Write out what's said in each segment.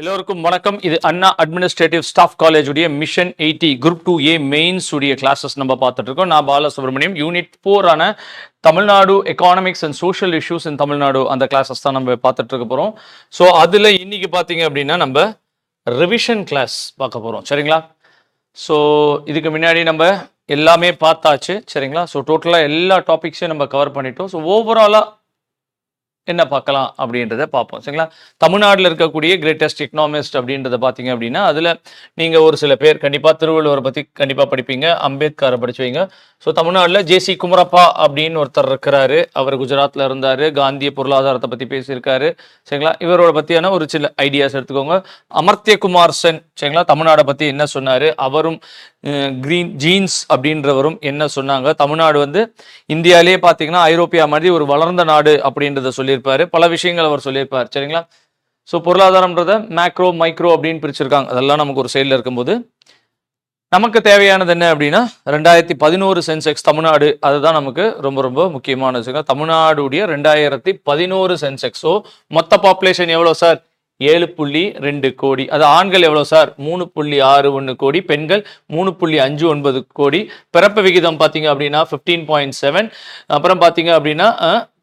எல்லோருக்கும் வணக்கம். இது அண்ணா அட்மினிஸ்ட்ரேட்டிவ் ஸ்டாஃப் காலேஜ் உடைய மிஷன் 80 குரூப் 2A மெயின்ஸ் உடைய கிளாஸஸ் நம்ம பார்த்துட்டு இருக்கோம். நான் பாலசுப்ரமணியம். யூனிட் 4 ஆன Tamil Nadu economics and social issues இன் தமிழ்நாடு அந்த கிளாஸஸ் தான் நம்ம பார்த்துட்டு இருக்க போகிறோம். ஸோ அதில் இன்னைக்கு பார்த்தீங்க அப்படின்னா நம்ம ரிவிஷன் கிளாஸ் பார்க்க போகிறோம். சரிங்களா? ஸோ இதுக்கு முன்னாடி நம்ம எல்லாமே பார்த்தாச்சு. சரிங்களா? ஸோ டோட்டலாக எல்லா டாபிக்ஸையும் நம்ம கவர் பண்ணிட்டோம். ஸோ ஓவராலாக என்ன பார்க்கலாம் அப்படின்றத பார்ப்போம். சரிங்களா? தமிழ்நாட்டில் இருக்கக்கூடிய கிரேட்டஸ்ட் எக்கனாமிஸ்ட் அப்படின்றத பார்த்தீங்க அப்படின்னா அதில் நீங்கள் ஒரு சில பேர் கண்டிப்பாக திருவள்ளுவரை பற்றி கண்டிப்பாக படிப்பீங்க, அம்பேத்கரை படிச்சு வைங்க. ஸோ தமிழ்நாட்டில் ஜேசி குமரப்பா அப்படின்னு ஒருத்தர் இருக்கிறாரு. அவர் குஜராத்தில் இருந்தார், காந்திய பொருளாதாரத்தை பற்றி பேசியிருக்காரு. சரிங்களா? இவரோட பற்றியான ஒரு சில ஐடியாஸ் எடுத்துக்கோங்க. அமர்த்திய குமார் சென், சரிங்களா, தமிழ்நாடை பற்றி என்ன சொன்னார், அவரும் கிரீன் ஜீன்ஸ் அப்படின்றவரும் என்ன சொன்னாங்க. தமிழ்நாடு வந்து இந்தியாவிலேயே பார்த்தீங்கன்னா ஐரோப்பியா மாதிரி ஒரு வளர்ந்த நாடு அப்படின்றத சொல்லியிருப்பாரு. பல விஷயங்கள் அவர் சொல்லியிருப்பார். சரிங்களா? ஸோ பொருளாதாரம்ன்றத மேக்ரோ மைக்ரோ அப்படின்னு பிரிச்சிருக்காங்க. அதெல்லாம் நமக்கு ஒரு சைடில் இருக்கும்போது நமக்கு தேவையானது என்ன அப்படின்னா 2011 சென்செக்ஸ் தமிழ்நாடு, அதுதான் நமக்கு ரொம்ப ரொம்ப முக்கியமான விஷயம். தமிழ்நாடுடைய 2011 சென்செக்ஸ். ஸோ மொத்த பாப்புலேஷன் எவ்வளோ சார்? 7.2 கோடி. அது ஆண்கள் எவ்வளோ சார்? 3.61 கோடி. பெண்கள் 3.59 கோடி. பிறப்பு விகிதம் பார்த்தீங்க அப்படின்னா 15.7. அப்புறம் பார்த்தீங்க அப்படின்னா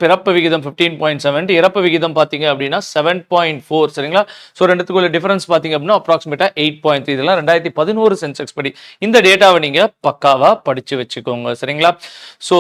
பிறப்பு விகிதம் 15.7, இறப்பு விகிதம் பார்த்தீங்க அப்படின்னா 7.4. சரிங்களா? ஸோ ரெண்டுத்துக்குள்ள டிஃபரன்ஸ் பார்த்தீங்க அப்படின்னா அப்ராக்சிமேட்டாக 8.3. இதெல்லாம் 2011 சென்செக்ஸ் படி. இந்த டேட்டாவை நீங்கள் பக்காவாக படித்து வச்சுக்கோங்க. சரிங்களா? ஸோ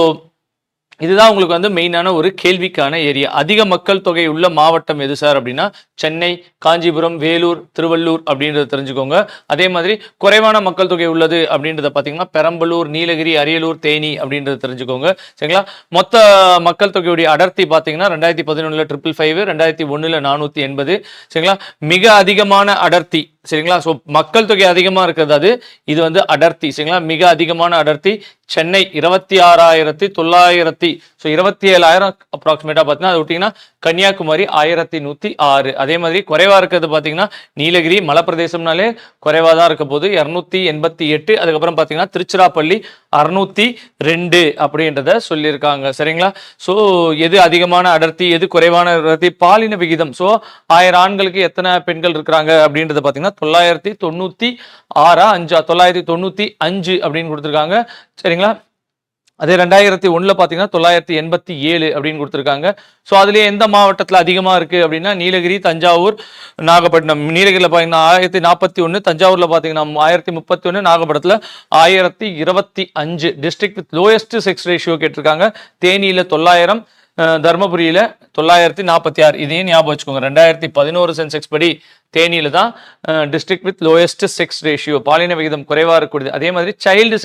இதுதான் உங்களுக்கு வந்து மெயினான ஒரு கேள்விக்கான ஏரியா. அதிக மக்கள் தொகை உள்ள மாவட்டம் எது சார் அப்படின்னா சென்னை, காஞ்சிபுரம், வேலூர், திருவள்ளூர் அப்படின்றத தெரிஞ்சுக்கோங்க. அதே மாதிரி குறைவான மக்கள் தொகை உள்ளது அப்படின்றத பார்த்தீங்கன்னா பெரம்பலூர், நீலகிரி, அரியலூர், தேனி அப்படின்றத தெரிஞ்சுக்கோங்க. சரிங்களா? மொத்த மக்கள் தொகையுடைய அடர்த்தி பார்த்தீங்கன்னா 2011 555, 2001 480. சரிங்களா? மிக அதிகமான அடர்த்தி. சரிங்களா? ஸோ மக்கள் தொகை அதிகமாக இருக்கிறது இது வந்து அடர்த்தி. சரிங்களா? மிக அதிகமான அடர்த்தி சென்னை 26,900. ஸோ 27,000 அப்ராக்சிமேட்டாக பார்த்தீங்கன்னா அது விட்டிங்கன்னா கன்னியாகுமரி 1,106. அதே மாதிரி குறைவாக இருக்கிறது பார்த்தீங்கன்னா நீலகிரி, மலைப்பிரதேசம்னாலே குறைவாக தான் இருக்க போது 288. அதுக்கப்புறம் பார்த்தீங்கன்னா திருச்சிராப்பள்ளி 602 அப்படின்றத சொல்லியிருக்காங்க. சரிங்களா? ஸோ எது அதிகமான அடர்த்தி, எது குறைவான அடர்த்தி, பாலின விகிதம். ஸோ 1000 ஆண்களுக்கு எத்தனை பெண்கள் இருக்கிறாங்க அப்படின்றத பார்த்தீங்கன்னா 996 995 அப்படின்னு கொடுத்துருக்காங்க. சரிங்களா? அதே 2001 பார்த்தீங்கன்னா 987 அப்படின்னு கொடுத்துருக்காங்க. ஸோ அதுலேயே எந்த மாவட்டத்தில் அதிகமாக இருக்குது அப்படின்னா நீலகிரி, தஞ்சாவூர், நாகப்பட்டினம். நீலகிரியில் பார்த்தீங்கன்னா 1041, தஞ்சாவூரில் பார்த்தீங்கன்னா 1031, நாகப்பட்டினத்தில் 1025. District with lowest sex ratio கேட்டிருக்காங்க. தேனியில் 900, தர்மபுரியில் 946. இதையும் ஞாபகம் வச்சுக்கோங்க. 2011 சென்செக்ஸ் படி தேனியில் தான் district with lowest sex ratio, பாலின விகிதம் குறைவாக இருக்கக்கூடியது. அதே மாதிரி சைல்டு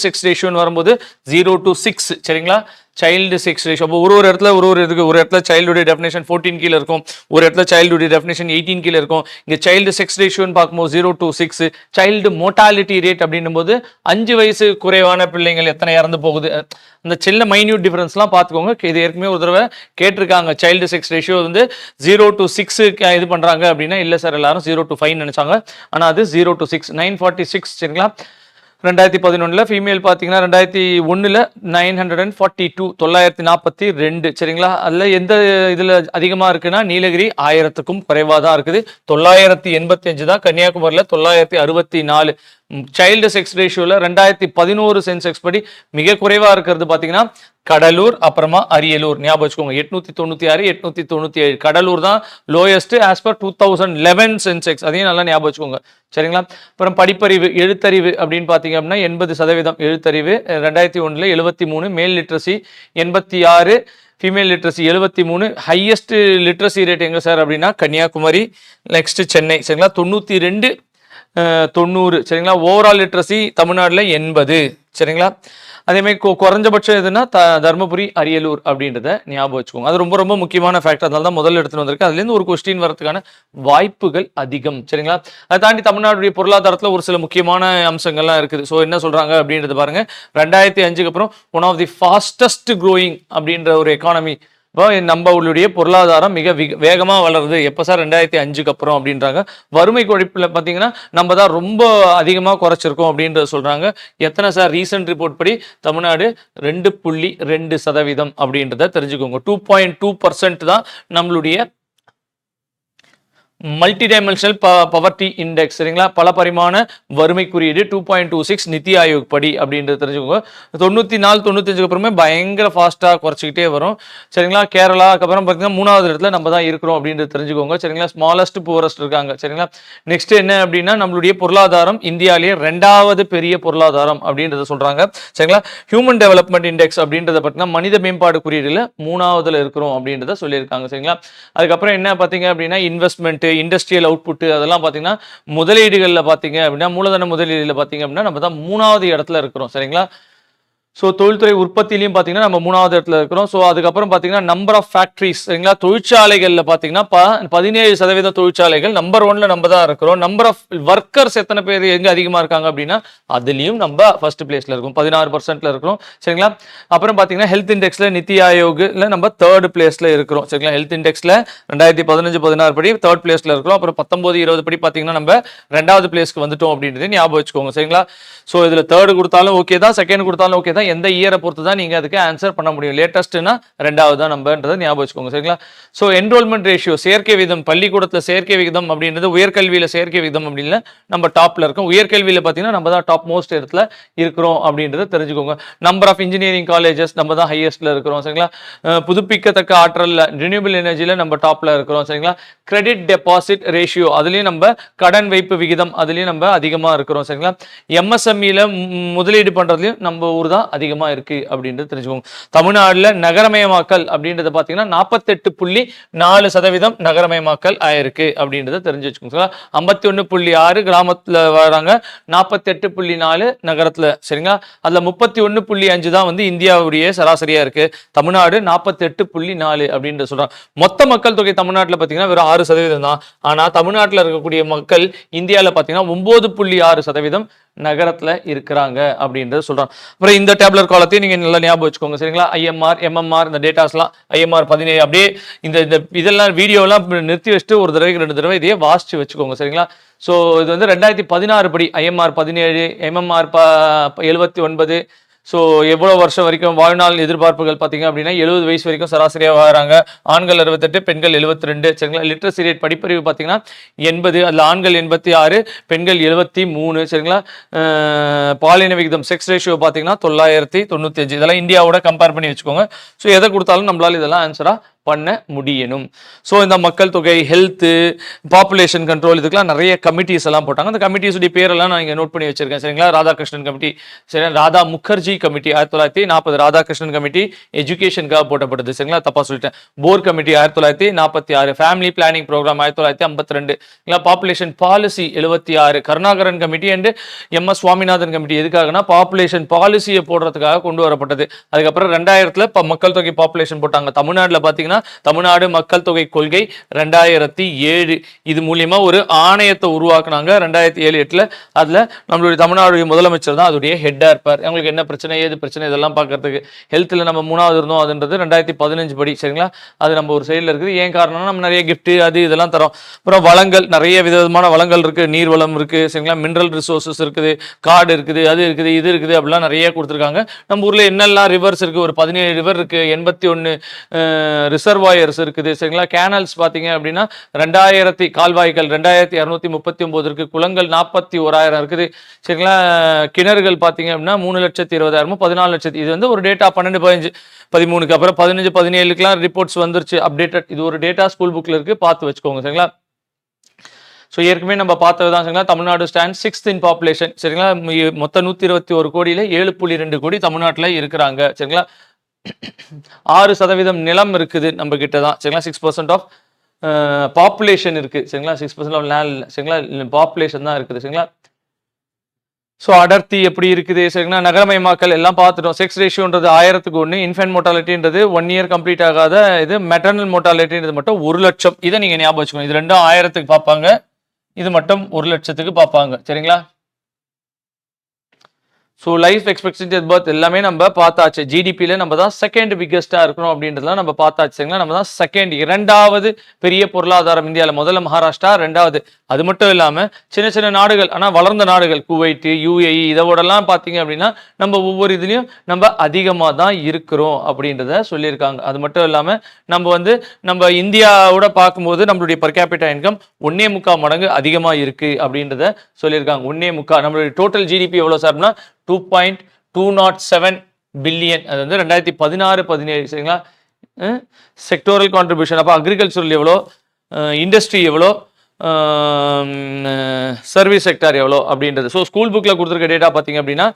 செக்ஸ் ரேஷியோன்னு வரும்போது 0 to 6. சரிங்களா? சைல்டு செக்ஸ் ரேஷியோ அப்போ ஒரு இடத்துல இருக்கு. ஒரு இடத்துல சைல்டுடைய டெஃபினேஷன் 14 கீழே இருக்கும், ஒரு இடத்துல சைல்டுடைய டெஃபினேஷன் 18 கீழே இருக்கும். இங்கே சைல்டு செக்ஸ் ரேஷியோன்னு பார்க்கும்போது 0 to 6. சைல்டு மோர்டாலிட்டி ரேட் அப்படின்னும் போது 5 வயசு குறைவான பிள்ளைங்கள் எத்தனை இறந்து போகுது, அந்த சின்ன மைன்யூட் டிஃபரன்ஸ்லாம் பார்த்துக்கோங்க. இது ஏற்கனவே ஒரு தடவை கேட்டிருக்காங்க. சைல்டு செக்ஸ் ரேஷியோ வந்து 0 to 6 இது பண்ணுறாங்க அப்படின்னா இல்லை சார் எல்லாரும் 0 to 5 நினைச்சாங்க. ஆனால் அது 0 to 6. 946. சரிங்களா? 2011 ஃபீமேல் பார்த்தீங்கன்னா 2001 942 942. சரிங்களா? அதில் எந்த இதில் அதிகமாக இருக்குன்னா நீலகிரி 1000க்கும் குறைவாக தான் இருக்குது. 985 தான். கன்னியாகுமரியில் 964. சைல்டு செக்ஸ் ரேஷியோவில் 2011 சென்செக்ஸ் படி மிக குறைவாக இருக்கிறது பார்த்தீங்கன்னா கடலூர், அப்புறமா அரியலூர். ஞாபகம் வச்சுக்கோங்க. 896, 897. கடலூர் தான் லோயஸ்ட் ஆஸ் பர் 2011 சென்செக்ஸ். அதையும் நல்லா ஞாபகம் வச்சுக்கோங்க. சரிங்களா? அப்புறம் படிப்பறிவு, எழுத்தறிவு அப்படின்னு பார்த்தீங்க அப்படின்னா 80% எழுத்தறிவு. 2001 73. மேல் literacy 86, female literacy 73. Highest literacy rate எங்கே சார் அப்படின்னா கன்னியாகுமரி, நெக்ஸ்ட் சென்னை. சரிங்களா? 92, 90. சரிங்களா? ஓவரால் லிட்ரஸி தமிழ்நாட்டில் 80. சரிங்களா? அதேமாதிரி குறைஞ்சபட்சம் எதுனா தர்மபுரி, அரியலூர் அப்படின்றத ஞாபகம் வச்சுக்கோங்க. அது ரொம்ப ரொம்ப முக்கியமான ஃபேக்டர். அதனால தான் முதல்ல எடுத்துன்னு வந்திருக்கு. அதுலேருந்து ஒரு கொஸ்டின் வரதுக்கான வாய்ப்புகள் அதிகம். சரிங்களா? அதை தாண்டி தமிழ்நாடுடைய பொருளாதாரத்தில் ஒரு சில முக்கியமான அம்சங்கள்லாம் இருக்குது. ஸோ என்ன சொல்கிறாங்க அப்படின்றது பாருங்கள். 2005 அப்புறம் one of the fastest growing அப்படின்ற ஒரு எக்கானமி. இப்போ நம்மளுடைய பொருளாதாரம் மிக வேகமாக வளருது. எப்போ சார்? 2005 அப்புறம் அப்படின்றாங்க. வறுமை ஒழிப்பில் பார்த்தீங்கன்னா நம்ம தான் ரொம்ப அதிகமாக குறைச்சிருக்கோம் அப்படின்றத சொல்கிறாங்க. எத்தனை சார்? ரீசன்ட் ரிப்போர்ட் படி தமிழ்நாடு 2.2% அப்படின்றத தெரிஞ்சுக்கோங்க. 2.2% தான் நம்மளுடைய மல்டி டைமென்ஷனல் பவர்ட்டி இண்டெக்ஸ் சரிங்களா, பல பரிமாண வறுமை குறியீடு 2.26 நித்தி ஆயோக் படி அப்படின்றது தெரிஞ்சுக்கோங்க. 94 95க்கு அப்புறமே பயங்கர ஃபாஸ்ட்டாக குறைச்சிக்கிட்டே வரும் சரிங்களா. கேரளா அப்புறம் பார்த்தீங்கன்னா 3வது இடத்துல நம்ம தான் இருக்கிறோம் அப்படின்றது தெரிஞ்சுக்கோங்க சரிங்களா. ஸ்மாலஸ்ட் புவரஸ்ட் இருக்காங்க சரிங்களா. நெக்ஸ்ட் என்ன அப்படின்னா நம்மளுடைய பொருளாதாரம் இந்தியாவிலேயே 2வது பெரிய பொருளாதாரம் அப்படின்றத சொல்றாங்க சரிங்களா. ஹியூமன் டெவலப்மெண்ட் இண்டெக்ஸ் அப்படின்றத பார்த்தீங்கன்னா மனித மேம்பாடு குறியீடுல 3வதுல இருக்கிறோம் அப்படின்றத சொல்லியிருக்காங்க சரிங்களா. அதுக்கப்புறம் என்ன பார்த்தீங்க அப்படின்னா இன்வெஸ்ட்மெண்ட் இண்டஸ்ட்ரியல் அவுட்புட் அதெல்லாம் பார்த்தீங்கன்னா முதலீடுகளில் பார்த்தீங்க அப்படின்னா மூலதன முதலீடுல பார்த்தீங்க அப்படின்னா நம்ம தான் 3வது இடத்துல இருக்கிறோம் சரிங்களா. ஸோ தொழில்துறை உற்பத்திலையும் பார்த்தீங்கன்னா நம்ம 3வது இடத்துல இருக்கிறோம். ஸோ அதுக்கப்புறம் பார்த்தீங்கன்னா நம்பர் ஆஃப் ஃபேக்ட்ரிஸ் சரிங்களா, தொழிற்சாலைகளில் பார்த்தீங்கன்னா 17% தொழிற்சாலைகள் நம்பர் 1ல நம்ம தான் இருக்கிறோம். நம்பர் ஆஃப் ஒர்க்கர்ஸ் எத்தனை பேர் எங்கே அதிகமாக இருக்காங்க அப்படின்னா அதுலேயும் நம்ம ஃபர்ஸ்ட் பிளேஸில் இருக்கும், 16% இருக்கிறோம் சரிங்களா. அப்புறம் பார்த்தீங்கன்னா ஹெல்த் இண்டெக்ஸில் நித்தி ஆயோகில் நம்ம 3rd பிளேஸில் இருக்கிறோம் சரிங்களா. ஹெல்த் இண்டெக்ஸில் 2015-16 படி 3rd பிளேஸில் இருக்கிறோம். அப்புறம் 19-20 படி பார்த்தீங்கன்னா நம்ம 2வது பிளேஸ்க்கு வந்துட்டோம் அப்படின்றது ஞாபகம் வச்சுக்கோங்க சரிங்களா. ஸோ இதில் 3rd கொடுத்தாலும் ஓகே தான், 2nd கொடுத்தாலும் ஓகே தான், எந்த இயரை பொறுத்து தான் நீங்க அதுக்கு ஆன்சர் பண்ண முடியும். லேட்டஸ்ட்னா 2வது தான் நம்பர்ன்றதை ஞாபகம் வச்சுக்கோங்க சரிங்களா. ஸோ என்ரோல்மெண்ட் ரேஷியோ சேர்க்கை விகிதம், பள்ளிக்கூடத்தில் சேர்க்கை விகிதம் அப்படின்றது உயர்கல்வியில் சேர்க்கை விகிதம் அப்படின்னு நம்ம டாப்ல இருக்கோம். உயர்கல்வியில் பார்த்தீங்கன்னா நம்ம தான் டாப் மோஸ்ட் இடத்துல இருக்கிறோம் அப்படின்றத தெரிஞ்சுக்கோங்க. நம்பர் ஆஃப் இன்ஜினியரிங் காலேஜஸ் நம்ம தான் ஹையஸ்ட்ல இருக்கிறோம் சரிங்களா. புதுப்பிக்கத்தக்க ஆற்றல் ரினியூபிள் எனர்ஜியில் நம்ம டாப்ல இருக்கிறோம் சரிங்களா. கிரெடிட் டெபாசிட் ரேஷியோ அதுலேயும் நம்ம கடன் வைப்பு விகிதம் அதுலேயும் நம்ம அதிகமாக இருக்கிறோம் சரிங்களா. எம்எஸ்எம்இல முதலீடு பண்றதுலையும் நம்ம ஊர் தான் அதிகமாக இருக்கு அப்படின்றது தெரிஞ்சுக்கோங்க. தமிழ்நாடுல நகரமயமாக்கல் அப்படின்றத பார்த்தீங்கன்னா 48.4% நகரமயமாக்கல் ஆயிருக்கு அப்படின்றத தெரிஞ்சு வச்சுக்கோங்க. 51.6 கிராமத்தில் வராங்க, 48.4 நகரத்தில் சரிங்களா. அதில் 31.5 தான் வந்து இந்தியாவுடைய சராசரியா இருக்கு. தமிழ்நாடு 48.4 அப்படின்ற சொல்றாங்க. மொத்த மக்கள் தொகை தமிழ்நாட்டில் பார்த்தீங்கன்னா வெறும் 6% தான். ஆனால் தமிழ்நாட்டில் இருக்கக்கூடிய மக்கள் இந்தியாவில் பார்த்தீங்கன்னா 9.6% நகரத்துல இருக்கிறாங்க அப்படின்றது சொல்றாங்க. அப்புறம் இந்த டேப்லர் காலத்தையும் நீங்க நல்லா ஞாபகம் வச்சுக்கோங்க சரிங்களா. IMR MMR இந்த டேட்டாஸ்லாம் IMR 17 அப்படியே இந்த இதெல்லாம் வீடியோலாம் நிறுத்தி வச்சுட்டு ஒரு தடவைக்கு 2 தடவை இதையே வாசிச்சு வச்சுக்கோங்க சரிங்களா. ஸோ இது வந்து 2016 படி IMR 17 MMR 79. ஸோ எவ்வளோ வருஷம் வரைக்கும் வாழ்நாள் எதிர்பார்ப்புகள் பார்த்தீங்க அப்படின்னா 70 வயசு வரைக்கும் சராசரியாக வராங்க. ஆண்கள் 68, பெண்கள் 72 சரிங்களா. லிட்ரஸி ரேட் படிப்பறிவு பார்த்தீங்கன்னா 80, அதில் ஆண்கள் 86, பெண்கள் 73 சரிங்களா. பாலின விகிதம் செக்ஸ் ரேஷியோ பார்த்தீங்கன்னா 995. இதெல்லாம் இந்தியாவோட கம்பேர் பண்ணி வச்சுக்கோங்க. ஸோ எதை கொடுத்தாலும் நம்மளால இதெல்லாம் ஆன்சராக பண்ண முடியணும். ஸோ இந்த மக்கள் தொகை, ஹெல்த்து, பாப்புலேஷன் கண்ட்ரோல் இதுக்கெல்லாம் நிறைய கமிட்டிஸ் எல்லாம் போட்டாங்க. அந்த கமிட்டிஸுடைய பேரெல்லாம் நான் இங்கே நோட் பண்ணி வச்சிருக்கேன் சரிங்களா. ராதாகிருஷ்ணன் கமிட்டி சரி, ராதா முகர்ஜி கமிட்டி 1940, ராதாகிருஷ்ணன் கமிட்டி எஜுகேஷனுக்காக போட்டப்பட்டது சரிங்களா, தப்பா சொல்லிட்டேன். Bhore committee 1946, family planning programme 1952, population policy 76, Karunakaran committee and MS Swaminathan committee எதுக்காகனா பாப்புலேஷன் பாலிசியை போடுறதுக்காக கொண்டு வரப்பட்டது. அதுக்கப்புறம் 2000 மக்கள் தொகை பாப்புலேஷன் போட்டாங்க. தமிழ்நாட்டில் பார்த்தீங்கன்னா தமிழ்நாடு மக்கள் தொகை கொள்கை 2007 இது மூலியமா ஒரு ஆணையத்தை உருவாக்குனாங்க 2007-8. அதுல நம்மளுடைய தமிழ்நாடு முதலமைச்சர் தான் அதோடைய ஹெட்டா இருப்பார். உங்களுக்கு என்ன பிரச்சனை ஏது பிரச்சனை இதெல்லாம் பார்க்கறதுக்கு. ஹெல்த்ல நம்ம 3வது இருந்தோம், அதுன்றது 2015 படி சரிங்களா. அது நம்ம ஒரு சைடில் இருக்குது. ஏன் காரணம்னா நம்ம நிறைய கிஃப்ட் அது இதெல்லாம் தரோம். அப்புறம் வளங்கள் நிறைய விதமான வளங்கள் இருக்கு, நீர் வளம் இருக்கு சரிங்களா, மினரல் ரிசோர்சஸ் இருக்குது, காடு இருக்குது, அது இருக்குது, இது இருக்குது, அப்படிலாம் நிறைய கொடுத்துருக்காங்க. நம்ம ஊர்ல என்னெல்லாம் ரிவர்ஸ் இருக்கு, ஒரு 17 ரிவர் இருக்கு, 81 ரிசர்வாயர்ஸ் இருக்குது சரிங்களா. கேனல்ஸ் பார்த்தீங்க அப்படின்னா 2000 கால்வாய்கள் 2239 இருக்கு, குளங்கள் 41,000 இருக்குது சரிங்களா. கிணறுகள் பார்த்தீங்க அப்படின்னா 3,20,000 14 லட்சம். இது வந்து ஒரு டேட்டா 12, 15, 13க்கு அப்புறம் 15, 17க்குலாம் ரிப்போர்ட்ஸ் வந்துருச்சு அப்டேட்டட். இது ஒரு டேட்டா ஸ்கூல் புக்ல இருக்கு, பார்த்து வச்சுக்கோங்க சரிங்களா. ஸோ ஏற்கனவே நம்ம பார்த்தது தான் சரிங்களா. தமிழ்நாடு ஸ்டாண்ட் 6th இன் பாப்புலேஷன் சரிங்களா. மொத்தம் 121 கோடியில் 7.2 கோடி தமிழ்நாட்டில் இருக்கிறாங்க சரிங்களா. 6% நிலம் இருக்குது நம்ம கிட்ட தான் சரிங்களா. 6% ஆஃப் பாப்புலேஷன் இருக்கு சரிங்களா. 6% ஆஃப் லேண்ட் சரிங்களா, பாப்புலேஷன் தான் இருக்குது சரிங்களா. ஸோ அடர்த்தி எப்படி இருக்குது சரிங்களா. நகரமயமாக்கல் எல்லாம் பார்த்துட்டோம். செக்ஸ் ரேஷியோன்றது 1000க்கு 1, இன்ஃபென்ட் மோர்டாலிட்டின்றது 1 இயர் கம்ப்ளீட் ஆகாத இது, மெட்டர்னல் மோர்டாலிட்டின்றது மட்டும் 1 லட்சம். இதை நீங்க ஞாபகம் வச்சுக்கணும். இது ரெண்டும் 1000க்கு பார்ப்பாங்க, இது மட்டும் 1 லட்சத்துக்கு பார்ப்பாங்க சரிங்களா. So life expectancy at birth எல்லாமே நம்ம பார்த்தாச்சு. ஜிடிபியில் நம்ம தான் செகண்ட் பிக்கெஸ்ட்டாக இருக்கணும் அப்படின்றதுலாம் நம்ம பார்த்தாச்சு. சரிங்களா, நம்ம தான் செகண்ட், இரண்டாவது பெரிய பொருளாதாரம் இந்தியாவில். முதல்ல மகாராஷ்டிரா, ரெண்டாவது. அது மட்டும் இல்லாமல் சின்ன சின்ன நாடுகள், ஆனால் வளர்ந்த நாடுகள் குவைட்டு, யுஏஇ இதோடலாம் பார்த்தீங்க அப்படின்னா நம்ம ஒவ்வொரு இதுலேயும் நம்ம அதிகமாக தான் இருக்கிறோம் அப்படின்றத சொல்லியிருக்காங்க. அது மட்டும் இல்லாமல் நம்ம இந்தியாவோட பார்க்கும்போது நம்மளுடைய பர் கேபிட்டா இன்கம் 1.25 மடங்கு அதிகமாக இருக்குது அப்படின்றத சொல்லியிருக்காங்க. 1.25 நம்மளுடைய டோட்டல் ஜிடிபி எவ்வளோ சார்னா 2.207 பில்லியன். அது 2016-17. சரிங்களா, செக்டோரல் கான்ட்ரிபியூஷன் அப்போ அக்ரிகல்ச்சரல் எவ்வளோ, இண்டஸ்ட்ரி எவ்வளோ, சர்வீஸ் செக்டார் எவ்வளோ அப்படின்றது. ஸோ ஸ்கூல் புக்கில் கொடுத்துருக்க டேட்டா பார்த்தீங்க அப்படின்னா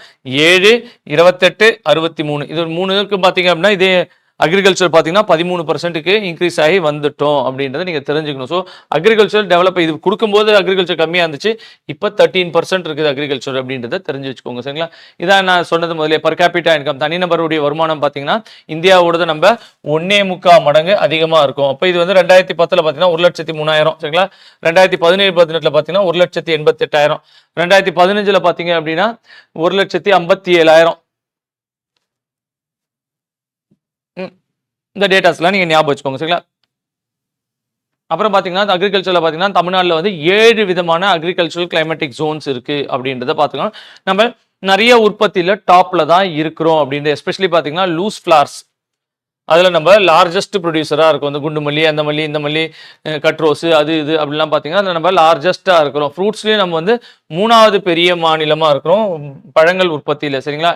7, 28, 63. இது 3 இருக்கு பார்த்தீங்க அப்படின்னா இதே அக்ரிகல்ச்சர் பார்த்தீங்கன்னா 13% இன்க்ரீஸ் ஆகி வந்துட்டோம் அப்படின்றத நீங்கள் தெரிஞ்சுக்கணும். ஸோ அக்ரிகல்ச்சர் டெவலப் இது கொடுக்கும்போது அக்ரிகல்ச்சர் கம்மியாக இருந்துச்சு, இப்போ 13% இருக்குது அக்ரிகல்ச்சர் அப்படின்றத தெரிஞ்சு வச்சுக்கோங்க. சரிங்களா, இதான் நான் சொன்னது முதலே பர் கேபிட்டா இன்கம் தனிநபருடைய வருமானம் பார்த்தீங்கன்னா இந்தியாவோட நம்ம 1.25 மடங்கு அதிகமாக இருக்கும். அப்போ இது 2010 பார்த்தீங்கன்னா 1,03,000. சரிங்களா, 2017-18 பார்த்தீங்கன்னா 1,88,000. 2015 பார்த்தீங்க அப்படின்னா 1,57,000. இந்த டேட்டாஸ்லாம் நீங்கள் ஞாபகம் வச்சுக்கோங்க. சரிங்களா, அப்புறம் பார்த்தீங்கன்னா அக்ரிகல்ச்சரில் பார்த்தீங்கன்னா தமிழ்நாட்டில் 7 விதமான அக்ரிகல்ச்சரல் கிளைமேட்டிக் ஜோன்ஸ் இருக்குது அப்படின்றத பார்த்துக்கலாம். நம்ம நிறைய உற்பத்தியில் டாப்பில் தான் இருக்கிறோம் அப்படின்றது. எஸ்பெஷலி பார்த்தீங்கன்னா லூஸ் ஃப்ளார்ஸ், அதில் நம்ம லார்ஜஸ்ட் ப்ரொடியூசராக இருக்கும். குண்டு மல்லி, அந்த மல்லி, இந்த மல்லி, கட்ரோஸு, அது இது அப்படிலாம் பார்த்தீங்கன்னா அதில் நம்ம லார்ஜஸ்ட்டாக இருக்கிறோம். ஃப்ரூட்ஸ்லேயும் நம்ம 3வது பெரிய மாநிலமாக இருக்கிறோம் பழங்கள் உற்பத்தியில். சரிங்களா,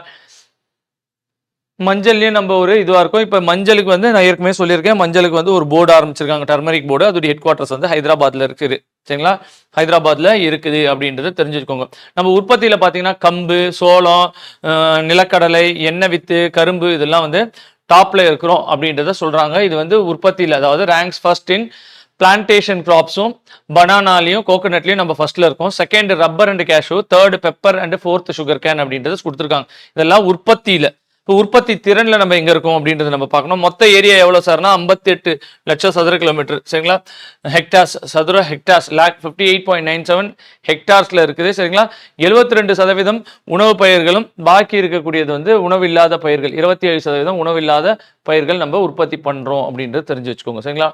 மஞ்சள்லேயும் நம்ம ஒரு இதுவாக இருக்கும். இப்போ மஞ்சளுக்கு நான் ஏற்கனவே சொல்லியிருக்கேன், மஞ்சளுக்கு ஒரு போர்டு ஆரம்பிச்சிருக்காங்க, டர்மரிக் போர்டு. அதோடைய ஹெட் குவார்ட்டர்ஸ் ஹைதராபாத்தில் இருக்குது. சரிங்களா, ஹைதராபாத்தில் இருக்குது அப்படின்றத தெரிஞ்சுக்கோங்க. நம்ம உற்பத்தியில் பார்த்தீங்கன்னா கம்பு, சோளம், நிலக்கடலை, எண்ணெய் வித்து, கரும்பு இதெல்லாம் டாப்பில் இருக்கிறோம் அப்படின்றத சொல்கிறாங்க. இது உற்பத்தியில், அதாவது ரேங்க்ஸ் ஃபர்ஸ்ட் இன் பிளான்டேஷன் கிராப்ஸும் பனானாலையும் கோகோனட்லையும் நம்ம ஃபர்ஸ்ட்ல இருக்கோம். Second rubber and cashew, third pepper and fourth sugar cane அப்படின்றத கொடுத்துருக்காங்க. இதெல்லாம் உற்பத்தியில். இப்போ உற்பத்தி திறன்ல நம்ம எங்க இருக்கோம் அப்படின்றத நம்ம பார்க்கணும். மொத்த ஏரியா எவ்வளவு சார்னா 58 லட்சம் சதுர கிலோமீட்டர். சரிங்களா, ஹெக்டார்ஸ், சதுர ஹெக்டார்ஸ் 58.97 ஹெக்டார்ஸ்ல இருக்குது. சரிங்களா, 72% உணவு பயிர்களும் பாக்கி இருக்கக்கூடியது உணவில்லாத பயிர்கள். 27% உணவில்லாத பயிர்கள் நம்ம உற்பத்தி பண்றோம் அப்படின்றத தெரிஞ்சு வச்சுக்கோங்க. சரிங்களா,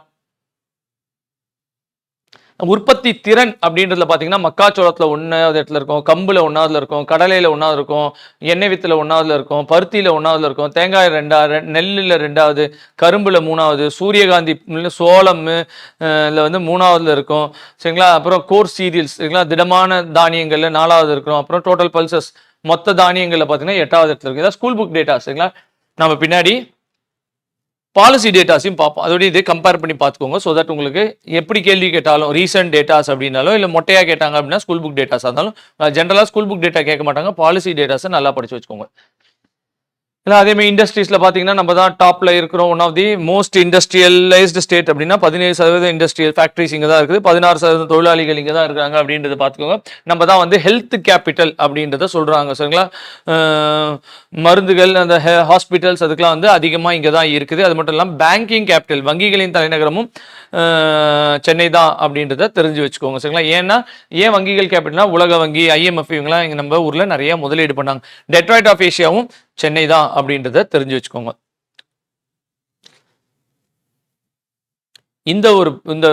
உற்பத்தி திறன் அப்படின்றதுல பார்த்தீங்கன்னா மக்காச்சோளத்தில் 1வது இடத்துல இருக்கும், கம்புல 1வதுல இருக்கும், கடலையில் 1வது இருக்கும், எண்ணெய் வித்தில் 1வதுல இருக்கும், பருத்தியில் 1வதுல இருக்கும், தேங்காய் 2வது, நெல்லில் 2வது, கரும்புல 3வது, சூரியகாந்தி சோளம் இதில் 3வதுல இருக்கும். சரிங்களா, அப்புறம் கோர் சீரியல்ஸ், சரிங்களா, திடமான தானியங்கள்ல 4வது இருக்கிறோம். அப்புறம் டோட்டல் பல்சஸ் மொத்த தானியங்களில் பார்த்தீங்கன்னா 8வது இடத்துல இருக்கு. இதான் ஸ்கூல் புக் டேட்டா. சரிங்களா, நம்ம பின்னாடி பாலிசி டேட்டாஸையும் பார்ப்போம். அதோட இது கம்பேர் பண்ணி பார்த்துக்கோங்க. ஸோ தட் உங்களுக்கு எப்படி கேள்வி கேட்டாலும் ரீசன்ட் டேட்டாஸ் அப்படின்னாலும் இல்லை மொட்டையாக கேட்டாங்க அப்படின்னா ஸ்கூல் புக் டேட்டாஸாக இருந்தாலும் ஜென்ரலாக ஸ்கூல் புக் டேட்டா கேட்க மாட்டாங்க, பாலிசி டேட்டாஸை நல்லா படிச்சு வச்சுக்கோங்க. இல்லை அதேமாதிரி இண்டஸ்ட்ரீஸில் பார்த்தீங்கன்னா நம்ம தான் டாப்பில் இருக்கிறோம். One of the most industrialised state அப்படின்னா 17% இண்டஸ்ட்ரியல் ஃபேக்ட்ரிஸ் இங்கே தான் இருக்குது, 16% தொழிலாளிகள் இங்கே தான் இருக்காங்க அப்படின்றத பார்த்துக்கோங்க. நம்ம தான் ஹெல்த் கேபிட்டல் அப்படின்றத சொல்கிறாங்க. சரிங்களா, மருந்துகள், அந்த ஹாஸ்பிட்டல்ஸ் அதுக்கெலாம் அதிகமாக இங்கே தான் இருக்குது. அது மட்டும் இல்லாமல் பேங்கிங் கேபிட்டல், வங்கிகளின் தலைநகரமும் சென்னை தான் அப்படின்றத தெரிஞ்சு வச்சுக்கோங்க. சரிங்களா, ஏன் வங்கிகள் கேபிட்டல்னா உலக வங்கி, IMF இவங்கெல்லாம் இங்கே நம்ம ஊரில் நிறைய முதலீடு பண்ணாங்க. டெட்ராய்ட் ஆஃப் ஏஷியாவும் சென்னை தான் அப்படின்றத தெரிஞ்சு வச்சுக்கோங்க. இந்த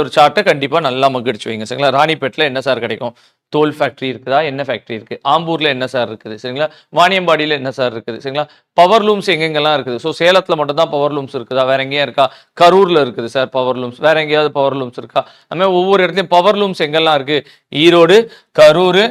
ஒரு சார்ட்டை கண்டிப்பாக நல்லா மகிழ்ச்சி வைங்க. சரிங்களா, ராணிப்பேட்டில் என்ன சார் கிடைக்கும்? தோல் ஃபேக்ட்ரி இருக்குதா? என்ன ஃபேக்ட்ரி இருக்குது? ஆம்பூரில் என்ன சார் இருக்குது? சரிங்களா, வாணியம்பாடியில் என்ன சார் இருக்குது? சரிங்களா, பவர் லூம்ஸ் எங்கெங்கெல்லாம் இருக்குது? ஸோ சேலத்தில் மட்டும் தான் பவர் லூம்ஸ் இருக்குதா? வேற எங்கேயும் இருக்கா? கரூரில் இருக்குது சார் பவர் லூம்ஸ். வேற எங்கேயாவது பவர் லூம்ஸ் இருக்கா? அதுமாதிரி ஒவ்வொரு இடத்துலையும் பவர் லூம்ஸ் எங்கெல்லாம் இருக்குது? ஈரோடு, கரூர்,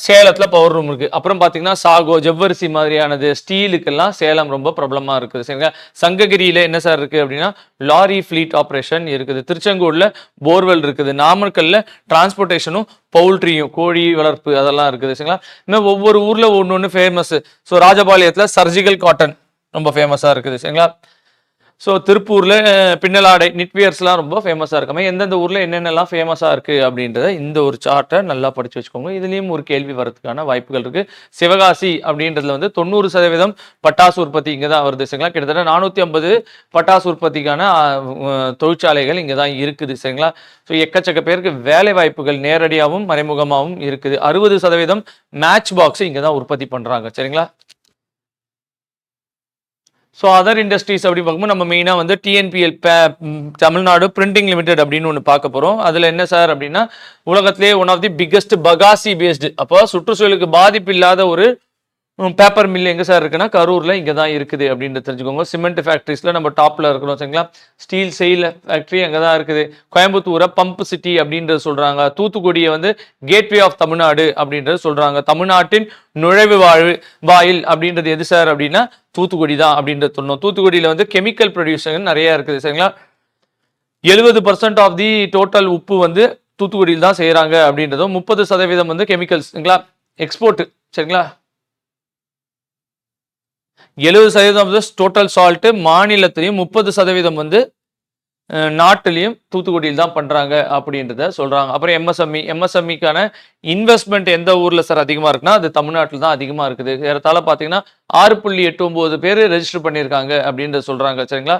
சேலத்தில் பவர் ரூம் இருக்குது. அப்புறம் பார்த்தீங்கன்னா சாகோ, ஜவ்வரிசி மாதிரியானது ஸ்டீலுக்கெல்லாம் சேலம் ரொம்ப பிரபலமாக இருக்குது. சரிங்களா, சங்ககிரியில் என்ன சார் இருக்குது அப்படின்னா லாரி ஃப்ளீட் ஆப்ரேஷன் இருக்குது. திருச்செங்கோடில் போர்வெல் இருக்குது. நாமக்கல்ல டிரான்ஸ்போர்ட்டேஷனும் பவுல்ட்ரியும், கோழி வளர்ப்பு அதெல்லாம் இருக்குது. சரிங்களா, இன்னும் ஒவ்வொரு ஊரில் ஒன்று ஃபேமஸ். ஸோ ராஜபாளையத்தில் சர்ஜிக்கல் காட்டன் ரொம்ப ஃபேமஸாக இருக்குது. சரிங்களா, ஸோ திருப்பூரில் பின்னலாடை நிட்வியர்ஸ்லாம் ரொம்ப ஃபேமஸாக இருக்காம எந்தெந்த ஊரில் என்னென்னலாம் ஃபேமஸாக இருக்குது அப்படின்றத இந்த ஒரு சார்ட்டை நல்லா படித்து வச்சுக்கோங்க. இதுலேயும் ஒரு கேள்வி வரதுக்கான வாய்ப்புகள் இருக்குது. சிவகாசி அப்படின்றதுல வந்து 90% பட்டாசு உற்பத்தி இங்கே தான் வருது சரிங்களா. கிட்டத்தட்ட 450 பட்டாசு உற்பத்திக்கான தொழிற்சாலைகள் இங்கே தான் இருக்குது சரிங்களா. ஸோ எக்கச்சக்க பேருக்கு வேலை வாய்ப்புகள் நேரடியாகவும் மறைமுகமாகவும் இருக்குது. 60% மேட்ச் பாக்ஸ் இங்கே தான் உற்பத்தி பண்ணுறாங்க சரிங்களா. ஸோ அதர் இண்டஸ்ட்ரீஸ் அப்படி பார்க்கும்போது நம்ம மெயினாக வந்து டிஎன்பிஎல் தமிழ்நாடு பிரிண்டிங் லிமிடெட் அப்படின்னு ஒன்று பார்க்க போகிறோம். அதில் என்ன சார் அப்படின்னா உலகத்திலே ஒன் ஆஃப் தி பிக்கஸ்ட் பகாசி பேஸ்டு, அப்போ சுற்றுச்சூழலுக்கு பாதிப்பு இல்லாத ஒரு பேப்பர் மில் எங்கே சார் இருக்குன்னா கரூரில் இங்கே தான் இருக்குது அப்படின்றது தெரிஞ்சுக்கோங்க. சிமெண்ட் ஃபேக்ட்ரிஸில் நம்ம டாப்பில் இருக்கிறோம் சரிங்களா. ஸ்டீல் செயில் ஃபேக்ட்ரி அங்கே தான் இருக்குது. கோயம்புத்தூரை பம்ப் சிட்டி அப்படின்றது சொல்கிறாங்க. தூத்துக்குடியை வந்து கேட்வே ஆஃப் தமிழ்நாடு அப்படின்றது சொல்கிறாங்க. தமிழ்நாட்டின் நுழைவு வாயில் அப்படின்றது எது சார் அப்படின்னா தூத்துக்குடி தான் அப்படின்றது சொன்னோம். தூத்துக்குடியில் வந்து கெமிக்கல் ப்ரொடியூசர் நிறைய இருக்குது சரிங்களா. 70% ஆஃப் தி டோட்டல் உப்பு வந்து தூத்துக்குடியில் தான் செய்கிறாங்க அப்படின்றதும் 30% வந்து கெமிக்கல்ஸ்ங்களா எக்ஸ்போர்ட் சரிங்களா. 70% டோட்டல் சால்ட்டு மாநிலத்திலையும் 30% வந்து நாட்டிலையும் தூத்துக்குடியில் தான் பண்ணுறாங்க அப்படின்றத சொல்கிறாங்க. அப்புறம் எம்எஸ்எம்இக்கான இன்வெஸ்ட்மெண்ட் எந்த ஊரில் சார் அதிகமாக இருக்குன்னா அது தமிழ்நாட்டில் தான் அதிகமாக இருக்குது. ஏறத்தாழ பார்த்தீங்கன்னா 6.89 பேர் ரெஜிஸ்டர் பண்ணியிருக்காங்க அப்படின்றத சொல்கிறாங்க சரிங்களா.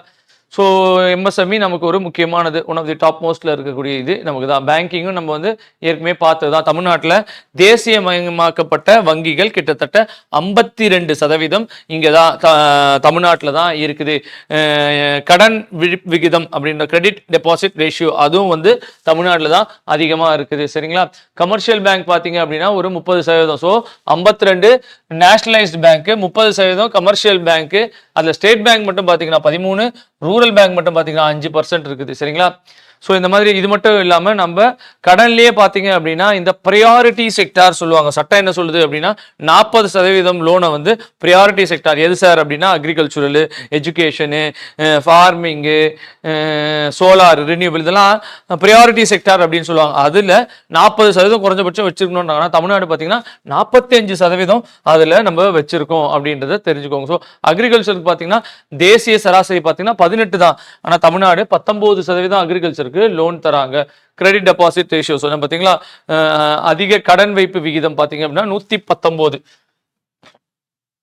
ஸோ எம்எஸ்எம்இ நமக்கு ஒரு முக்கியமானது, ஒன் ஆஃப் தி டாப் மோஸ்ட்டில் இருக்கக்கூடிய இது நமக்கு தான். பேங்கிங்கும் நம்ம வந்து ஏற்கனவே பார்த்தது தான். தமிழ்நாட்டில் தேசியமயமாக்கப்பட்ட வங்கிகள் கிட்டத்தட்ட 52% இங்கே தான் தமிழ்நாட்டில் தான் இருக்குது. கடன் விகிதம் அப்படின்ற கிரெடிட் டெபாசிட் ரேஷியோ அதுவும் வந்து தமிழ்நாட்டில் தான் அதிகமாக இருக்குது சரிங்களா. கமர்ஷியல் பேங்க் பார்த்தீங்க அப்படின்னா ஒரு 30%. ஸோ 52 நேஷனலைஸ்டு பேங்க்கு, 30% கமர்ஷியல் பேங்க்கு. அதில் ஸ்டேட் பேங்க் மட்டும் பார்த்தீங்கன்னா 13, ரூரல் பேங்க் மட்டும் பார்த்தீங்கன்னா 5% இருக்குது சரிங்களா. ஸோ இந்த மாதிரி இது மட்டும் இல்லாமல் நம்ம கடன்லேயே பார்த்தீங்க அப்படின்னா இந்த ப்ரையாரிட்டி செக்டார் சொல்லுவாங்க. சட்டம் என்ன சொல்லுது அப்படின்னா 40% லோனை வந்து ப்ரையாரிட்டி செக்டார் எது சார் அப்படின்னா அக்ரிகல்ச்சுரலு, எஜுகேஷனு, ஃபார்மிங்கு, சோலார், ரினியூபிள் இதெல்லாம் ப்ரையாரிட்டி செக்டார் அப்படின்னு சொல்லுவாங்க. அதில் 40% குறைஞ்சபட்சம் வச்சிருக்கணும்னா தமிழ்நாடு பார்த்தீங்கன்னா 45% அதில் நம்ம வச்சிருக்கோம் அப்படின்றத தெரிஞ்சுக்கோங்க. ஸோ அக்ரிகல்ச்சருக்கு பார்த்தீங்கன்னா தேசிய சராசரி பார்த்தீங்கன்னா 18 தான், ஆனால் தமிழ்நாடு 19% அக்ரிகல்ச்சருக்கு லோன் தராங்க. கிரெடிட் டெபாசிட் ரேஷியோ சொன்ன பார்த்தீங்களா, அதிக கடன் வைப்பு விகிதம் பார்த்தீங்க அப்படின்னா 119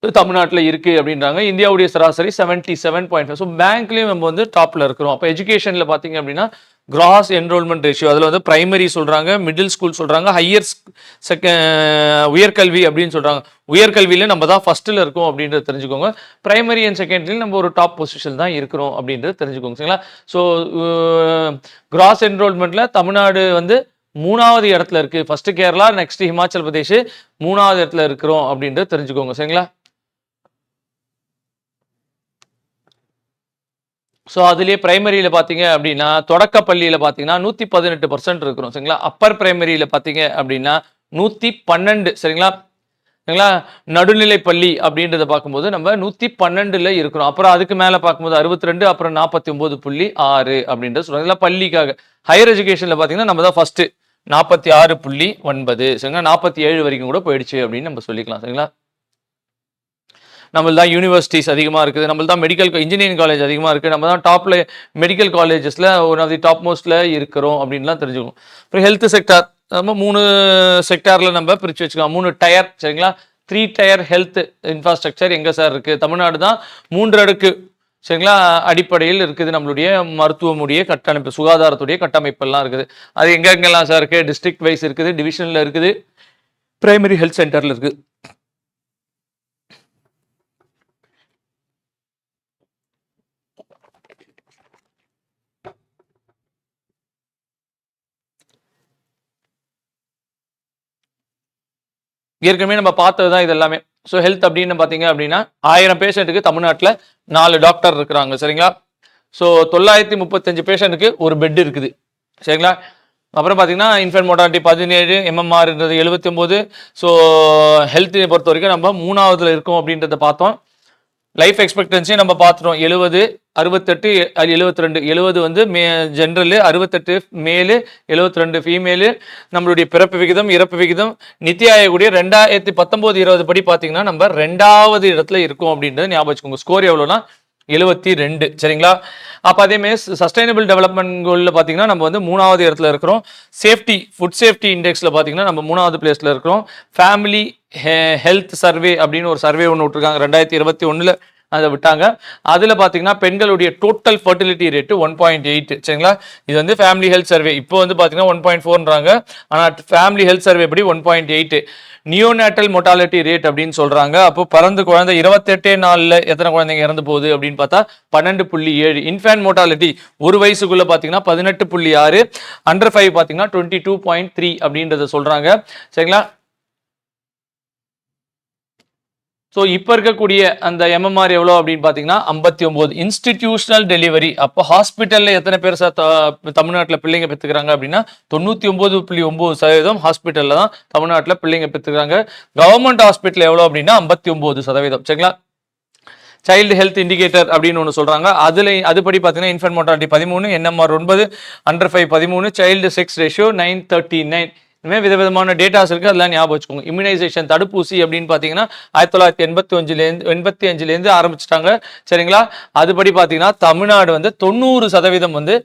தமிழ்நாட்டில் இருக்கு அப்படின்றாங்க. இந்தியாவுடைய சராசரி 77.5. ஸோ பேங்க்லேயும் நம்ம வந்து டாப்ல இருக்கிறோம். அப்போ எஜுகேஷனில் பார்த்தீங்க அப்படின்னா கிராஸ் என்ரோல்மெண்ட் ரேஷியோ அதில் வந்து பிரைமரி சொல்கிறாங்க, மிடில் ஸ்கூல் சொல்கிறாங்க, ஹையர் உயர்கல்வி அப்படின்னு சொல்கிறாங்க. உயர்கல்வியில் நம்ம தான் ஃபர்ஸ்ட்டில் இருக்கோம் அப்படின்றது தெரிஞ்சுக்கோங்க. பிரைமரி அண்ட் செகண்டரியில் நம்ம ஒரு டாப் பொசிஷன் தான் இருக்கிறோம் அப்படின்றது தெரிஞ்சுக்கோங்க சரிங்களா. ஸோ கிராஸ் என்ரோல்மெண்ட்டில் தமிழ்நாடு வந்து 3வது இடத்துல இருக்குது. ஃபர்ஸ்ட் கேரளா, நெக்ஸ்ட் ஹிமாச்சல் பிரதேஷ், 3வது இடத்துல இருக்கிறோம் அப்படின்றது தெரிஞ்சுக்கோங்க சரிங்களா. ஸோ அதுலேயே பிரைமரியில் பார்த்தீங்க அப்படின்னா தொடக்க பள்ளியில் பார்த்தீங்கன்னா 118% இருக்கிறோம் சரிங்களா. அப்பர் பிரைமரியில் பார்த்தீங்க அப்படின்னா 112 சரிங்களா சரிங்களா. நடுநிலை பள்ளி அப்படின்றத பார்க்கும்போது நம்ம 112ல் இருக்கிறோம். அப்புறம் அதுக்கு மேலே பார்க்கும்போது 62, அப்புறம் 49.6 அப்படின்றது சொல்லுவாங்க பள்ளிக்காக. ஹையர் எஜுகேஷனில் பார்த்தீங்கன்னா நம்ம தான் ஃபர்ஸ்ட் 46.9 சரிங்களா. 47 வரைக்கும் கூட போயிடுச்சு அப்படின்னு நம்ம சொல்லிக்கலாம் சரிங்களா. நம்மள தான் யூனிவர்சிட்டிஸ் அதிகமாக இருக்குது, நம்மள தான் மெடிக்கல் இன்ஜினியரிங் காலேஜ் அதிகமாக இருக்குது, நம்ம தான் டாப்பில் மெடிக்கல் காலேஜஸில் ஒன் ஆஃப் தி டாப் மோஸ்ட்டில் இருக்கிறோம் அப்படின்லாம் தெரிஞ்சுக்கணும். அப்புறம் ஹெல்த் செக்டார் நம்ம 3 செக்டாரில் நம்ம பிரித்து வச்சுக்கலாம். 3 டயர் சரிங்களா. 3 டயர் ஹெல்த் இன்ஃப்ராஸ்ட்ரக்சர் எங்கே சார் இருக்குது? தமிழ்நாடு தான் 3 அடுக்கு சரிங்களா அடிப்படையில் இருக்குது. நம்மளுடைய மருத்துவமுடைய கட்டமைப்பு, சுகாதாரத்துடைய கட்டமைப்பெல்லாம் இருக்குது. அது எங்கெங்கெல்லாம் சார் இருக்குது? டிஸ்ட்ரிக்ட் வைஸ் இருக்குது, டிவிஷனில் இருக்குது, பிரைமரி ஹெல்த் சென்டரில் இருக்குது. ஏற்கனவே நம்ம பார்த்தது தான் இது எல்லாமே. ஸோ ஹெல்த் அப்படின்னு பார்த்தீங்க அப்படின்னா 1000 பேஷண்ட்டுக்கு தமிழ்நாட்டில் 4 டாக்டர் இருக்கிறாங்க சரிங்களா. ஸோ 935 பேஷண்ட்டுக்கு ஒரு பெட் இருக்குது சரிங்களா. அப்புறம் பார்த்தீங்கன்னா இன்ஃபென்ட் மோர்டாலிட்டி 17, எம்எம்ஆர்ன்றது 79. ஸோ ஹெல்த்தை பொறுத்த வரைக்கும் நம்ம 3வதுல இருக்கோம் அப்படின்றத பார்த்தோம். லைஃப் எக்ஸ்பெக்டன்சி நம்ம பார்த்துட்டோம் 70, 68, 72. 70 வந்து ஜென்ரலு, 68 மேலு, 72 ஃபீமேலு. நம்மளுடைய பிறப்பு விகிதம், இறப்பு விகிதம், நித்தி ஆயோகுடைய 2019-20 படி பார்த்தீங்கன்னா நம்ம 2வது இடத்துல இருக்கோம் அப்படின்றது ஞாபகம் வச்சுக்கோங்க. ஸ்கோர் எவ்வளோனா 72. சரிங்களா? அப்போ அதேமாதிரி சஸ்டைனபிள் டெவலப்மெண்ட் கோலில் பார்த்தீங்கன்னா நம்ம வந்து 3வது இடத்துல இருக்கிறோம். சேஃப்டி ஃபுட் சேஃப்டி இண்டெக்ஸில் பார்த்தீங்கன்னா நம்ம 3வது பிளேஸில் இருக்கிறோம். ஃபேமிலி ஹெல்த் சர்வே அப்படின்னு ஒரு சர்வே ஒன்று விட்டுருக்காங்க 2021 அதை விட்டாங்க. அதில் பார்த்தீங்கன்னா பெண்களுடைய டோட்டல் ஃபர்டிலிட்டி ரேட்டு 1.8. சரிங்களா? இது வந்து ஃபேமிலி ஹெல்த் சர்வே. இப்போ வந்து பார்த்தீங்கன்னா 1.4ன்றாங்க. ஆனால் ஃபேமிலி ஹெல்த் சர்வே படி 1.8. நியோநேட்டல் மொர்டாலிட்டி ரேட் அப்படின்னு சொல்றாங்க. அப்போ பிறந்த குழந்தை 28 நாள்ல எத்தனை குழந்தைங்க இறந்து போகுது அப்படின்னு பார்த்தா 12.7. இன்ஃபேன்ட் மோர்டாலிட்டி ஒரு வயசுக்குள்ள பார்த்தீங்கன்னா 18.6. அண்டர் 5 பார்த்தீங்கன்னா 22.3 அப்படின்றத சொல்றாங்க. சரிங்களா? ஸோ இப்போ இருக்கக்கூடிய அந்த எம்எம்ஆர் எவ்வளோ அப்படின்னு பார்த்தீங்கன்னா 59. இன்ஸ்டிடியூஷனல் டெலிவரி அப்போ ஹாஸ்பிட்டலில் எத்தனை பேர் சார் தமிழ்நாட்டில் பிள்ளைங்க பெற்றுக்கிறாங்க அப்படின்னா 99.9% ஹாஸ்பிட்டலில் தான் தமிழ்நாட்டில் பிள்ளைங்க பெற்றுக்கிறாங்க. கவர்மெண்ட் ஹாஸ்பிட்டல் எவ்வளோ அப்படின்னா 59%. சரிங்களா? சைல்டு ஹெல்த் இண்டிகேட்டர் அப்படின்னு ஒன்று சொல்றாங்க. அதுபடி பார்த்தீங்கன்னா infant mortality 13, NMR 9, under 5 13, child sex ratio 9:39. இதுமாதிரி விதவிதமான டேட்டாஸ் இருக்குது, அதெல்லாம் ஞாபகம் வச்சுக்கோங்க. இம்யூனைசேஷன் தடுப்பூசி அப்படின்னு பார்த்தீங்கன்னா 1985லேருந்து ஆரம்பிச்சிட்டாங்க. சரிங்களா? அதுபடி பார்த்தீங்கன்னா தமிழ்நாடு வந்து 90% வந்து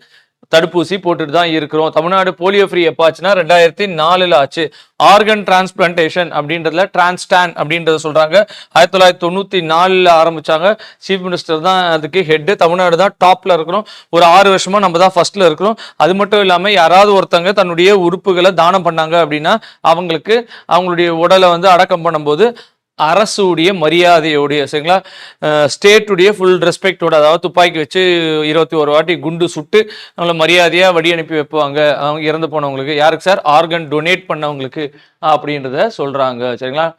தடுப்பூசி போட்டுட்டு தான் இருக்கிறோம். தமிழ்நாடு போலியோ ஃப்ரீ எப்போ ஆச்சுன்னா 2004 ஆச்சு. ஆர்கன் டிரான்ஸ்பிளான்டேஷன் அப்படின்றதுல டிரான்ஸ்டான் அப்படின்றத சொல்றாங்க. 1994 ஆரம்பிச்சாங்க. சீஃப் மினிஸ்டர் தான் அதுக்கு ஹெட். தமிழ்நாடு தான் டாப்ல இருக்கிறோம். ஒரு 6 வருஷமா நம்ம தான் ஃபர்ஸ்ட்ல இருக்கிறோம். அது மட்டும் இல்லாம யாராவது ஒருத்தங்க தன்னுடைய உறுப்புகளை தானம் பண்ணாங்க அப்படின்னா அவங்களுக்கு அவங்களுடைய உடலை வந்து அடக்கம் பண்ணும்போது அரசுடைய மரியாதையோடைய, சரிங்களா, ஸ்டேட்டுடைய ஃபுல் ரெஸ்பெக்டோட, அதாவது துப்பாக்கி வச்சு 21 வாட்டி குண்டு சுட்டு அவங்கள மரியாதையாக வழி அனுப்பி வைப்பாங்க அவங்க இறந்து போனவங்களுக்கு. யாருக்கு சார்? ஆர்கன் டொனேட் பண்ணவங்களுக்கு அப்படின்றத சொல்றாங்க. சரிங்களா?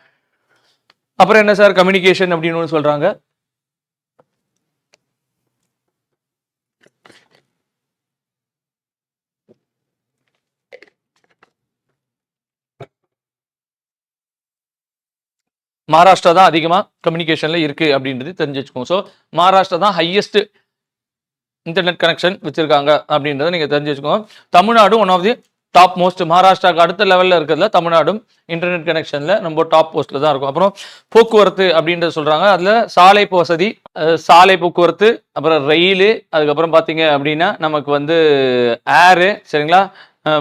அப்புறம் என்ன சார்? கம்யூனிகேஷன் அப்படின்னு ஒன்று சொல்றாங்க. மகாராஷ்டிரா தான் அதிகமாக கம்யூனிகேஷனில் இருக்குது அப்படின்றது தெரிஞ்சு வச்சுக்கோங்க. ஸோ மகாராஷ்டிரா தான் ஹையஸ்ட் இன்டர்நெட் கனெக்ஷன் வச்சுருக்காங்க அப்படின்றத நீங்கள் தெரிஞ்சு வச்சுக்கோங்க. Tamil Nadu one of the top most. மகாராஷ்டிராவுக்கு அடுத்த லெவலில் இருக்கிறதுல தமிழ்நாடும் இன்டர்நெட் கனெக்ஷனில் நம்ம டாப் போஸ்ட்டில் தான் இருக்கும். அப்புறம் போக்குவரத்து அப்படின்றத சொல்கிறாங்க. அதில் சாலை வசதி, சாலை போக்குவரத்து, அப்புறம் ரயிலு, அதுக்கப்புறம் பார்த்தீங்க அப்படின்னா நமக்கு வந்து ஏரு, சரிங்களா,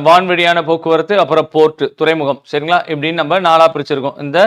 வான்வெளியான போக்குவரத்து, அப்புறம் போர்ட்டு, துறைமுகம், சரிங்களா, இப்படின்னு நம்ம 4ஆக பிரிச்சிருக்கோம். இந்த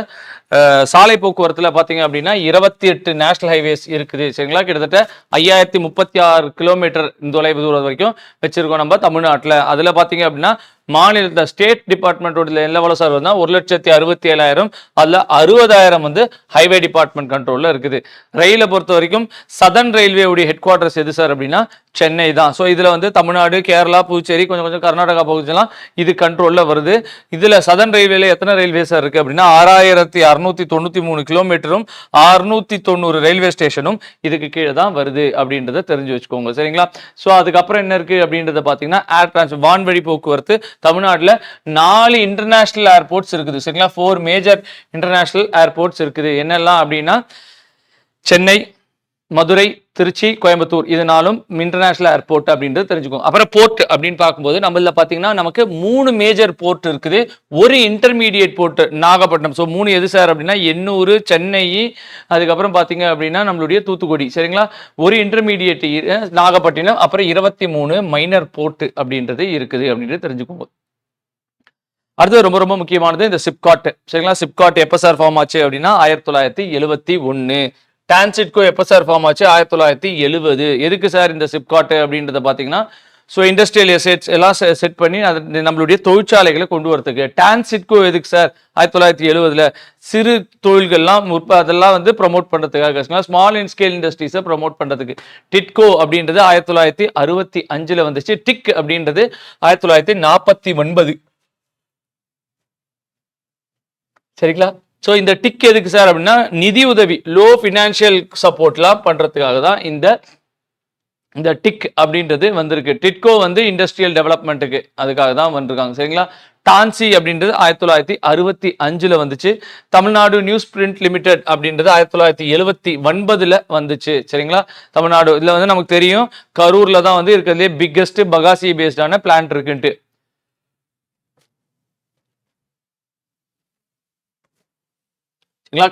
சாலை போக்குவரத்தில் பார்த்தீங்க அப்படின்னா 28 நேஷனல் ஹைவேஸ் இருக்குது. சரிங்களா? கிட்டத்தட்ட 5036 கிலோமீட்டர் தொலைவு தூரம் வரைக்கும் வச்சிருக்கோம் நம்ம தமிழ்நாட்டில். அதில் பார்த்தீங்க அப்படின்னா மாநிலத்தில் ஸ்டேட் டிபார்ட்மெண்ட்டோட எவ்வளோ சார் வருதுன்னா 1,67,000. அதில் 60,000 வந்து ஹைவே டிபார்ட்மெண்ட் கண்ட்ரோலில் இருக்குது. ரயிலை பொறுத்த வரைக்கும் சதர்ன் ரயில்வே உடைய ஹெட் குவார்டர்ஸ் எது சார் அப்படின்னா சென்னை தான். ஸோ இதில் வந்து தமிழ்நாடு, கேரளா, புதுச்சேரி, கொஞ்சம் கொஞ்சம் கர்நாடகா பகுதியெல்லாம் இது கண்ட்ரோலில் வருது. இதில் சதர்ன் ரயில்வேல எத்தனை ரயில்வே சார் இருக்குது அப்படின்னா 6,693 கிலோமீட்டரும் 690 ரயில்வே ஸ்டேஷனும் இதுக்கு கீழே தான் வருது அப்படின்றத தெரிஞ்சு வச்சுக்கோங்க. சரிங்களா? ஸோ அதுக்கப்புறம் என்ன இருக்குது அப்படின்றத பார்த்தீங்கன்னா ஏர் டிரான்ஸ்போர்ட், வான்வழி போக்குவரத்து. தமிழ்நாட்டில் 4 இன்டர்நேஷனல் ஏர்போர்ட்ஸ் இருக்குது. சரிங்களா? 4 மேஜர் இன்டர்நேஷனல் ஏர்போர்ட்ஸ் இருக்குது. என்னெல்லாம் அப்படின்னா சென்னை, மதுரை, திருச்சி, கோயம்புத்தூர், இது 4 இன்டர்நேஷனல் ஏர்போர்ட் அப்படின்றது தெரிஞ்சுக்கோங்க. அப்புறம் போர்ட் அப்படின்னு பார்க்கும்போது நம்மள பார்த்தீங்கன்னா நமக்கு 3 மேஜர் போர்ட் இருக்குது, ஒரு இன்டர்மீடியட் போர்ட் நாகப்பட்டினம். ஸோ 3 எது சார் அப்படின்னா எண்ணூர், சென்னை, அதுக்கப்புறம் பார்த்தீங்க அப்படின்னா நம்மளுடைய தூத்துக்குடி. சரிங்களா? ஒரு இன்டர்மீடியட் நாகப்பட்டினம், அப்புறம் 23 மைனர் போர்ட் அப்படின்றது இருக்குது அப்படின்றது தெரிஞ்சுக்கோங்க. அடுத்தது ரொம்ப ரொம்ப முக்கியமானது இந்த சிப்காட். சரிங்களா? சிப்காட் எப்போ சார் ஃபார்ம் ஆச்சு அப்படின்னா 1971. டான்சிட்கோ எப்போ சார் ஃபார்ம் ஆச்சு? 1970. எதுக்கு சார் இந்த சிப்காட் அப்படின்றத பார்த்தீங்கன்னா ஸோ இண்டஸ்ட்ரியல் எசெட்ஸ் எல்லாம் செட் பண்ணி அது நம்மளுடைய தொழிற்சாலைகளை கொண்டு வரதுக்கு. டான்சிட்கோ எதுக்கு சார்? 1970 சிறு தொழில்கள்லாம் அதெல்லாம் வந்து ப்ரொமோட் பண்ணுறதுக்காக, ஸ்மால் அண்ட் ஸ்கேல் இண்டஸ்ட்ரீஸை ப்ரொமோட் பண்ணுறதுக்கு. டிட்கோ அப்படின்றது 1965 வந்துச்சு. டிக் அப்படின்றது 1949. சரிங்களா? ஸோ இந்த டிக் எதுக்கு சார் அப்படின்னா நிதி உதவி, லோ ஃபினான்ஷியல் சப்போர்ட்லாம் பண்ணுறதுக்காக தான் இந்த டிக் அப்படின்றது வந்திருக்கு. டிட்கோ வந்து இண்டஸ்ட்ரியல் டெவலப்மெண்ட்டுக்கு அதுக்காக தான் வந்திருக்காங்க. சரிங்களா? டான்சி அப்படின்றது 1965 வந்துச்சு. தமிழ்நாடு நியூஸ் பிரிண்ட் லிமிடெட் அப்படின்றது 1979 வந்துச்சு. சரிங்களா? தமிழ்நாடு இதில் வந்து நமக்கு தெரியும் கரூரில் தான் வந்து இருக்கிறதுலே பிக்கஸ்ட் பகாசி பேஸ்டான பிளான்ட் இருக்குன்ட்டு.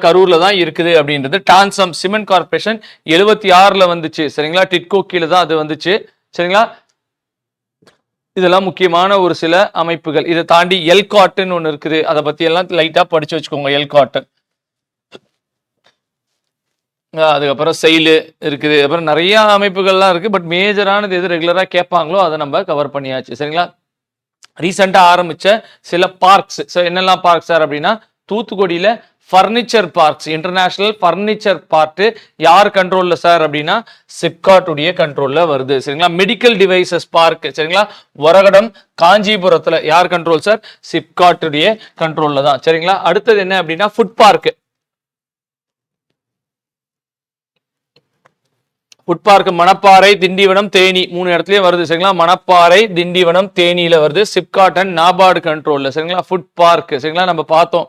கரூர்ல தான் இருக்குது அப்படின்றது. டான்சம் சிமெண்ட் கார்பரேஷன் 76ல வந்துச்சு சரிங்களா. டிட்கோ கீழே தான் அது வந்துச்சு சரிங்களா. இதெல்லாம் முக்கியமான ஒரு சில அமைப்புகள். இதை தாண்டி எல்காட்னு ஒன்று இருக்குது, அதை பத்தி எல்லாம் லைட்டா படிச்சு வச்சுக்கோங்க. எல்காட், அதுக்கப்புறம் செயலு இருக்குது, அப்புறம் நிறைய அமைப்புகள்லாம் இருக்கு. பட் மேஜரானது எது ரெகுலரா கேட்பாங்களோ அதை நம்ம கவர் பண்ணியாச்சு சரிங்களா. ரீசெண்டா ஆரம்பிச்ச சில பார்க்ஸ். என்னெல்லாம் பார்க் சார் அப்படின்னா, தூத்துக்குடியில furniture parks, international furniture park யார் கண்ட்ரோல்ல சார் அப்படின்னா சிப்காட் உடைய கண்ட்ரோல்ல வருது சரிங்களா. மெடிக்கல் டிவைசஸ் பார்க் சரிங்களா, ஒரகடம் காஞ்சிபுரத்துல யார் கண்ட்ரோல் சார், சிப்காட் உடைய கண்ட்ரோல்ல தான் சரிங்களா. அடுத்தது என்ன அப்படின்னா food park. Food park Manapparai, Tindivanam, Theni 3 இடத்துலயும் வருது சரிங்களா. மணப்பாறை, திண்டிவனம், தேனியில வருது. சிப்காட் அண்ட் நாபார்டு கண்ட்ரோல்ல சரிங்களா. ஃபுட் பார்க் சரிங்களா, நம்ம பார்த்தோம்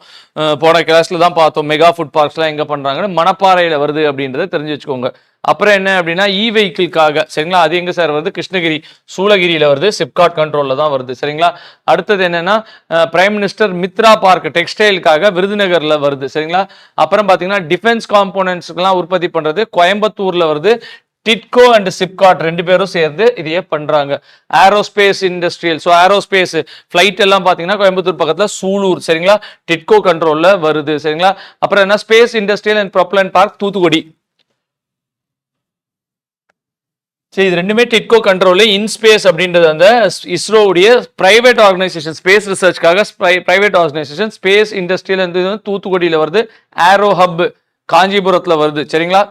போன கிளாஸ்ல தான் பார்த்தோம் மெகா ஃபுட் பார்க்ஸ்லாம் எங்க பண்றாங்கன்னு. மணப்பாறையில வருது அப்படின்றத தெரிஞ்சு வச்சுக்கோங்க. அப்புறம் என்ன அப்படின்னா இ வெஹிக்கிள்காக சரிங்களா, அது எங்க சார் வருது, கிருஷ்ணகிரி சூளகிரியில வருது, சிப்காட் கண்ட்ரோல்ல தான் வருது சரிங்களா. அடுத்தது என்னன்னா பிரைம் மினிஸ்டர் மித்ரா பார்க் டெக்ஸ்டைலுக்காக விருதுநகர்ல வருது சரிங்களா. அப்புறம் பாத்தீங்கன்னா டிஃபென்ஸ் காம்போனன்ட்ஸ்லாம் உற்பத்தி பண்றது கோயம்புத்தூர்ல வருது. டிட்கோ அண்ட் சிப்காட் 2 பேரும் சேர்ந்து இதையே பண்றாங்க. Aerospace industrial, so aerospace flight எல்லாம் பாத்தீங்கன்னா கோயம்புத்தூர் பக்கத்துல சூலூர் சரிங்களா, டிட்கோ கண்ட்ரோல்ல வருது சரிங்களா. அப்புறம் என்ன space industrial and propellant park Thoothukudi. சரி, இது ரெண்டுமே டிட்கோ கண்ட்ரோல். இன்ஸ்பேஸ் அப்படின்றது அந்த இஸ்ரோவுடைய பிரைவேட் ஆர்கனைசேஷன், ஸ்பேஸ் ரிசர்ச்காக பிரைவேட் ஆர்கனைசேஷன். ஸ்பேஸ் இண்டஸ்ட்ரியல் தூத்துக்குடியில வருது. ஏரோ ஹப் காஞ்சிபுரத்துல வருது சரிங்களா.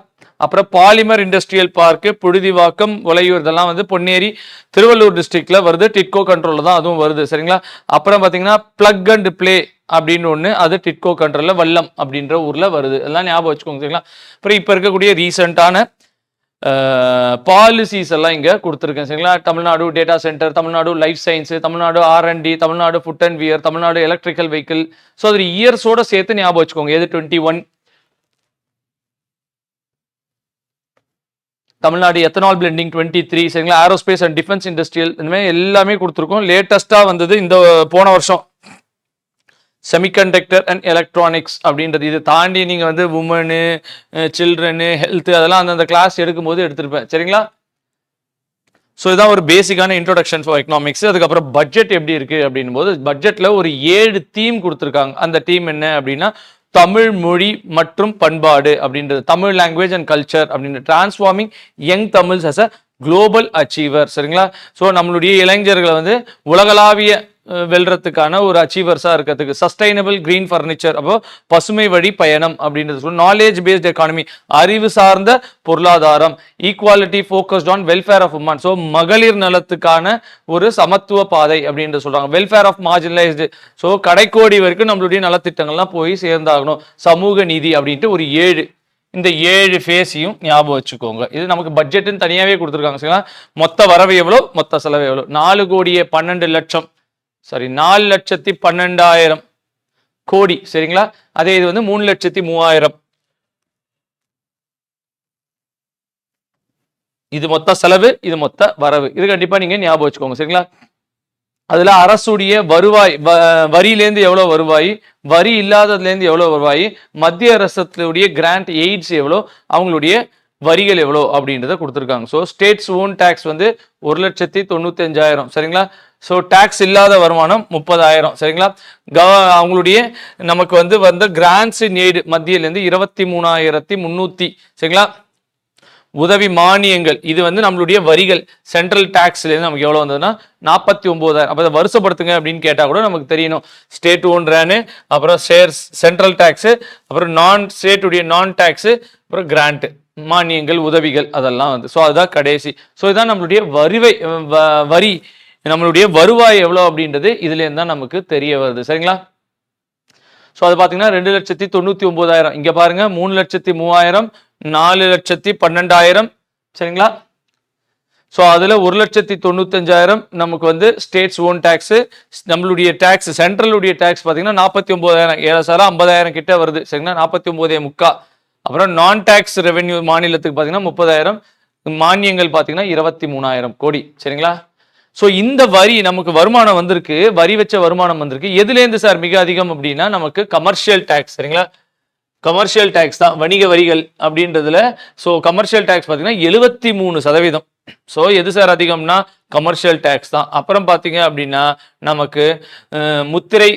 அப்புறம் polymer industrial park Puzhuthivakkam, Ulaiyur, இதெல்லாம் பொன்னேரி திருவள்ளூர் டிஸ்ட்ரிக்ட்ல வருது. டிட்கோ கண்ட்ரோல்ல தான் அதுவும் வருது சரிங்களா. அப்புறம் பாத்தீங்கன்னா பிளக் அண்ட் பிளே அப்படின்னு ஒண்ணு, அது டிட்கோ கண்ட்ரோல்ல வல்லம் அப்படின்ற ஊர்ல வருது. எல்லாம் ஞாபகம் வச்சுக்கோங்க சரிங்களா. அப்புறம் இப்ப இருக்கக்கூடிய ரீசெண்டான பாலிசிஸ் எல்லாம் இங்க கொடுத்துருக்கேன் சரிங்களா. Tamil Nadu data centre, Tamil Nadu life science, Tamil Nadu R&D, Tamil Nadu food and wear, Tamil Nadu electrical vehicle. So அது இயர்ஸோட சேர்த்து ஞாபகம் வச்சுக்கோங்க. எது 21, தமிழ்நாடு எத்தனால் பிளெண்டிங் 23 சரிங்களா. ஏரோஸ்பேஸ் அண்ட் டிஃபென்ஸ் இண்டஸ்ட்ரியல், இந்த மாதிரி எல்லாமே கொடுத்துருக்கோம். லேட்டஸ்டா வந்தது இந்த போன வருஷம் செமிகண்டக்டர் அண்ட் எலக்ட்ரானிக்ஸ் அப்படின்றது. இதை தாண்டி நீங்க உமனு, சில்ட்ரனு, ஹெல்த், அதெல்லாம் அந்தந்த கிளாஸ் எடுக்கும்போது எடுத்திருப்பேன் சரிங்களா. ஸோ இதுதான் ஒரு பேசிக்கான இன்ட்ரோடக்ஷன் ஃபார் எக்கனாமிக்ஸ். அதுக்கப்புறம் பட்ஜெட் எப்படி இருக்கு அப்படின்னும் போது பட்ஜெட்ல ஒரு 7 தீம் கொடுத்துருக்காங்க. அந்த தீம் என்ன அப்படின்னா தமிழ் மொழி மற்றும் பண்பாடு அப்படின்றது, தமிழ் லாங்குவேஜ் அண்ட் கல்ச்சர் அப்படின்றது, transforming young Tamils as a global achiever சரிங்களா. ஸோ நம்மளுடைய இளைஞர்களை உலகளாவிய வெல்றதுக்கான ஒரு அச்சீவர்ஸா இருக்கிறதுக்கு, சஸ்டைனபிள் கிரீன் ஃபர்னிச்சர், அப்போ பசுமை வழி பயணம் அப்படின்றது, நாலேஜ் பேஸ்ட் எக்கானமி, அறிவு சார்ந்த பொருளாதாரம், equality focused on welfare of women, so மகளிர் நலத்துக்கான ஒரு சமத்துவ பாதை அப்படின்றது சொல்றாங்க. வெல்ஃபேர் ஆஃப் மார்ஜினலைஸ்டு, ஸோ கடைக்கோடி வரைக்கும் நம்மளுடைய நலத்திட்டங்கள்லாம் போய் சேர்ந்தாகணும். சமூக நீதி அப்படின்ட்டு ஒரு 7, இந்த 7 ஃபேஸையும் ஞாபகம் வச்சுக்கோங்க. இது நமக்கு பட்ஜெட்னு தனியாவே கொடுத்துருக்காங்க சரிங்களா. மொத்த வரவு எவ்வளோ, மொத்த செலவு எவ்வளோ, 4,12,12,000 கோடி சரிங்களா. அதே இது 3,03,000. இது மொத்த செலவு, இது மொத்த வரவு. இது கண்டிப்பா நீங்க ஞாபகம் வச்சுக்கோங்க சரிங்களா. அதுல அரசுடைய வருவாய், வரியிலேருந்து எவ்வளவு வருவாய், வரி இல்லாததுல இருந்து எவ்வளவு வருவாய், மத்திய அரசுடைய கிராண்ட் எய்ட்ஸ் எவ்வளோ, அவங்களுடைய வரிகள் எவ்வளோ அப்படின்றத கொடுத்துருக்காங்க. ஸோ ஸ்டேட்ஸ் ஓன் டேக்ஸ் 1,95,000 சரிங்களா. ஸோ டேக்ஸ் இல்லாத வருமானம் 30,000 சரிங்களா. அவங்களுடைய நமக்கு வந்த கிராண்ட்ஸ் இன் எய்டு மத்தியிலேருந்து 23,300 சரிங்களா. உதவி மானியங்கள், இது நம்மளுடைய வரிகள், சென்ட்ரல் டாக்ஸ்ல இருந்து நமக்கு எவ்வளவு வந்ததுன்னா 49,000. அப்ப வருஷப்படுத்துங்க அப்படின்னு கேட்டா கூட நமக்கு தெரியணும். ஸ்டேட் ஓன் ரேனு, அப்புறம் ஷேர்ஸ், சென்ட்ரல் டாக்ஸ், அப்புறம் ஸ்டேட் உடைய நான் டாக்ஸ், அப்புறம் கிராண்ட் மானியங்கள், உதவிகள், அதெல்லாம் ஸோ அதுதான் கடைசி. ஸோ இதுதான் நம்மளுடைய வரி, நம்மளுடைய வருவாய் எவ்வளோ அப்படின்றது இதுல இருந்து தான் நமக்கு தெரிய வருது சரிங்களா. ஸோ அது பார்த்தீங்கன்னா 2,99,000, இங்க பாருங்க 3,03,000, 4,12,000 சரிங்களா. ஸோ அதுல 1,95,000 நமக்கு ஸ்டேட்ஸ் ஓன் டாக்ஸ். நம்மளுடைய டாக்ஸ், சென்ட்ரலுடைய டாக்ஸ் பார்த்தீங்கன்னா 49,000, 7,50,000 கிட்ட வருது சரிங்களா, 49,300. அப்புறம் நான் டாக்ஸ் ரெவென்யூ மாநிலத்துக்கு பார்த்தீங்கன்னா 30,000, மானியங்கள் பார்த்தீங்கன்னா 23,000 கோடி சரிங்களா. ஸோ இந்த வரி நமக்கு வருமானம் வந்திருக்கு, வரி வச்ச வருமானம் வந்திருக்கு. எதுலேருந்து சார் மிக அதிகம் அப்படின்னா நமக்கு கமர்ஷியல் டாக்ஸ் சரிங்களா. கமர்ஷியல் டேக்ஸ் தான், வணிக வரிகள் அப்படின்றதுல. ஸோ கமர்ஷியல் டேக்ஸ் பார்த்தீங்கன்னா 73%. ஸோ எது சார் அதிகம்னா கமர்ஷியல் டேக்ஸ் தான். அப்புறம் பார்த்தீங்க அப்படின்னா நமக்கு முத்திரை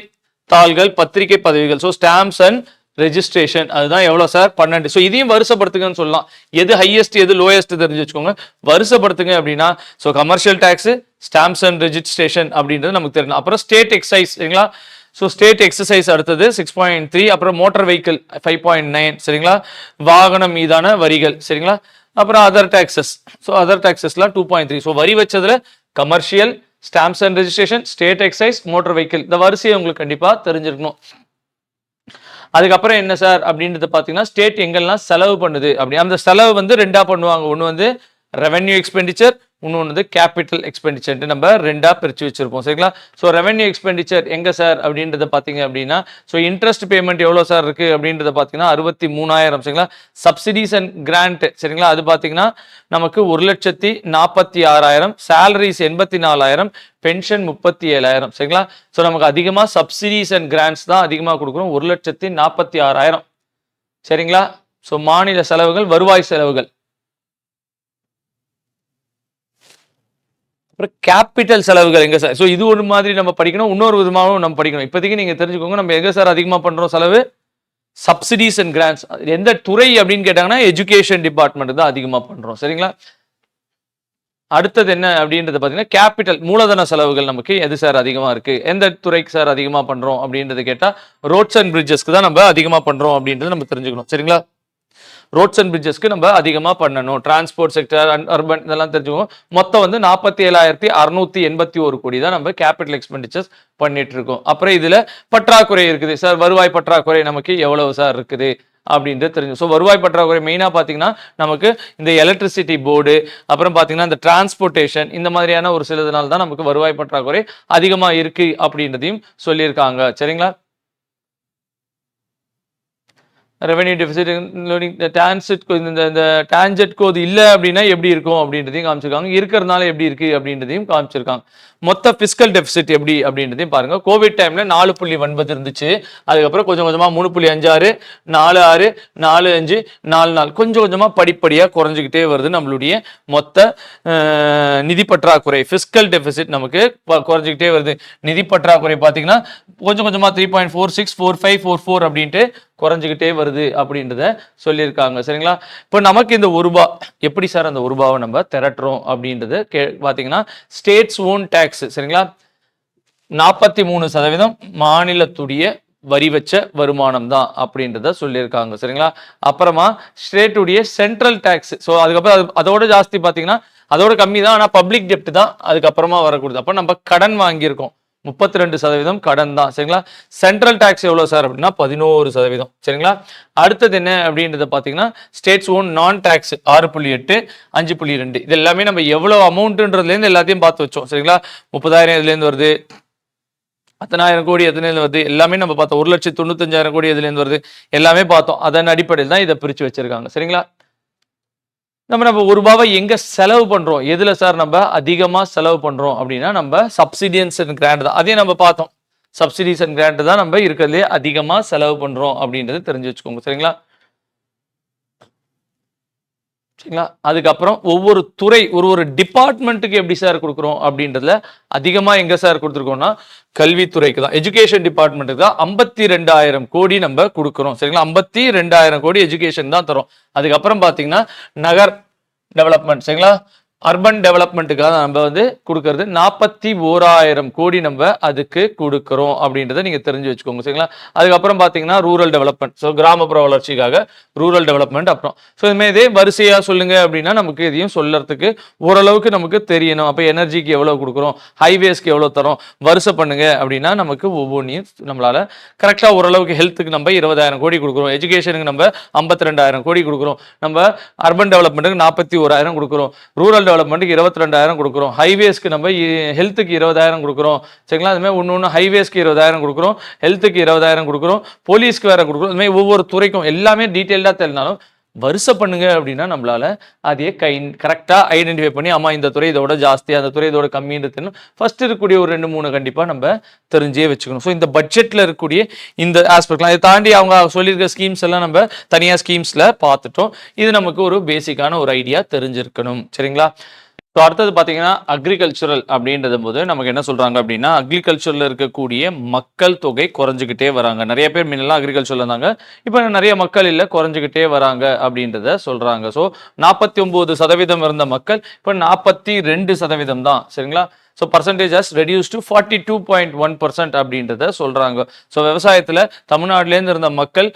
தாள்கள், பத்திரிகை பதவிகள், ஸோ ஸ்டாம்ப்ஸ் அண்ட் ரெஜிஸ்ட்ரேஷன், அதுதான் எவ்வளோ சார் 12. ஸோ இதையும் வருஷப்படுத்துங்கன்னு சொல்லலாம். எது ஹையஸ்ட் எது லோயஸ்ட் தெரிஞ்சு வச்சுக்கோங்க. வருஷப்படுத்துங்க அப்படின்னா so commercial tax, stamps and registration அப்படின்றது நமக்கு தெரியணும். அப்புறம் ஸ்டேட் எக்ஸைஸ், சரிங்களா. ஸோ ஸ்டேட் எக்ஸசைஸ் அடுத்தது 6.3. அப்புறம் மோட்டார் வெஹிக்கிள் 5.9, சரிங்களா. வாகனம் மீதான வரிகள், சரிங்களா. அப்புறம் அதர் டாக்ஸஸ், ஸோ அதர் டாக்ஸஸ்லாம் 2.3. ஸோ வரி வச்சதுல commercial, stamps and registration, state excise, motor vehicle, இந்த வரிசையை உங்களுக்கு கண்டிப்பாக தெரிஞ்சிருக்கணும். அதுக்கப்புறம் என்ன சார் அப்படின்றது பார்த்தீங்கன்னா ஸ்டேட் எங்கெல்லாம் செலவு பண்ணுது அப்படி, அந்த செலவு வந்து ரெண்டா பண்ணுவாங்க. ஒன்று வந்து ரெவென்யூ எக்ஸ்பெண்டிச்சர், இன்னொன்று வந்து கேபிட்டல் எக்ஸ்பெண்டிச்சர், நம்ம ரெண்டா பிரித்து வச்சிருப்போம், சரிங்களா. ஸோ ரெவென்யூ எக்ஸ்பெண்டிச்சர் எங்கே சார் அப்படின்றத பார்த்தீங்க அப்படின்னா ஸோ இன்ட்ரெஸ்ட் பேமெண்ட் எவ்வளோ சார் இருக்கு அப்படின்றத பார்த்தீங்கன்னா 63,000, சரிங்களா. சப்சிடிஸ் அண்ட் கிராண்ட், சரிங்களா, அது பார்த்தீங்கன்னா நமக்கு 1,46,000, சேலரிஸ் 84,000, பென்ஷன் 37,000, சரிங்களா. ஸோ நமக்கு அதிகமாக சப்சிடிஸ் அண்ட் கிராண்ட்ஸ் தான் அதிகமாக கொடுக்குறோம், 1,46,000, சரிங்களா. ஸோ மாநில செலவுகள், வருவாய் செலவுகள். அப்புறம் கேபிட்டல் செலவுகள் எங்க சார்? ஸோ இது ஒரு மாதிரி நம்ம படிக்கணும், இன்னொரு விதமாகவும் நம்ம படிக்கணும். இப்போதைக்கு நீங்க தெரிஞ்சுக்கோங்க, நம்ம எங்க சார் அதிகமாக பண்றோம் செலவு? Subsidies and grants. எந்த துறை அப்படின்னு கேட்டாங்கன்னா எஜுகேஷன் டிபார்ட்மெண்ட் தான் அதிகமாக பண்றோம், சரிங்களா. அடுத்தது என்ன அப்படின்றது பார்த்தீங்கன்னா கேபிட்டல், மூலதன செலவுகள் நமக்கு எது சார் அதிகமாக இருக்கு, எந்த துறைக்கு சார் அதிகமாக பண்றோம் அப்படின்றது கேட்டால் ரோட்ஸ் அண்ட் பிரிட்ஜஸ்க்கு தான் நம்ம அதிகமாக பண்றோம் அப்படின்றது நம்ம தெரிஞ்சுக்கணும், சரிங்களா. ரோட்ஸ் அண்ட் பிரிட்ஜஸ்க்கு நம்ம அதிகமாக பண்ணணும். டிரான்ஸ்போர்ட் செக்டர், அர்பன், இதெல்லாம் தெரிஞ்சுக்கோங்க. மொத்தம் வந்து 47,681 கோடி தான் நம்ம கேபிட்டல் எக்ஸ்பெண்டிச்சர்ஸ் பண்ணிட்டு இருக்கோம். அப்புறம் இதுல பற்றாக்குறை இருக்குது சார், வருவாய் பற்றாக்குறை நமக்கு எவ்வளவு சார் இருக்குது அப்படின்றது தெரிஞ்சு. ஸோ வருவாய் பற்றாக்குறை மெயினாக பார்த்தீங்கன்னா நமக்கு இந்த எலக்ட்ரிசிட்டி போர்டு, அப்புறம் பார்த்தீங்கன்னா இந்த டிரான்ஸ்போர்ட்டேஷன், இந்த மாதிரியான ஒரு சிலதுனால தான் நமக்கு வருவாய் பற்றாக்குறை அதிகமாக இருக்கு அப்படின்றதையும் சொல்லியிருக்காங்க, சரிங்களா. ரெவென்யூ டெபிசிட் இன்க்ளூடிங் இந்த டான்ஜெட் கோது இல்லை அப்படின்னா எப்படி இருக்கும் அப்படின்றதையும் காமிச்சிருக்காங்க, இருக்கிறதுனால எப்படி இருக்கு அப்படின்றதையும் காமிச்சிருக்காங்க. மொத்த பிஸ்கல் டெபிசிட் எப்படி அப்படின்றதையும் பாருங்க. கோவிட் டைம்ல 4.9 இருந்துச்சு, அதுக்கப்புறம் கொஞ்சம் கொஞ்சமா 3.56, 4.6, 4.5, 4.4 கொஞ்சம் கொஞ்சமா படிப்படியா குறைஞ்சிக்கிட்டே வருது. நம்மளுடைய மொத்த நிதி பற்றாக்குறை பிஸ்கல் டெபிசிட் நமக்கு குறைஞ்சிக்கிட்டே வருது. நிதி பற்றாக்குறை பார்த்தீங்கன்னா கொஞ்சம் கொஞ்சமா 3.46, 45, 44 அப்படின்ட்டு குறைஞ்சிக்கிட்டே வருது அப்படின்றத சொல்லியிருக்காங்க, சரிங்களா. இப்போ நமக்கு இந்த ₹1 எப்படி சார் அந்த ₹1 நம்ம திரட்டுறோம் அப்படின்றது பார்த்தீங்கன்னா ஸ்டேட்ஸ் ஓன் டேக்ஸ், சரிங்களா. 43% மாநிலத்துடைய வரி வச்ச வருமானம் தான் அப்படின்றத சொல்லியிருக்காங்க, சரிங்களா. அப்புறமா ஸ்டேட்டுடைய சென்ட்ரல் டேக்ஸ், ஸோ அதுக்கப்புறம் அதோட ஜாஸ்தி பார்த்தீங்கன்னா அதோட கம்மி தான், ஆனால் பப்ளிக் டெப்ட் தான் அதுக்கப்புறமா வரக்கூடாது. அப்போ நம்ம கடன் வாங்கியிருக்கோம், 32% கடன் தான், சரிங்களா. சென்ட்ரல் டேக்ஸ் எவ்வளோ சார் அப்படின்னா 11%, சரிங்களா. அடுத்தது என்ன அப்படின்றத பார்த்தீங்கன்னா ஸ்டேட்ஸ் ஓன் நான் டேக்ஸ் 6.8, 5.2, இது எல்லாமே நம்ம எவ்வளோ அமௌண்ட்ன்றதுலேருந்து எல்லாத்தையும் பார்த்து வச்சோம், சரிங்களா. 30,000 இதுலேருந்து வருது, 10,000 கோடி எதுலேருந்து வருது, எல்லாமே நம்ம பார்த்தோம். 1,95,000 கோடி எதுலேருந்து வருது எல்லாமே பார்த்தோம். அதன் அடிப்படையில் தான் இதை பிரித்து வச்சிருக்காங்க, சரிங்களா. நம்ம ₹1 எங்க செலவு பண்றோம், எதுல சார் நம்ம அதிகமா செலவு பண்றோம் அப்படின்னா நம்ம சப்சிடியன்ஸ் அண்ட் கிராண்ட் தான். அதையும் நம்ம பார்த்தோம், சப்சிடிஸ் அண்ட் கிராண்ட் தான் நம்ம இருக்கிறதுலே அதிகமா செலவு பண்றோம் அப்படின்றது தெரிஞ்சு வச்சுக்கோங்க, சரிங்களா. சரிங்களா. அதுக்கப்புறம் ஒவ்வொரு துறை, ஒரு டிபார்ட்மெண்ட்டுக்கு எப்படி சார் கொடுக்குறோம் அப்படின்றதுல அதிகமா எங்க சார் கொடுத்துருக்கோம்னா கல்வித்துறைக்கு தான், எஜுகேஷன் டிபார்ட்மெண்ட்டுக்கு தான் 52,000 கோடி நம்ம கொடுக்குறோம், சரிங்களா. 52,000 கோடி எஜுகேஷன் தான் தரும். அதுக்கப்புறம் பார்த்தீங்கன்னா நகர் டெவலப்மெண்ட், சரிங்களா, அர்பன் டெவலப்மெண்ட்டுக்காக நம்ம வந்து கொடுக்கறது 41,000 கோடி நம்ம அதுக்கு கொடுக்குறோம் அப்படின்றத நீங்க தெரிஞ்சு வச்சுக்கோங்க, சரிங்களா. அதுக்கப்புறம் பார்த்தீங்கன்னா ரூரல் டெவலப்மெண்ட், ஸோ கிராமப்புற வளர்ச்சிக்காக ரூரல் டெவலப்மெண்ட். அப்புறம் ஸோ இதுமாதிரி இதே வரிசையா சொல்லுங்க அப்படின்னா நமக்கு இதையும் சொல்லறதுக்கு ஓரளவுக்கு நமக்கு தெரியணும். அப்போ எனர்ஜிக்கு எவ்வளோ கொடுக்குறோம், ஹைவேஸ்க்கு எவ்வளோ தரோம், வருஷம் பண்ணுங்க அப்படின்னா நமக்கு ஒவ்வொன்றையும் நம்மளால கரெக்டாக ஓரளவுக்கு. ஹெல்த்துக்கு நம்ம 20,000 கோடி கொடுக்குறோம், எஜுகேஷனுக்கு நம்ம 52,000 கோடி கொடுக்குறோம், நம்ம அர்பன் டெவலப்மெண்ட்டுக்கு 41,000 கொடுக்குறோம், ரூரல் டெவலப்மெண்ட்டுக்கு 22,000 கொடுக்குறோம், ஹைவேஸ்க்கு நம்ம ஹெல்த்துக்கு 20,000 கொடுக்குறோம், சரிங்களா. அதுமாதிரி ஒன்று ஹைவேஸ்க்கு 20,000 கொடுக்குறோம், ஹெல்த்துக்கு 20,000 கொடுக்குறோம், போலீஸ்க்கு வேற கொடுக்குறோம். இதுமாதிரி ஒவ்வொரு துறைக்கும் எல்லாமே டீட்டெயில்டாக தெரியனாலும் வரிசை பண்ணுங்க அப்படின்னா நம்மளால அதையே கரெக்டா ஐடென்டிஃபை பண்ணி ஆமா இந்த துறை இதோட ஜாஸ்தி, அந்த துறை இதோட கம்மின்னு ஃபர்ஸ்ட் இருக்கக்கூடிய ஒரு 2-3 கண்டிப்பா நம்ம தெரிஞ்சே வச்சுக்கணும். ஸோ இந்த பட்ஜெட்ல இருக்கக்கூடிய இந்த ஆஸ்பெக்ட்லாம் இதை தாண்டி அவங்க சொல்லியிருக்க ஸ்கீம்ஸ் எல்லாம் நம்ம தனியா ஸ்கீம்ஸ்ல பார்த்துட்டோம். இது நமக்கு ஒரு பேசிக்கான ஒரு ஐடியா தெரிஞ்சிருக்கணும். சரிங்களா? ஸோ அடுத்தது பார்த்தீங்கன்னா அக்ரிகல்ச்சுரல் அப்படின்றது போது நமக்கு என்ன சொல்றாங்க அப்படின்னா, அக்ரிகல்ச்சரில் இருக்கக்கூடிய மக்கள் தொகை குறைஞ்சிக்கிட்டே வராங்க. நிறைய பேர் முன்னெல்லாம் அக்ரிகல்ச்சரில் இருந்தாங்க, இப்போ நிறைய மக்கள் இல்லை, குறைஞ்சிக்கிட்டே வராங்க அப்படின்றத சொல்றாங்க. ஸோ 49% இருந்த மக்கள் இப்போ 42% தான். சரிங்களா? So percentage has reduce to 42.1% அப்படின்றத சொல்றாங்க. ஸோ விவசாயத்தில் தமிழ்நாட்டிலேருந்து இருந்த மக்கள்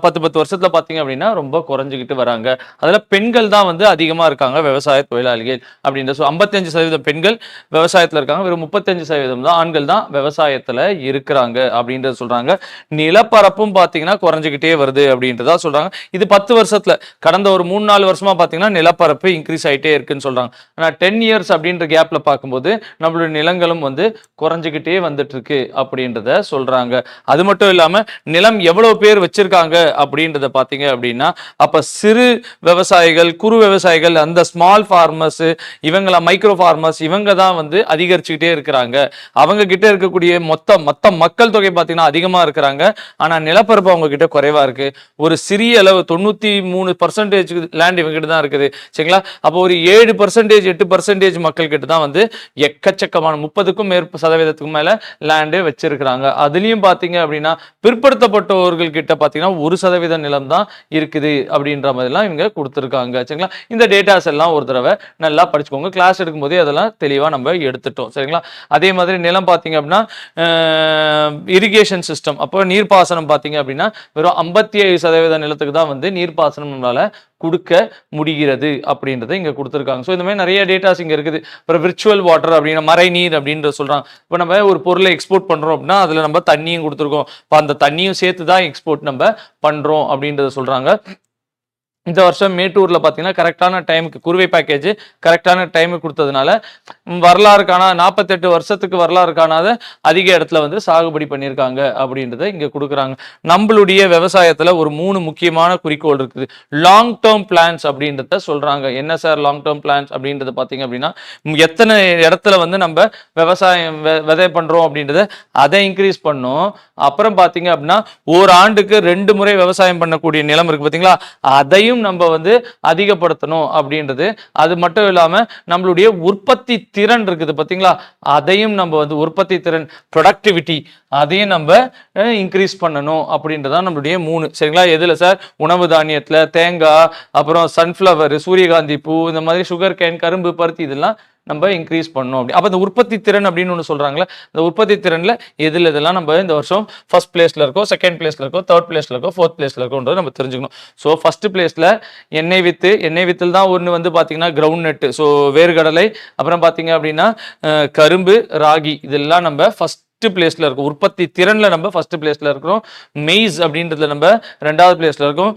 10 வருஷத்தில் பார்த்தீங்க அப்படின்னா ரொம்ப குறைஞ்சிக்கிட்டு வராங்க. அதில் பெண்கள் தான் வந்து அதிகமாக இருக்காங்க விவசாய தொழிலாளிகள் அப்படின்ற. ஸோ 55% பெண்கள் விவசாயத்தில் இருக்காங்க, வெறும் 35% தான் ஆண்கள் தான் விவசாயத்தில் இருக்கிறாங்க அப்படின்றத சொல்றாங்க. நிலப்பரப்பும் பார்த்தீங்கன்னா குறைஞ்சிக்கிட்டே வருது அப்படின்றதா சொல்றாங்க. இது 10 வருஷத்துல, கடந்த ஒரு 3-4 வருஷமா பார்த்தீங்கன்னா நிலப்பரப்பு இன்க்ரீஸ் ஆகிட்டே இருக்குன்னு சொல்றாங்க. ஆனால் 10 இயர்ஸ் அப்படின்ற கேப்ல பார்க்கும்போது நம்மளுடைய நிலங்களும் வந்து குறைஞ்சிக்கிட்டே வந்துட்டு இருக்கு அப்படின்றத சொல்றாங்க. அது மட்டும் இல்லாம நிலம் எவ்வளவு பேர் வச்சிருக்காங்க அப்படின்றத பாத்தீங்க அப்படின்னா, அப்ப சிறு விவசாயிகள், குறு விவசாயிகள், அந்த ஸ்மால் ஃபார்மர்ஸ், இவங்கள மைக்ரோ ஃபார்மர்ஸ், இவங்க தான் வந்து அதிகரிச்சுக்கிட்டே இருக்கிறாங்க. அவங்க கிட்ட இருக்கக்கூடிய மொத்த மக்கள் தொகை பார்த்தீங்கன்னா அதிகமா இருக்கிறாங்க, ஆனா நிலப்பரப்பு அவங்க கிட்ட குறைவா இருக்கு. ஒரு சிறிய அளவு 93% லேண்ட் இவங்க கிட்ட தான் இருக்குது. சரிங்களா? அப்போ ஒரு 7% 8% மக்கள் கிட்ட தான் வந்து எக்கச்சக்கமான 30% மேல லேண்டு வச்சிருக்கிறாங்க. அதுலயும் பாத்தீங்க அப்படின்னா பிற்படுத்தப்பட்டவர்கள் கிட்ட பாத்தீங்கன்னா 1% நிலம் தான் இருக்குது அப்படின்ற மாதிரிலாம் இவங்க கொடுத்துருக்காங்க. சரிங்களா? இந்த டேட்டாஸ் எல்லாம் ஒரு தடவை நல்லா படிச்சுக்கோங்க. கிளாஸ் எடுக்கும் போதே அதெல்லாம் தெளிவா நம்ம எடுத்துட்டோம். சரிங்களா? அதே மாதிரி நிலம் பாத்தீங்க அப்படின்னா இரிகேஷன் சிஸ்டம், அப்போ நீர்ப்பாசனம் பாத்தீங்க அப்படின்னா வெறும் 57% நிலத்துக்கு தான் வந்து நீர்ப்பாசனம் நம்மளால கொடுக்க முடிகிறது அப்படின்றத இங்க கொடுத்துருக்காங்க. ஸோ இந்த மாதிரி நிறைய டேட்டாஸ் இங்க இருக்குது. அப்புறம் விர்ச்சுவல் வாட்டர் அப்படின்னா மறை நீர் அப்படின்ற சொல்றாங்க. இப்போ நம்ம ஒரு பொருளை எக்ஸ்போர்ட் பண்றோம் அப்படின்னா அதுல நம்ம தண்ணியும் கொடுத்துருக்கோம், இப்போ அந்த தண்ணியும் சேர்த்து தான் எக்ஸ்போர்ட் நம்ம பண்றோம் அப்படின்றத சொல்றாங்க. இந்த வருஷம் மேட்டூர்ல பாத்தீங்கன்னா கரெக்டான டைமுக்கு குறுவை பேக்கேஜ் கரெக்டான டைமுக்கு கொடுத்ததுனால வரலாறு காணாத 48 வருஷத்துக்கு வரலாறு காணாத அதிக இடத்துல வந்து சாகுபடி பண்ணியிருக்காங்க அப்படின்றத இங்க கொடுக்குறாங்க. நம்மளுடைய விவசாயத்துல ஒரு 3 முக்கியமான குறிக்கோள் இருக்குது. லாங் டேர்ம் பிளான்ஸ் அப்படின்றத சொல்றாங்க. என்ன சார் லாங் டேர்ம் பிளான்ஸ் அப்படின்றத பாத்தீங்க அப்படின்னா, எத்தனை இடத்துல வந்து நம்ம விவசாயம் விதை பண்றோம் அப்படின்றத அதை இன்க்ரீஸ் பண்ணும். அப்புறம் பாத்தீங்க அப்படின்னா ஒரு ஆண்டுக்கு 2 முறை விவசாயம் பண்ணக்கூடிய நிலம் இருக்கு பாத்தீங்களா, அதையும் நம்ம வந்து அதிகப்படுத்தணும் அப்படின்றது. அது மட்டும் இல்லாம நம்மளுடைய உற்பத்தி திறன் இருக்குது பாத்தீங்களா, அதையும் நம்ம வந்து உற்பத்தி திறன் ப்ரொடக்டிவிட்டி அதையும் நம்ம இன்க்ரீஸ் பண்ணணும் அப்படின்றதான் நம்மளுடைய 3. சரிங்களா? எதுல சார்? உணவு தானியத்துல தேங்காய், அப்புறம் சன்ஃப்ளவர், சூரியகாந்தி பூ, இந்த மாதிரி சுகர் கேன், கரும்பு, பருத்தி, இதெல்லாம் நம்ம இன்க்ரீஸ் பண்ணணும். அப்படி அப்போ இந்த உற்பத்தி திறன் அப்படின்னு ஒன்று சொல்றாங்களே, இந்த உற்பத்தி திறன்ல இதெல்லாம் நம்ம இந்த வருஷம் ஃபர்ஸ்ட் பிளேஸ்ல இருக்கோம், செகண்ட் பிளேஸ்ல இருக்கோம், தேர்ட் பிளேஸ்ல இருக்கோம், ஃபோர்த் பிளேஸ்ல இருக்கோம்ன்றது நம்ம தெரிஞ்சுக்கணும். ஸோ ஃபர்ஸ்ட் பிளேஸ்ல எண்ணெய் வித்தில் தான் ஒன்று வந்து பார்த்தீங்கன்னா கிரவுண்ட் நட்டு, ஸோ வேர்கடலை, அப்புறம் பார்த்தீங்க அப்படின்னா கரும்பு, ராகி, இதெல்லாம் நம்ம ஃபர்ஸ்ட் பிளேஸ்ல இருக்கும். உற்பத்தி திறன்ல நம்ம ஃபர்ஸ்ட் பிளேஸ்ல இருக்கிறோம். மெய்ஸ் அப்படின்றதுல நம்ம 2வது பிளேஸ்ல இருக்கோம்.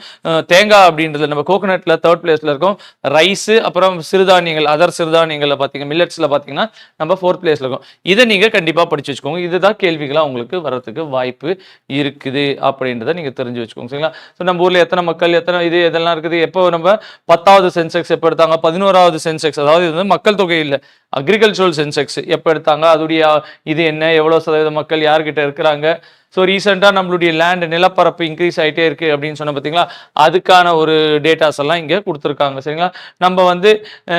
தேங்காய் அப்படின்றதுல நம்ம கோகனட்ல 3rd பிளேஸ்ல இருக்கோம். ரைஸ், அப்புறம் சிறுதானியங்கள், அதர் சிறுதானியங்கள்ல பாத்தீங்க மில்லட்ஸ்ல பாத்தீங்கன்னா நம்ம 4th பிளேஸ்ல இருக்கோம். இதை நீங்க கண்டிப்பா படிச்சு வச்சுக்கோங்க. இதுதான் கேள்விகளா உங்களுக்கு வரதுக்கு வாய்ப்பு இருக்குது அப்படின்றத நீங்க தெரிஞ்சு வச்சுக்கோங்க. சரிங்களா? ஸோ நம்ம ஊர்ல எத்தனை மக்கள், எத்தனை இதெல்லாம் இருக்குது, எப்போ நம்ம 10வது சென்செக்ஸ் எப்போ எடுத்தாங்க, 11வது சென்செக்ஸ், அதாவது இது வந்து மக்கள் தொகை இல்லை, அக்ரிகல்ச்சரல் சென்செக்ஸ் எப்போ எடுத்தாங்க, அதோடைய இது என்ன, எவ்வளவு சதவீத மக்கள் யார்கிட்ட இருக்கிறாங்க. ஸோ ரீசெண்டாக நம்மளுடைய லேண்ட் நிலப்பரப்பு இன்க்ரீஸ் ஆகிட்டே இருக்கு அப்படின்னு சொன்ன பார்த்தீங்களா, அதுக்கான ஒரு டேட்டாஸ் எல்லாம் இங்கே கொடுத்துருக்காங்க. சரிங்களா? நம்ம வந்து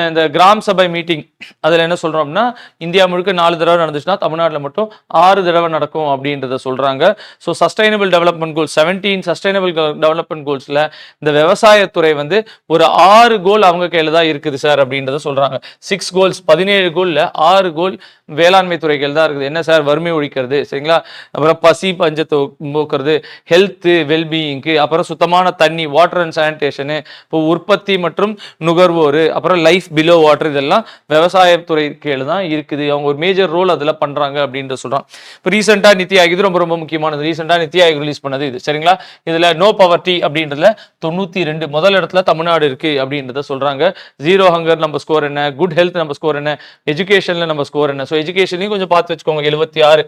இந்த கிராம் சபை மீட்டிங் அதில் என்ன சொல்கிறோம் அப்படின்னா, இந்தியா முழுக்க 4 தடவை நடந்துச்சுன்னா தமிழ்நாட்டில் மட்டும் 6 தடவை நடக்கும் அப்படின்றத சொல்கிறாங்க. So sustainable development goals 17 sustainable development கோல்ஸில் இந்த விவசாயத்துறை வந்து ஒரு 6 கோல் அவங்க கையில் தான் இருக்குது சார் அப்படின்றத சொல்கிறாங்க. 6 கோல்ஸ் 17 கோலில் 6 கோல் வேளாண்மை துறைகள் தான் இருக்குது. என்ன சார்? வறுமை ஒழிக்கிறது, சரிங்களா, அப்புறம் பசி பஞ்சத்தை போக்குறது, ஹெல்த் வெல்பீயிங்க்கு, அப்புறம் சுத்தமான தண்ணி, வாட்டர் அண்ட் சானிடேஷனு, இப்போ உற்பத்தி மற்றும் நுகர்வோர், அப்புறம் லைஃப் பிலோ வாட்டர், இதெல்லாம் விவசாயத்துறை கீழே தான் இருக்குது. அவங்க ஒரு மேஜர் ரோல் அதில் பண்றாங்க அப்படின்ற சொல்றாங்க. இப்போ ரீசெண்டாக நித்தி ஆயோக், இது ரொம்ப ரொம்ப முக்கியமானது, ரீசெண்டாக நித்தி ஆயோக் ரிலீஸ் பண்ணது இது. சரிங்களா? இதுல நோ பவர்ட்டி அப்படின்றதுல 92 முதல் இடத்துல தமிழ்நாடு இருக்கு அப்படின்றத சொல்றாங்க. ஜீரோ ஹங்கர் நம்ம ஸ்கோர் என்ன, குட் ஹெல்த் நம்ம ஸ்கோர் என்ன, எஜுகேஷன்ல நம்ம ஸ்கோர் என்ன. ஸோ எஜுகேஷனையும் கொஞ்சம் பார்த்து வச்சுக்கோங்க. 76,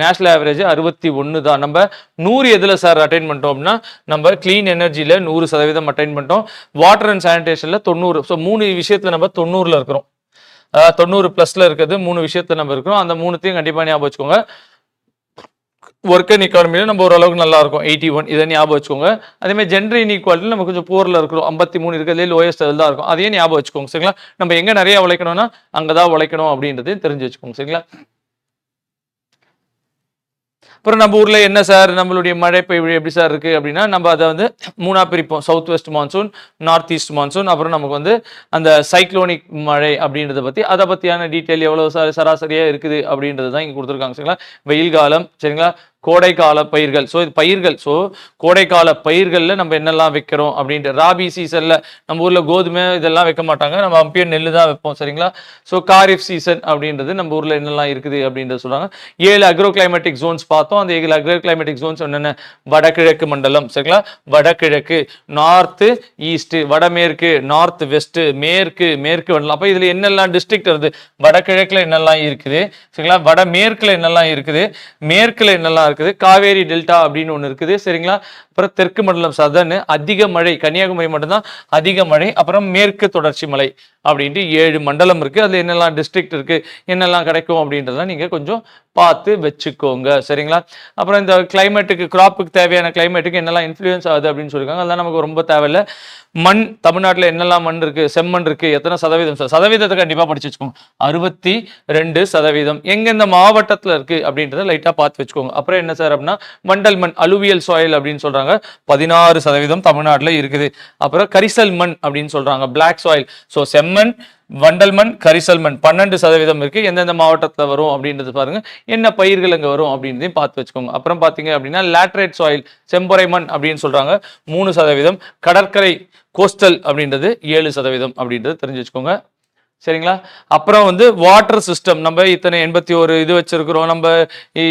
நேஷனல் ஆவரேஜ் 61. 81 தான். நம்ம 100 எதுல சார் அட்டைன் பண்ணிட்டோம் அப்படின்னா நம்ம கிளீன் எனர்ஜியில் 100% அட்டைன் பண்ணிட்டோம், வாட்டர் அண்ட் சானிடேஷனில் 90. ஸோ 3 விஷயத்தில் நம்ம 90ல் இருக்கிறோம். 90 ப்ளஸில் இருக்கிறது 3 விஷயத்தில் நம்ம இருக்கிறோம். அந்த 3த்தையும் கண்டிப்பாக ஞாபகம் வச்சுக்கோங்க. ஒர்க் அண்ட் எக்கானமியில் நம்ம ஓரளவுக்கு நல்லா இருக்கும் 81, இதை ஞாபகம் வச்சுக்கோங்க. அதேமாதிரி ஜெண்டர் இன்இக்வாலிட்டியில் நம்ம கொஞ்சம் போரில் இருக்கிறோம், 53 இருக்கிறதுலே லோயஸ்ட் லெவல் தான் இருக்கும். அதையும் ஞாபகம் வச்சுக்கோங்க சரிங்களா. நம்ம எங்கே நிறைய உழைக்கணும்னா அங்கே தான் உழைக்கணும் அப்படின்றதையும் தெரிஞ்சு வச்சுக்கோங்க சரிங்களா. அப்புறம் நம்ம ஊரில் என்ன சார் நம்மளுடைய மழை பெய்வு எப்படி சார் இருக்குது அப்படின்னா, நம்ம அதை வந்து 3ஆக பிரிப்போம். South west monsoon, north east monsoon, அப்புறம் நமக்கு வந்து அந்த சைக்ளோனிக் மழை அப்படின்றத பற்றி அதை பற்றியான டீட்டெயில் எவ்வளோ சராசரியாக இருக்குது அப்படின்றது தான் இங்கே கொடுத்துருக்காங்க சரிங்களா. வெயில் காலம் சரிங்களா, கோடைக்கால பயிர்கள். ஸோ இது பயிர்கள். ஸோ கோடைக்கால பயிர்களில் நம்ம என்னெல்லாம் வைக்கிறோம் அப்படின்ட்டு, ராபி சீசனில் நம்ம ஊரில் கோதுமை இதெல்லாம் வைக்க மாட்டாங்க, நம்ம அப்பயே நெல் தான் வைப்போம் சரிங்களா. ஸோ காரிஃப் சீசன் அப்படின்றது நம்ம ஊரில் என்னெல்லாம் இருக்குது அப்படின்றது சொல்கிறாங்க. 7 அக்ரோ கிளைமேட்டிக் ஜோன்ஸ் பார்த்தோம். அந்த 7 அக்ரோ கிளைமேட்டிக் ஜோன்ஸ் என்னென்ன, வடகிழக்கு மண்டலம் சரிங்களா, வடகிழக்கு, நார்த்து ஈஸ்ட்டு, வடமேற்கு, நார்த் வெஸ்ட்டு, மேற்கு, மேற்கு மண்டலம். அப்போ இதில் என்னெல்லாம் டிஸ்ட்ரிக்ட் வருது, வடகிழக்கில் என்னெல்லாம் இருக்குது சரிங்களா, வடமேற்கில் என்னெல்லாம் இருக்குது, மேற்கில் என்னெல்லாம் இருக்குது, காவேரி டெல்டா அப்படின்னு ஒன்று இருக்குது சரிங்களா. அப்புறம் தெற்கு மண்டலம் சதன், அதிக மழை கன்னியாகுமரி மட்டும்தான் அதிக மழை. அப்புறம் மேற்கு தொடர்ச்சி மலை அப்படின்ட்டு 7 மண்டலம் இருக்குது. அதில் என்னெல்லாம் டிஸ்ட்ரிக்ட் இருக்குது, என்னெல்லாம் கிடைக்கும் அப்படின்றதெல்லாம் நீங்கள் கொஞ்சம் பார்த்து வச்சுக்கோங்க சரிங்களா. அப்புறம் இந்த கிளைமேட்டுக்கு, கிராப்புக்கு தேவையான கிளைமேட்டுக்கு என்னெல்லாம் இன்ஃப்ளூயன்ஸ் ஆகுது அப்படின்னு சொல்லியிருக்காங்க. அதெல்லாம் நமக்கு ரொம்ப தேவையில்லை. மண், தமிழ்நாட்டில் என்னெல்லாம் மண் இருக்குது, செம்மண் இருக்குது, எத்தனை சதவீதம், சதவீதத்தை கண்டிப்பாக படிச்சு வச்சுக்கோங்க, 62%. எங்கெந்த மாவட்டத்தில் இருக்குது அப்படின்றத லைட்டாக பார்த்து வச்சுக்கோங்க. அப்புறம் என்ன சார் அப்படின்னா, வண்டல் மண், அலுவியல் சாயில் அப்படின்னு சொல்கிறாங்க, 16% தமிழ்நாட்டில் இருக்குது. அப்புறம் கரிசல் மண் அப்படின்னு சொல்கிறாங்க, பிளாக் சாயில். ஸோ செம்மண், வண்டல் மண், கரிசல் மண் 12% இருக்கு. எந்தெந்த மாவட்டத்தில் வரும் அப்படின்றது பாருங்க, என்ன பயிர்கள் அங்கே வரும் அப்படின்றதையும் பார்த்து வச்சுக்கோங்க. அப்புறம் பார்த்தீங்க அப்படின்னா லேட்ரைட் சாயில், செம்பொறை மண் அப்படின்னு சொல்றாங்க, 3%. கடற்கரை கோஸ்டல் அப்படின்றது 7% அப்படின்றது தெரிஞ்சு வச்சுக்கோங்க சரிங்களா. அப்புறம் வந்து வாட்டர் சிஸ்டம், நம்ம இத்தனை 81 இது வச்சிருக்கிறோம், நம்ம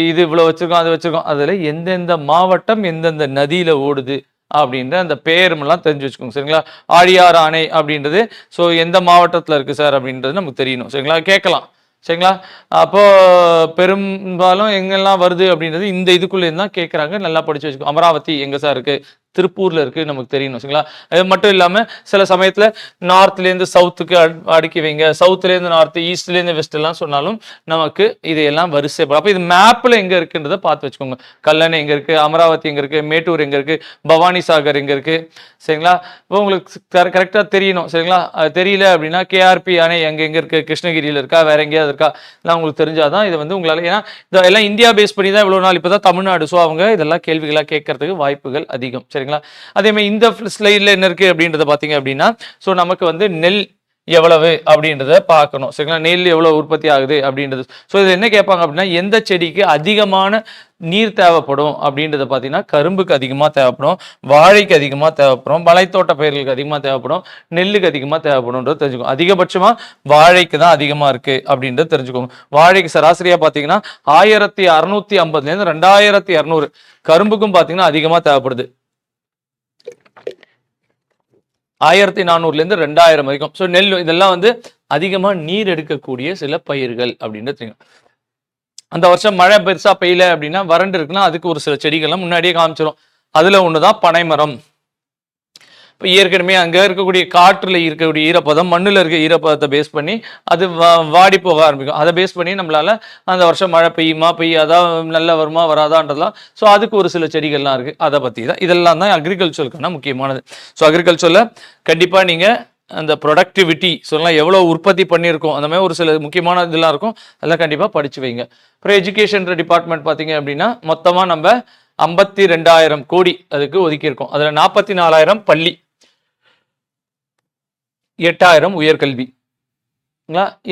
இது இவ்வளோ வச்சிருக்கோம், அது வச்சிருக்கோம், அதில் எந்தெந்த மாவட்டம் எந்தெந்த நதியில் ஓடுது அப்படின்ற அந்த பேருமெல்லாம் தெரிஞ்சு வச்சுக்கோங்க சரிங்களா. ஆழியார் அணை அப்படின்றது ஸோ எந்த மாவட்டத்தில் இருக்குது சார் அப்படின்றது நமக்கு தெரியணும் சரிங்களா, கேட்கலாம் சரிங்களா. அப்போ பெரும்பாலும் எங்கெல்லாம் வருது அப்படின்றது இந்த இதுக்குள்ளே தான் கேட்குறாங்க, நல்லா படிச்சு வச்சுக்கோ. அமராவதி எங்கே சார் இருக்குது, திருப்பூர்ல இருக்கு, நமக்கு தெரியணும் சரிங்களா. அது மட்டும் இல்லாம சில சமயத்துல நார்த்லேருந்து சவுத்துக்கு அடுக்கி வைங்க, சவுத்துலேருந்து நார்த், ஈஸ்ட்லேருந்து வெஸ்ட் எல்லாம் சொன்னாலும் நமக்கு இதையெல்லாம் வரிசைப்படும். அப்போ இது மேப்ல எங்க இருக்குன்றதை பார்த்து வச்சுக்கோங்க. கல்லணை எங்க இருக்கு, அமராவதி எங்க இருக்கு, மேட்டூர் எங்க இருக்கு, பவானி சாகர் எங்க இருக்கு சரிங்களா. இப்போ உங்களுக்கு கரெக்டாக தெரியணும் சரிங்களா. அது தெரியல அப்படின்னா கேஆர்பி அணை எங்க எங்க இருக்கு, கிருஷ்ணகிரியில் இருக்கா, வேற எங்கேயாவது இருக்கா, எல்லாம் உங்களுக்கு தெரிஞ்சாதான் இது வந்து உங்களால, ஏன்னா இதெல்லாம் இந்தியா பேஸ் பண்ணி தான் இவ்வளவு நாள், இப்போதான் தமிழ்நாடு. ஸோ அவங்க இதெல்லாம் கேள்விகளாக கேட்கறதுக்கு வாய்ப்புகள் அதிகம் சரிங்களா. அதே மாதிரி இந்த ஸ்லைட்ல என்ன இருக்கு அப்படின்றத பாத்தீங்க அப்படின்னா, ஸோ நமக்கு வந்து நெல் எவ்வளவு அப்படின்றத பார்க்கணும் சரிங்களா. நெல் எவ்வளவு உற்பத்தி ஆகுது அப்படின்றது. ஸோ இது என்ன கேட்பாங்க அப்படின்னா, எந்த செடிக்கு அதிகமான நீர் தேவைப்படும் அப்படின்றத பார்த்தீங்கன்னா, கரும்புக்கு அதிகமாக தேவைப்படும், வாழைக்கு அதிகமாக தேவைப்படும், மலைத்தோட்ட பயிர்களுக்கு அதிகமாக தேவைப்படும், நெல்லுக்கு அதிகமாக தேவைப்படும்ன்றது தெரிஞ்சுக்கோங்க. அதிகபட்சமாக வாழைக்கு தான் அதிகமாக இருக்கு அப்படின்றது தெரிஞ்சுக்கோங்க. வாழைக்கு சராசரியாக பார்த்தீங்கன்னா 1650லேருந்து 2200, கரும்புக்கும் பார்த்தீங்கன்னா அதிகமாக தேவைப்படுது, 1400லேருந்து 2000 வரைக்கும். ஸோ நெல் இதெல்லாம் வந்து அதிகமாக நீர் எடுக்கக்கூடிய சில பயிர்கள் அப்படின்னு தெரியும். அந்த வருஷம் மழை பெருசா பெய்யல அப்படின்னா, வறண்டு இருக்குன்னா அதுக்கு ஒரு சில செடிகள்லாம் முன்னாடியே காமிச்சிடும். அதுல ஒண்ணுதான் பனைமரம். இப்போ ஏற்கனவே அங்கே இருக்கக்கூடிய காற்றில் இருக்கக்கூடிய ஈரப்பதம், மண்ணில் இருக்க ஈரப்பதத்தை பேஸ் பண்ணி அது வாடி போக ஆரம்பிக்கும். அதை பேஸ் பண்ணி நம்மளால அந்த வருஷம் மழை பெய்யுமா பெய்யாதா, நல்ல வருமா வராதான்றதுலாம். ஸோ அதுக்கு ஒரு சில செடிகள்லாம் இருக்கு, அதை பற்றி தான். இதெல்லாம் தான் அக்ரிகல்ச்சருக்கான முக்கியமானது. ஸோ அக்ரிகல்ச்சரில் கண்டிப்பாக நீங்கள் அந்த ப்ரொடக்டிவிட்டி சொல்லலாம், எவ்வளோ உற்பத்தி பண்ணியிருக்கோம், அந்த மாதிரி ஒரு சில முக்கியமான இதெல்லாம் இருக்கும், அதெல்லாம் கண்டிப்பாக படித்து வைங்க. அப்புறம் எஜுகேஷன் டிபார்ட்மெண்ட் பார்த்தீங்க அப்படின்னா, மொத்தமாக நம்ம 52,000 கோடி அதுக்கு ஒதுக்கியிருக்கோம். அதில் 44,000 பள்ளி, 8,000 உயர்கல்வி.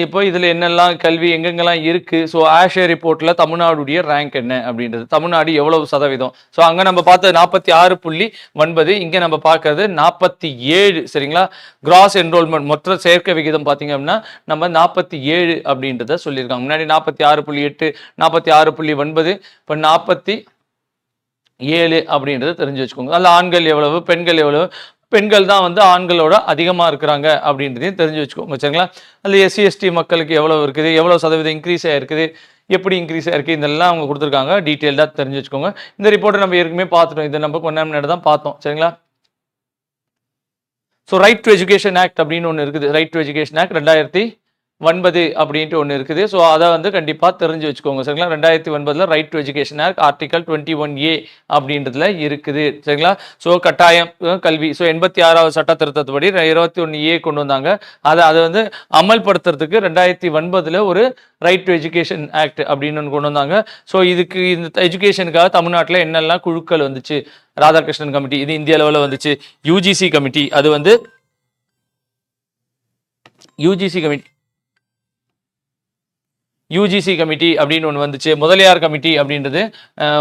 இப்போ இதில் என்னெல்லாம் கல்வி எங்கெங்கெல்லாம் இருக்குது, ஸோ ஆஷியா ரிப்போர்ட்டில் தமிழ்நாடுடைய ரேங்க் என்ன அப்படின்றது, தமிழ்நாடு எவ்வளவு சதவீதம். ஸோ அங்கே நம்ம பார்த்தது 46.9, இங்கே நம்ம பார்க்கறது 47 சரிங்களா. கிராஸ் என்ரோல்மெண்ட் மொத்த சேர்க்கை விகிதம் பார்த்தீங்க அப்படின்னா நம்ம 47 அப்படின்றத சொல்லியிருக்காங்க. முன்னாடி 46.8, 46.9, இப்போ 47 அப்படின்றத தெரிஞ்சு வச்சுக்கோங்க. அதில் ஆண்கள் எவ்வளவு, பெண்கள் எவ்வளவு, பெண்கள் தான் வந்து ஆண்களோட அதிகமாக இருக்கிறாங்க அப்படின்றதையும் தெரிஞ்சு வச்சுக்கோங்க சரிங்களா. அதில் எஸ்சி எஸ்டி மக்களுக்கு எவ்வளோ இருக்குது, எவ்வளோ சதவீதம் இன்க்ரீஸ் ஆகிருக்குது, எப்படி இன்க்ரீஸ் ஆயிருக்கு இதெல்லாம் அவங்க கொடுத்துருக்காங்க. டீட்டெயில்டாக தெரிஞ்சு வச்சுக்கோங்க. இந்த ரிப்போர்ட்டை நம்ம ஏற்கனவே பார்த்துட்டோம். இதை நம்ம கொஞ்ச நேரம் தான் பார்த்தோம். சரிங்களா? So right to education act அப்படின்னு ஒன்று இருக்குது. ரைட் டு எஜுகேஷன் ஆக்ட் 2009 அப்படின்ட்டு ஒன்று இருக்குது. ஸோ அதை வந்து கண்டிப்பாக தெரிஞ்சு வச்சுக்கோங்க. சரிங்களா? 2009 right to education act article 21A அப்படின்றதுல இருக்குது. சரிங்களா? ஸோ கட்டாயம் கல்வி. ஸோ 86வது சட்ட திருத்தப்படி 21A கொண்டு வந்தாங்க. அதை வந்து அமல்படுத்துறதுக்கு 2009 ஒரு ரைட் டு எஜுகேஷன் ஆக்ட் அப்படின்னு ஒன்று கொண்டு வந்தாங்க. ஸோ இதுக்கு இந்த எஜுகேஷனுக்காக தமிழ்நாட்டில் என்னெல்லாம் குழுக்கள் வந்துச்சு? ராதாகிருஷ்ணன் கமிட்டி, இது இந்திய அளவில் வந்துச்சு. யூஜிசி கமிட்டி, அது வந்து யூஜிசி கமிட்டி அப்படின்னு ஒன்று வந்துச்சு. முதலியார் கமிட்டி அப்படின்றது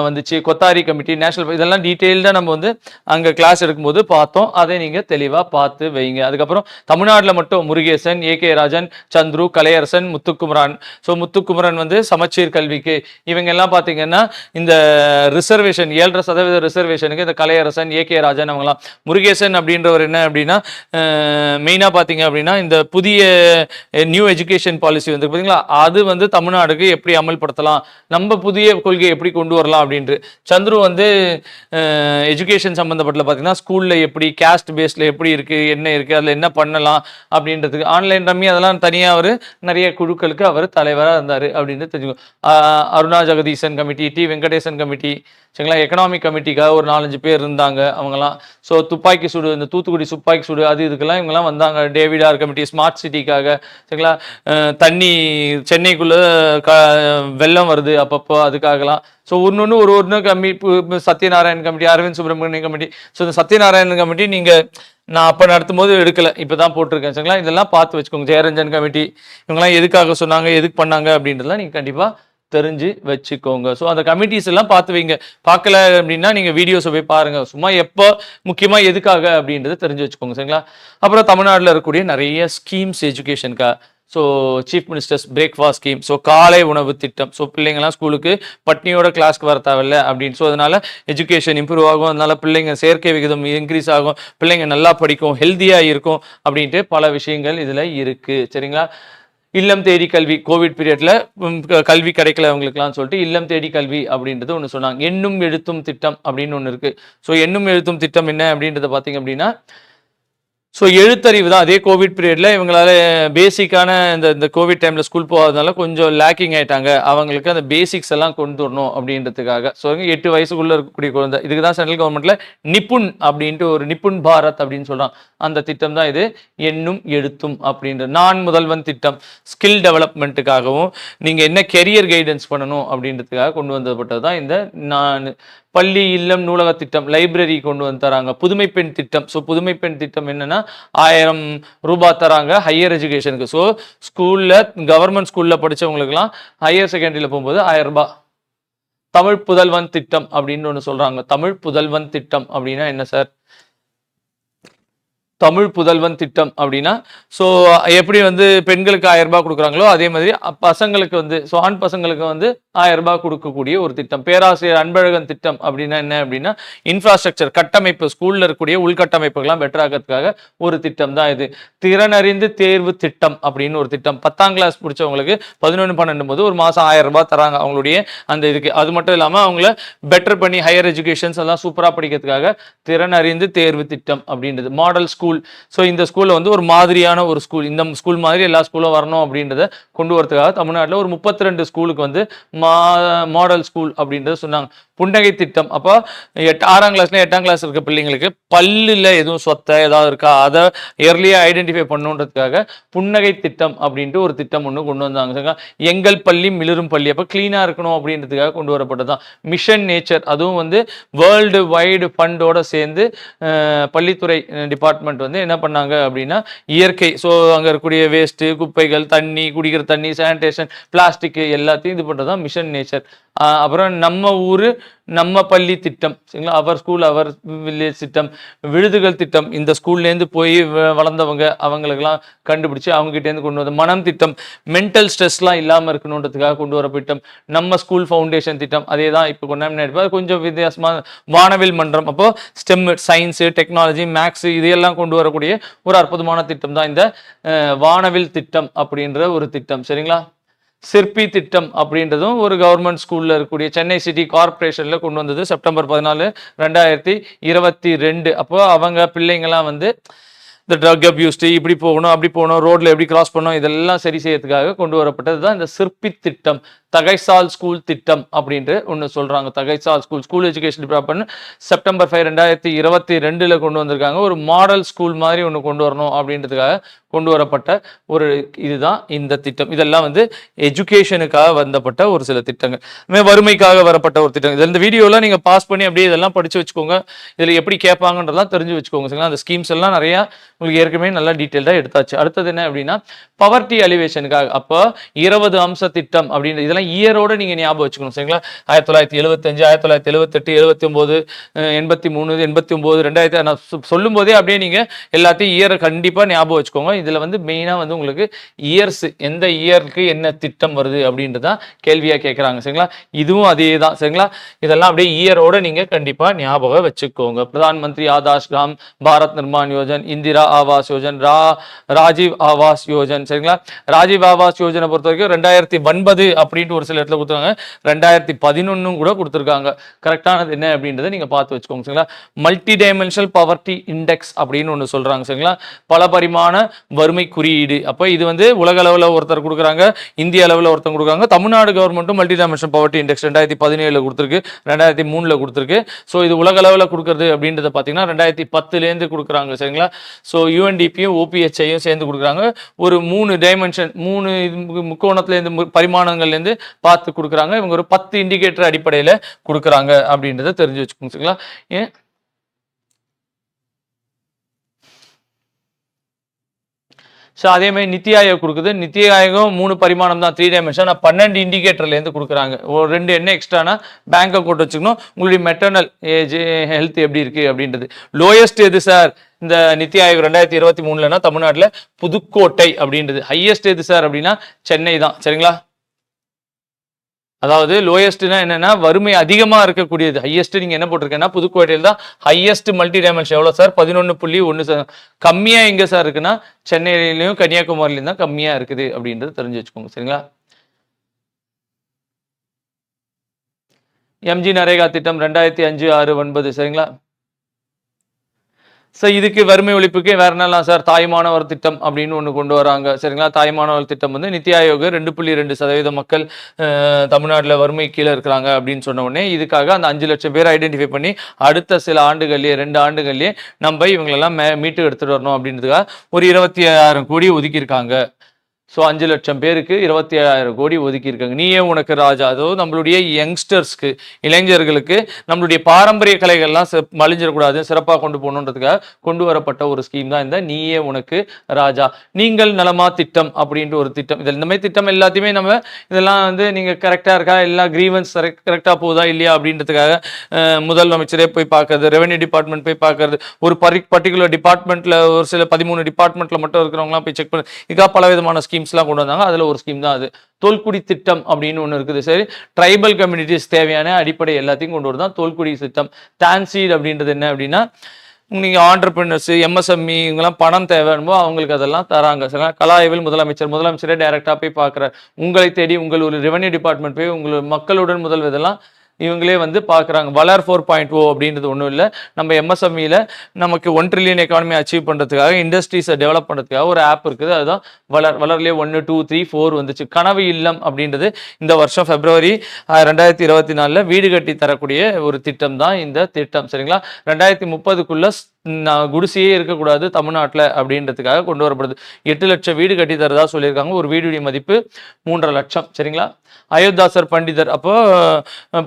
வந்துச்சு. கொத்தாரி கமிட்டி, நேஷனல், இதெல்லாம் டீட்டெயில்டாக நம்ம வந்து அங்கே கிளாஸ் எடுக்கும்போது பார்த்தோம். அதை நீங்கள் தெளிவாக பார்த்து வைங்க. அதுக்கப்புறம் தமிழ்நாட்டில் மட்டும் முருகேசன், ஏகே ராஜன், சந்துரு, கலையரசன், முத்துக்குமரன். ஸோ முத்துக்குமரன் வந்து சமச்சீர் கல்விக்கு. இவங்க எல்லாம் பார்த்தீங்கன்னா இந்த ரிசர்வேஷன் 7.5% ரிசர்வேஷனுக்கு இந்த கலையரசன், ஏகே ராஜன் அவங்களாம். முருகேசன் அப்படின்றவர் என்ன அப்படின்னா மெயினாக பார்த்தீங்க அப்படின்னா இந்த புதிய நியூ எஜுகேஷன் பாலிசி வந்து பார்த்தீங்களா, அது வந்து தமிழ்நாடுக்கு எப்படி அமல்படுத்தலாம், நம்ம புதிய கொள்கையை எப்படி கொண்டு வரலாம் அப்படின்ட்டு. சந்துரு வந்து எஜுகேஷன் சம்மந்தப்பட்ட பார்த்தீங்கன்னா ஸ்கூலில் எப்படி கேஸ்ட் பேஸில் எப்படி இருக்குது, என்ன இருக்குது, அதில் என்ன பண்ணலாம் அப்படின்றதுக்கு ஆன்லைன் ரம்மி அதெல்லாம் தனியாக அவர் நிறைய குழுக்களுக்கு அவர் தலைவராக இருந்தார் அப்படின்னு தெரிஞ்சுக்கோ. அருணா ஜெகதீசன் கமிட்டி, டி வெங்கடேசன் கமிட்டி, சரிங்களா? எக்கனாமிக் கமிட்டிக்காக ஒரு 4-5 பேர் இருந்தாங்க அவங்கலாம். ஸோ துப்பாக்கி சூடு, இந்த தூத்துக்குடி துப்பாக்கி சூடு, அது இதுக்கெல்லாம் இவங்கெல்லாம் வந்தாங்க. டேவிடார் கமிட்டி ஸ்மார்ட் சிட்டிக்காக. சரிங்களா? தண்ணி சென்னைக்குள்ளே வெள்ளம் வருது அப்பப்போ, அதுக்காகலாம். ஸோ ஒன்று committee, Satyanarayan committee, Arvind Subramanian committee. So இந்த சத்யநாராயணன் கமிட்டி நீங்கள் நான் அப்போ நடத்தும் போது எடுக்கலை, இப்போ தான் போட்டிருக்கேன். சரிங்களா? இதெல்லாம் பார்த்து வச்சுக்கோங்க. ஜெயரஞ்சன் கமிட்டி, இவங்கெல்லாம் எதுக்காக சொன்னாங்க, எதுக்கு பண்ணாங்க அப்படின்றதெல்லாம் நீங்கள் கண்டிப்பாக தெரிஞ்சு வச்சுக்கோங்க. ஸோ அந்த கமிட்டிஸ் எல்லாம் பார்த்து வைங்க. பார்க்கல அப்படின்னா நீங்கள் வீடியோஸை போய் பாருங்க. சும்மா எப்போ முக்கியமாக எதுக்காக அப்படின்றத தெரிஞ்சு வச்சுக்கோங்க. சரிங்களா? அப்புறம் தமிழ்நாட்டில் இருக்கக்கூடிய நிறைய ஸ்கீம்ஸ் எஜுகேஷனுக்கா. So chief minister's breakfast scheme, so காலை உணவு திட்டம். ஸோ பிள்ளைங்கள்லாம் ஸ்கூலுக்கு பட்னியோட கிளாஸ்க்கு வர தேவையில்ல அப்படின்னு. ஸோ அதனால எஜுகேஷன் இம்ப்ரூவ் ஆகும், அதனால பிள்ளைங்க சேர்க்கை விகிதம் இன்க்ரீஸ் ஆகும், பிள்ளைங்க நல்லா படிக்கும், ஹெல்த்தியாக இருக்கும் அப்படின்ட்டு பல விஷயங்கள் இதில் இருக்குது. சரிங்களா? இல்லம் தேடி கல்வி, கோவிட் பீரியட்ல கல்வி கிடைக்கல அவங்களுக்குலாம் சொல்லிட்டு இல்லம் தேடி கல்வி அப்படின்றது ஒன்று சொன்னாங்க. எண்ணும் எழுத்தும் திட்டம் அப்படின்னு ஒன்று இருக்கு. ஸோ எண்ணும் எழுத்தும் திட்டம் என்ன அப்படின்றத பார்த்தீங்க அப்படின்னா, ஸோ எழுத்தறிவு தான். அதே கோவிட் பீரியடில் இவங்களால பேசிக்கான இந்த கோவிட் டைமில் ஸ்கூல் போகாதனால கொஞ்சம் லேக்கிங் ஆகிட்டாங்க. அவங்களுக்கு அந்த பேசிக்ஸ் எல்லாம் கொண்டு வரணும் அப்படின்றதுக்காக. ஸோ 8 வயசுக்குள்ளே இருக்கக்கூடிய குழந்தை, இதுக்கு தான் சென்ட்ரல் கவர்மெண்ட்டில் நிப்புண் அப்படின்ட்டு ஒரு நிப்புண் பாரத் அப்படின்னு சொல்கிறாங்க. அந்த திட்டம் தான் இது எண்ணும் எழுத்தும் அப்படின்ற. நான் முதல்வன் திட்டம் ஸ்கில் டெவலப்மெண்ட்டுக்காகவும் நீங்கள் என்ன கெரியர் கைடன்ஸ் பண்ணணும் அப்படின்றதுக்காக கொண்டு வந்தப்பட்டது தான் இந்த நான் பள்ளி இல்லம் நூலக திட்டம், லைப்ரரி கொண்டு வந்து தராங்க. புதுமை பெண் திட்டம். ஸோ புதுமை பெண் திட்டம் என்னன்னா 1000 ரூபாய் தராங்க ஹையர் எஜுகேஷனுக்கு. ஸோ ஸ்கூலில் கவர்மெண்ட் ஸ்கூலில் படித்தவங்களுக்குலாம் ஹையர் செகண்டரியில் போகும்போது 1000 ரூபாய். தமிழ் புதல்வன் திட்டம் அப்படின்னு ஒன்று சொல்கிறாங்க. தமிழ் புதல்வன் திட்டம் அப்படின்னா என்ன சார்? தமிழ் புதல்வன் திட்டம் அப்படின்னா, ஸோ எப்படி வந்து பெண்களுக்கு 1000 ரூபாய் கொடுக்குறாங்களோ அதே மாதிரி பசங்களுக்கு வந்து, ஸோ ஆண் பசங்களுக்கு வந்து 1000 ரூபாய் கொடுக்கக்கூடிய ஒரு திட்டம். பேராசிரியர் அன்பழகன் திட்டம் அப்படின்னா என்ன அப்படின்னா, இன்ஃப்ராஸ்ட்ரக்சர் கட்டமைப்பு, ஸ்கூலில் இருக்கக்கூடிய உள்கட்டமைப்புகள்லாம் பெட்டராகிறதுக்காக ஒரு திட்டம் தான் இது. திறனறிந்து தேர்வு திட்டம் அப்படின்னு ஒரு திட்டம். 10ஆம் கிளாஸ் முடிச்சவங்களுக்கு 11, 12 போது ஒரு மாதம் 1000 ரூபாய் தராங்க அவங்களுடைய அந்த இதுக்கு. அது மட்டும் இல்லாமல் அவங்கள பெட்டர் பண்ணி ஹையர் எஜுகேஷன்ஸ் எல்லாம் சூப்பராக படிக்கிறதுக்காக திறனறிந்து தேர்வு திட்டம் அப்படின்றது. Model school. ஸோ இந்த ஸ்கூலில் வந்து ஒரு மாதிரியான ஒரு ஸ்கூல், இந்த ஸ்கூல் மாதிரி எல்லா ஸ்கூலும் வரணும் அப்படின்றத கொண்டு வரதுக்காக தமிழ்நாட்டில் ஒரு 32 ஸ்கூலுக்கு வந்து மாடல் ஸ்கூல் அப்படின்றத சொன்னாங்க. புன்னகை திட்டம். அப்போ 6ஆம் கிளாஸ்ல 8ஆம் கிளாஸ் இருக்க பிள்ளைங்களுக்கு பல்லில் எதுவும் சொத்தை ஏதாவது இருக்கா, அதை இயர்லியாக ஐடென்டிஃபை பண்ணுன்றதுக்காக புன்னகை திட்டம் அப்படின்ட்டு ஒரு திட்டம் ஒன்று கொண்டு வந்தாங்க. எங்கள் பள்ளி மிளிரும் பள்ளி, அப்போ கிளீனாக இருக்கணும் அப்படின்றதுக்காக கொண்டு வரப்பட்டதுதான். மிஷன் நேச்சர், அதுவும் வந்து வேர்ல்டு வைடு ஃபண்டோட சேர்ந்து பள்ளித்துறை டிபார்ட்மெண்ட் வந்து என்ன பண்ணாங்க அப்படின்னா இயற்கை, ஸோ அங்கே இருக்கக்கூடிய வேஸ்ட்டு, குப்பைகள், தண்ணி, குடிக்கிற தண்ணி, சானிடேஷன், பிளாஸ்டிக் எல்லாத்தையும் இது பண்ணுறது தான் மிஷன் நேச்சர். அப்புறம் நம்ம ஊர் நம்ம பள்ளி திட்டம், சரிங்களா? அவர் ஸ்கூல் அவர் வில்லேஜ் திட்டம். விழுதுகள் திட்டம், இந்த ஸ்கூல்லேருந்து போய் வளர்ந்தவங்க அவங்களுக்கெல்லாம் கண்டுபிடிச்சி அவங்ககிட்டேருந்து கொண்டு வந்த. மனம் திட்டம், மென்டல் ஸ்ட்ரெஸ்லாம் இல்லாமல் இருக்கணுன்றதுக்காக கொண்டு வர திட்டம். நம்ம ஸ்கூல் ஃபவுண்டேஷன் திட்டம், அதே தான் இப்போ கொண்டாடி கொஞ்சம் வித்தியாசமாக. வானவில் மன்றம், அப்போ ஸ்டெம், சயின்ஸு, டெக்னாலஜி, மேக்ஸு இதையெல்லாம் கொண்டு வரக்கூடிய ஒரு அற்புதமான திட்டம் தான் இந்த வானவில் திட்டம் அப்படின்ற ஒரு திட்டம். சரிங்களா? சிற்பி திட்டம் அப்படின்றதும் ஒரு கவர்மெண்ட் ஸ்கூல்ல இருக்கக்கூடிய சென்னை சிட்டி கார்ப்பரேஷன்ல கொண்டு வந்தது செப்டம்பர் 14, 2022. அப்போ அவங்க பிள்ளைங்கலாம் வந்து இந்த ட்ரக் அபியூஸ்டு இப்படி போகணும் அப்படி போகணும் ரோட்ல எப்படி கிராஸ் பண்ணணும் இதெல்லாம் சரி செய்யறதுக்காக கொண்டு வரப்பட்டது தான் இந்த சிற்பி திட்டம். தகைசால் ஸ்கூல் திட்டம் அப்படின்ட்டு ஒன்று சொல்றாங்க. தகைசால் ஸ்கூல் எஜுகேஷன் டிபார்ட்மெண்ட் செப்டம்பர் 5, 2022 கொண்டு வந்திருக்காங்க. ஒரு மாடல் ஸ்கூல் மாதிரி ஒன்று கொண்டு வரணும் அப்படின்றதுக்காக கொண்டு வரப்பட்ட ஒரு இதுதான் இந்த திட்டம். இதெல்லாம் வந்து எஜுகேஷனுக்காக வந்தப்பட்ட ஒரு சில திட்டங்கள், வறுமைக்காக வரப்பட்ட ஒரு திட்டம். இந்த வீடியோலாம் நீங்க பாஸ் பண்ணி அப்படியே இதெல்லாம் படிச்சு வச்சுக்கோங்க. இதுல எப்படி கேட்பாங்கன்றதெல்லாம் தெரிஞ்சு வச்சுக்கோங்க. சரிங்களா? அந்த ஸ்கீம்ஸ் எல்லாம் நிறைய உங்களுக்கு ஏற்கனவே நல்லா டீட்டெயில்டாக எடுத்தாச்சு. அடுத்தது என்ன அப்படின்னா பவர்ட்டி அலிவேஷனுக்காக அப்போ 20 அம்ச திட்டம் அப்படின்னு இதெல்லாம் இயரோட நீங்க ஞாபகம் வச்சுக்கணும். சரிங்களா? 1975, 1978, 79, 83, 89, 2000 நான் சொல்லும் போதே அப்படியே நீங்க எல்லாத்தையும் இயரை கண்டிப்பா ஞாபகம் வச்சுக்கோங்க. இதுல வந்து மெயினா வந்து உங்களுக்கு இயர்ஸ் எந்த இயருக்கு என்ன திட்டம் வருது அப்படின்றதான் கேள்வியா கேட்கறாங்க. சரிங்களா? இதுவும் அதே தான். சரிங்களா? இதெல்லாம் அப்படியே இயரோட நீங்க கண்டிப்பா ஞாபகம் வச்சுக்கோங்க. பிரதான் மந்திரி ஆதாஷ் கிராம் பாரத் நிர்மான் யோஜன், இந்திரா ஆவாஸ் யோஜன், ராஜீவ் ஆவாஸ் யோஜன். சரிங்களா? ராஜீவ் ஆவாஸ் யோஜனை பொறுத்த வரைக்கும் 2009 அப்படின்ட்டு ஒரு சில இடத்துல கொடுத்துருக்காங்க. 2011 கூட கொடுத்துருக்காங்க. கரெக்டானது என்ன அப்படின்றத நீங்க பார்த்து வச்சுக்கோங்க. சரிங்களா? மல்டி டைமென்ஷனல் பவர்ட்டி இண்டெக்ஸ் அப்படின்னு ஒன்று சொல்றாங்க. சரிங்களா? பல பரிமாண வறுமை குறியீடு. அப்போ இது வந்து உலக அளவில் ஒருத்தர் கொடுக்குறாங்க, இந்திய அளவில் ஒருத்தர் கொடுக்குறாங்க. தமிழ்நாடு கவர்மெண்ட்டும் மல்டி டைமென்ஷனல் பவர்ட்டி இண்டெக்ஸ் 2017 கொடுத்துருக்கு, 2003 கொடுத்துருக்கு. ஸோ இது உலக அளவில் கொடுக்குறது அப்படின்றத பார்த்தீங்கன்னா 2010 கொடுக்குறாங்க. சரிங்களா? ஸோ யூஎன்டிபியும் ஓபிஹெச்ஐயும் சேர்ந்து கொடுக்குறாங்க. ஒரு 3 டைமென்ஷன் 3 முக்கோணத்துலேருந்து பரிமாணங்கள்லேருந்து பார்த்து கொடுக்குறாங்க. இவங்க ஒரு 10 இண்டிகேட்டர் அடிப்படையில் கொடுக்குறாங்க அப்படின்றத தெரிஞ்சு வச்சுக்கோங்க. சரிங்களா? ஏன் ஸோ அதே மாதிரி நித்தி ஆயோக் கொடுக்குது. நித்தி ஆயோகம் 3 பரிமாணம் தான், 3 டைமென்ஷன். 12 இண்டிகேட்டர்லேருந்து கொடுக்குறாங்க. ஒரு 2 என்ன எக்ஸ்ட்ரானா பேங்க் அக்கௌண்ட் வச்சுக்கணும். உங்களுடைய மெட்டர்னல் ஏஜ் ஹெல்த் எப்படி இருக்கு அப்படின்றது. லோயஸ்ட் எது சார் இந்த நித்தி ஆயோக் 2023 தமிழ்நாட்டில் புதுக்கோட்டை அப்படின்றது. ஹையஸ்ட் எது சார் அப்படின்னா சென்னை தான். சரிங்களா? அதாவது லோயஸ்ட்னா என்னன்னா வறுமை அதிகமா இருக்கக்கூடியது. ஹையஸ்ட் நீங்க என்ன போட்டிருக்கேன்னா புதுக்கோட்டையில் தான் ஹையஸ்ட் மல்டி டைமென்ஷன். எவ்வளோ சார்? 11.1. கம்மியா எங்க சார் இருக்குன்னா சென்னையிலையும் கன்னியாகுமரியிலும் தான் கம்மியா இருக்குது அப்படின்றது தெரிஞ்சு வச்சுக்கோங்க. சரிங்களா? எம்ஜி நரேகா திட்டம் 2005, 6, 9. சரிங்களா? ஸோ இதுக்கு வறுமை ஒழிப்புக்கு வேற என்னலாம் சார்? தாய்மானவர் திட்டம் அப்படின்னு ஒன்று கொண்டு வராங்க. சரிங்களா? தாய்மானவர் திட்டம் வந்து நித்தி ஆயோக் 2.2% மக்கள் தமிழ்நாட்டில் வறுமை கீழே இருக்கிறாங்க அப்படின்னு சொன்ன உடனே இதுக்காக அந்த 5 லட்சம் பேர் ஐடென்டிஃபை பண்ணி அடுத்த சில ஆண்டுகள்லேயே 2 ஆண்டுகள்லேயே நம்ம இவங்களெல்லாம் மீட்டு எடுத்துகிட்டு வரணும் அப்படின்றதுக்காக ஒரு 26,000 கோடி ஒதுக்கியிருக்காங்க. ஸோ 5 லட்சம் பேருக்கு 27,000 கோடி ஒதுக்கியிருக்காங்க. நீயே உனக்கு ராஜா. அதாவது நம்மளுடைய யங்ஸ்டர்ஸ்க்கு, இளைஞர்களுக்கு நம்மளுடைய பாரம்பரிய கலைகள்லாம் மலிஞ்சிடக்கூடாது, சிறப்பாக கொண்டு போகணுன்றதுக்காக கொண்டு வரப்பட்ட ஒரு ஸ்கீம் தான் இந்த நீயே உனக்கு ராஜா. நீங்கள் நலமா திட்டம் அப்படின்ட்டு ஒரு திட்டம். இதில் இந்த மாதிரி திட்டம் எல்லாத்தையுமே நம்ம இதெல்லாம் வந்து நீங்கள் கரெக்டாக இருக்கா, எல்லா கிரீவன்ஸ் கரெக்டாக போகுதா இல்லையா அப்படின்றதுக்காக முதலமைச்சரே போய் பார்க்கறது, ரெவன்யூ டிபார்ட்மெண்ட் போய் பார்க்கறது, ஒரு பர்டிகுலர் டிபார்ட்மெண்ட்டில் ஒரு சில 13 டிபார்ட்மெண்ட்டில் மட்டும் இருக்கிறவங்களாம் போய் செக் பண்ணி இதுக்காக பல விதமான ஸ்கீம்ஸ்லாம் கொண்டு வந்தாங்க. அதில் ஒரு ஸ்கீம் தான் அது. தோல்குடி திட்டம் அப்படின்னு ஒன்று இருக்குது. சரி, ட்ரைபல் கம்யூனிட்டிஸ் தேவையான அடிப்படை எல்லாத்தையும் கொண்டு வருதான் தோல்குடி திட்டம். டான்சீட் அப்படின்றது என்ன அப்படின்னா நீங்கள் ஆண்டர்பிரினர்ஸ், எம்எஸ்எம்இ இவங்கெல்லாம் பணம் தேவைன்போ அவங்களுக்கு அதெல்லாம் தராங்க. சரிங்களா? கலாய்வில் முதலமைச்சரே டைரெக்டாக போய் பார்க்குறார். உங்களை தேடி உங்கள் ஒரு ரெவன்யூ டிபார்ட்மெண்ட் போய் உங்கள் மக்களுடன் முதல் இதெல்லாம் இவங்களே வந்து பார்க்குறாங்க. வளர் 4.0 அப்படின்றது ஒன்றும் இல்லை. நம்ம எம்எஸ்எம்இல நமக்கு 1 trillion எக்கானமி அச்சீவ் பண்ணுறதுக்காக, இண்டஸ்ட்ரீஸை டெவலப் பண்ணுறதுக்காக ஒரு ஆப் இருக்குது. அதுதான் வளர்லேயே 1, 2, 3, 4 வந்துச்சு. கனவு இல்லம் அப்படின்றது இந்த வருஷம் February 2024 வீடு கட்டி தரக்கூடிய ஒரு திட்டம் தான் இந்த திட்டம். சரிங்களா? 2030க்குள்ள குடிசையே இருக்கக்கூடாது தமிழ்நாட்டில் அப்படின்றதுக்காக கொண்டு வரப்படுது. 8 லட்சம் வீடு கட்டி தரதா சொல்லியிருக்காங்க. ஒரு வீடுடைய மதிப்பு 3.5 லட்சம். சரிங்களா? அயோத்தாசர் பண்டிதர் அப்போ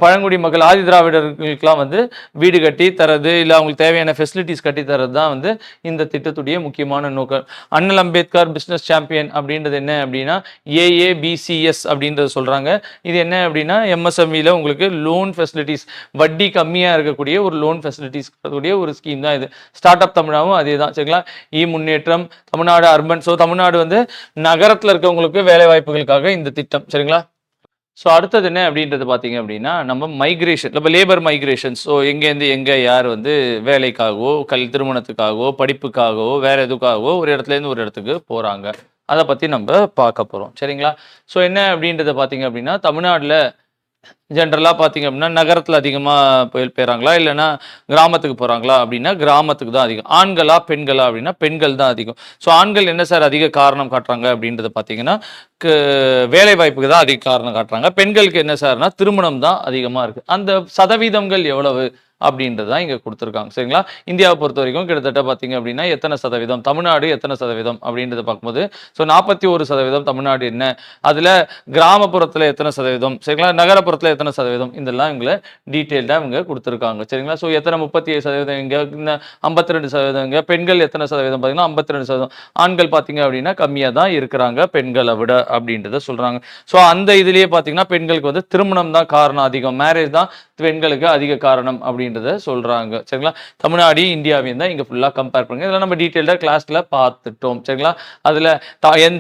பழங்குடி மக்கள் ஆதி திராவிடர்களுக்கெல்லாம் வந்து வீடு கட்டி தரது, இல்லை அவங்களுக்கு தேவையான ஃபெசிலிட்டிஸ் கட்டி தரது தான் வந்து இந்த திட்டத்துடைய முக்கியமான நோக்கம். அண்ணல் அம்பேத்கர் பிஸ்னஸ் சாம்பியன் அப்படின்றது என்ன அப்படின்னா AABCS அப்படின்றது சொல்கிறாங்க. இது என்ன அப்படின்னா எம்எஸ்எம்இல உங்களுக்கு லோன் ஃபெசிலிட்டிஸ், வட்டி கம்மியாக இருக்கக்கூடிய ஒரு லோன் ஃபெசிலிட்டிஸ் கூடிய ஒரு ஸ்கீம் தான் இது. ஸ்டார்ட் அப் தமிழாவும் அதே தான். சரிங்களா? முன்னேற்றம் தமிழ்நாடு அர்பன். ஸோ தமிழ்நாடு வந்து நகரத்தில் இருக்கவங்களுக்கு வேலை வாய்ப்புகளுக்காக இந்த திட்டம். சரிங்களா? ஸோ அடுத்தது என்ன அப்படின்றது பார்த்தீங்க அப்படின்னா நம்ம மைக்ரேஷன், நம்ம லேபர் மைக்ரேஷன். ஸோ எங்கேருந்து எங்கே யார் வந்து வேலைக்காகவோ திருமணத்துக்காகவோ படிப்புக்காகவோ வேறு எதுக்காகவோ ஒரு இடத்துலேருந்து ஒரு இடத்துக்கு போகிறாங்க அதை பற்றி நம்ம பார்க்க போகிறோம். சரிங்களா? ஸோ என்ன அப்படின்றத பார்த்தீங்க அப்படின்னா, தமிழ்நாட்டில் ஜென்ரலாக பார்த்தீங்க அப்படின்னா நகரத்தில் அதிகமாக போயிறாங்களா இல்லைன்னா கிராமத்துக்கு போகிறாங்களா அப்படின்னா கிராமத்துக்கு தான் அதிகம். ஆண்களா பெண்களா அப்படின்னா பெண்கள் தான் அதிகம். ஸோ ஆண்கள் என்ன சார் அதிக காரணம் காட்டுறாங்க அப்படின்றத பார்த்தீங்கன்னா வேலை வாய்ப்புக்கு தான் அதிக காரணம் காட்டுறாங்க. பெண்களுக்கு என்ன சார்னா திருமணம் தான் அதிகமாக இருக்குது. அந்த சதவீதங்கள் எவ்வளவு அப்படின்றது தான் இங்கே கொடுத்துருக்காங்க. சரிங்களா? இந்தியாவை பொறுத்த வரைக்கும் கிட்டத்தட்ட பார்த்தீங்க அப்படின்னா எத்தனை சதவீதம், தமிழ்நாடு எத்தனை சதவீதம் அப்படின்றத பார்க்கும்போது ஸோ 41% தமிழ்நாடு என்ன, அதில் கிராமப்புறத்தில் எத்தனை சதவீதம், சரிங்களா, நகரப்புறத்தில் எத்தனை சதவீதம், இதெல்லாம் இவங்களை டீட்டெயில்டாக இவங்க கொடுத்துருக்காங்க. சரிங்களா? ஸோ எத்தனை 37% இங்கே, 52% இங்கே, பெண்கள் எத்தனை சதவீதம் பார்த்தீங்கன்னா 52%. ஆண்கள் பார்த்தீங்க அப்படின்னா கம்மியாக தான் இருக்கிறாங்க பெண்களை விட அப்படின்றத சொல்கிறாங்க. ஸோ அந்த இதுலேயே பார்த்தீங்கன்னா பெண்களுக்கு வந்து திருமணம் தான் காரணம் அதிகம், மேரேஜ் தான் பெண்களுக்கு அதிக காரணம் அப்படின்றத சொல்றாங்க. சரிங்களா? தமிழ்நாடு இந்தியாவையும் தான் இங்க ஃபுல்லா கம்பேர் பண்ணுங்க. இதெல்லாம் நம்ம டீடைல்டா கிளாஸ்ல பார்த்துட்டோம். சரிங்களா? அதுல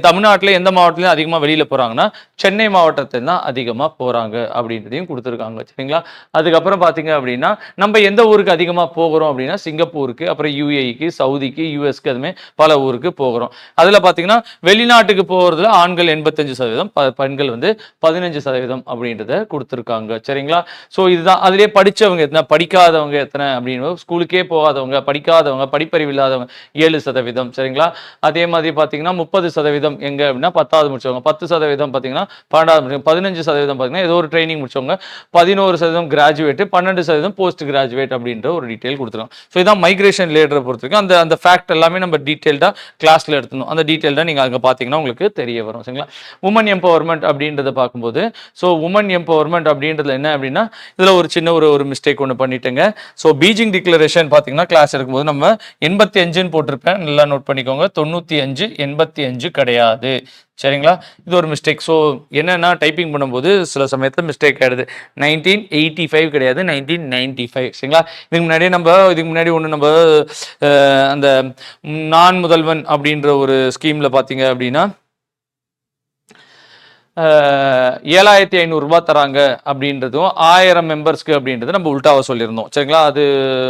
தமிழ்நாட்டில் எந்த மாவட்டத்திலும் அதிகமாக வெளியில போறாங்கன்னா சென்னை மாவட்டத்தில் தான் அதிகமாக போறாங்க அப்படின்றதையும் கொடுத்துருக்காங்க. சரிங்களா? அதுக்கப்புறம் பார்த்தீங்க அப்படின்னா நம்ம எந்த ஊருக்கு அதிகமாக போகிறோம் அப்படின்னா சிங்கப்பூருக்கு, அப்புறம் யுஏஇக்கு, சவுதிக்கு, யூஎஸ்க்கு, அதுமே பல ஊருக்கு போகிறோம். அதில் பார்த்தீங்கன்னா வெளிநாட்டுக்கு போகிறதுல ஆண்கள் 85%, பெண்கள் வந்து 15% அப்படின்றத கொடுத்துருக்காங்க. சரிங்களா? ஸோ இதுதான் அதுலேயே படித்தவங்க எத்தனை, படிக்காதவங்க எத்தனை அப்படின்னு, ஸ்கூலுக்கே போகாதவங்க, படிக்காதவங்க, படிப்பறிவு இல்லாதவங்க 7%. சரிங்களா? அதே மாதிரி பார்த்தீங்கன்னா 30% எங்க அப்படின்னா 10வது முடிச்சவங்க, 10% பார்த்தீங்கன்னா 12வது முடிச்சவங்க, 15% பார்த்தீங்கன்னா ஏதோ ஒரு ட்ரைனிங் முடிச்சவங்க, 11% கிராஜுவேட், 12% போஸ்ட் கிராஜுவேட் அப்படின்ற ஒரு டீட்டெயில் கொடுத்துருக்காங்க. ஸோ இதான் மைக்ரேஷன் லேடரை பொறுத்திருக்கும். அந்த அந்த ஃபேக்ட் எல்லாமே நம்ம டீட்டெயில்டாக கிளாஸில் எடுத்துணும். அந்த டீட்டெயில்டாக நீங்கள் அங்கே பார்த்தீங்கன்னா உங்களுக்கு தெரிய வரும். சரிங்களா? உமன் எம்பவர்மெண்ட் அப்படின்றத பார்க்கும்போது ஸோ உமன் எம்பவர்மெண்ட் அப்படின்றதுல என்ன அப்படின்னா இதில் ஒரு சின்ன ஒரு மிஸ்டேக் ஒன்று பண்ணிட்டேங்க. ஸோ பீஜிங் டிக்ளரேஷன் பார்த்தீங்கன்னா கிளாஸ் எடுக்கும்போது நம்ம 85ன்னு போட்டிருப்பேன், நல்லா நோட் பண்ணிக்கோங்க. 95, 85 கிடையாது. சரிங்களா? இது ஒரு மிஸ்டேக். ஸோ என்னென்னா டைப்பிங் பண்ணும்போது சில சமயத்தில் மிஸ்டேக் ஆகிடுது. 1985 கிடையாது, 1995. சரிங்களா? இதுக்கு முன்னாடி ஒன்று நம்ம அந்த நான் முதல்வன் அப்படின்ற ஒரு ஸ்கீமில் பார்த்தீங்க அப்படின்னா 7500 ரூபாய் தராங்க அப்படின்றதும் 1000 மெம்பர்ஸ்க்கு அப்படின்றது நம்ம உல்டாவை சொல்லியிருந்தோம். சரிங்களா? அது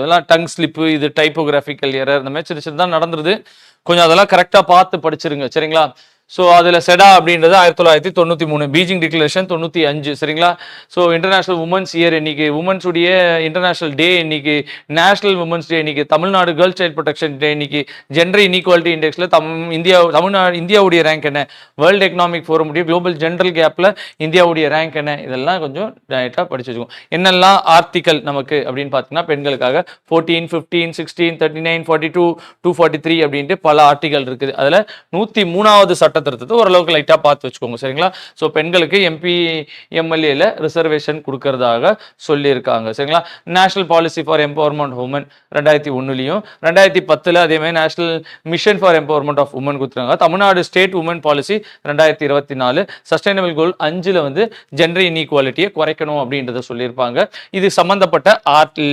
எல்லாம் டங் ஸ்லிப்பு, இது டைப்போகிராஃபிக்கல் எரர், இந்த மாதிரி சின்ன தான் நடந்துருது. கொஞ்சம் அதெல்லாம் கரெக்டாக பார்த்து படிச்சிருங்க. சரிங்களா? ஸோ அதில் செடா அப்படின்றது 1993, பீஜிங் டிக்ளரேஷன் 95. சரிங்களா? ஸோ இன்டர்நேஷனல் உமன்ஸ் இயர் இன்னைக்கு, உமன்ஸுடைய இன்டர்நேஷனல் டே இன்னைக்கு, நேஷனல் உமன்ஸ் டே இன்னைக்கு, தமிழ்நாடு கேர்ள்ஸ் சைல்ட் ப்ரொடெக்ஷன் டே இன்னைக்கு, ஜெண்டர் இன்இக்வாலிட்டி இண்டெக்ஸில் இந்தியாவுடைய ரேங்க் என்ன, வேர்ல்டு எக்கனாமிக் ஃபோரம் உடைய குளோபல் ஜென்ரல் கேப்பில் இந்தியாவுடைய ரேங்க் என்ன, இதெல்லாம் கொஞ்சம் டைட்டாக படிச்சு வச்சுக்கோங்க. என்னெல்லாம் ஆர்டிக்கல் நமக்கு அப்படின்னு பார்த்தீங்கன்னா பெண்களுக்காக 14, 15, 16, 39, 42, 243 அப்படின்ட்டு பல ஆர்டிக்கல் இருக்குது. அதில் 103வது சட்டம் திருத்தத்தை ஓரளவுக்கு லைட்டா பார்த்து வச்சுக்கோங்க. சரிங்களா? ஸோ பெண்களுக்கு எம்பி எம்எல்ஏல ரிசர்வேஷன் கொடுக்கறதாக சொல்லியிருக்காங்க. சரிங்களா? National policy for empowerment of women 2001லையும் 2010 அதே மாதிரி national mission for empowerment of women கொடுத்துருக்காங்க. Tamil Nadu state women policy 2024 sustainable goal 5ல் வந்து ஜெண்டர் இன்இக்வாலிட்டியை குறைக்கணும் அப்படின்றத சொல்லியிருப்பாங்க. இது சம்பந்தப்பட்ட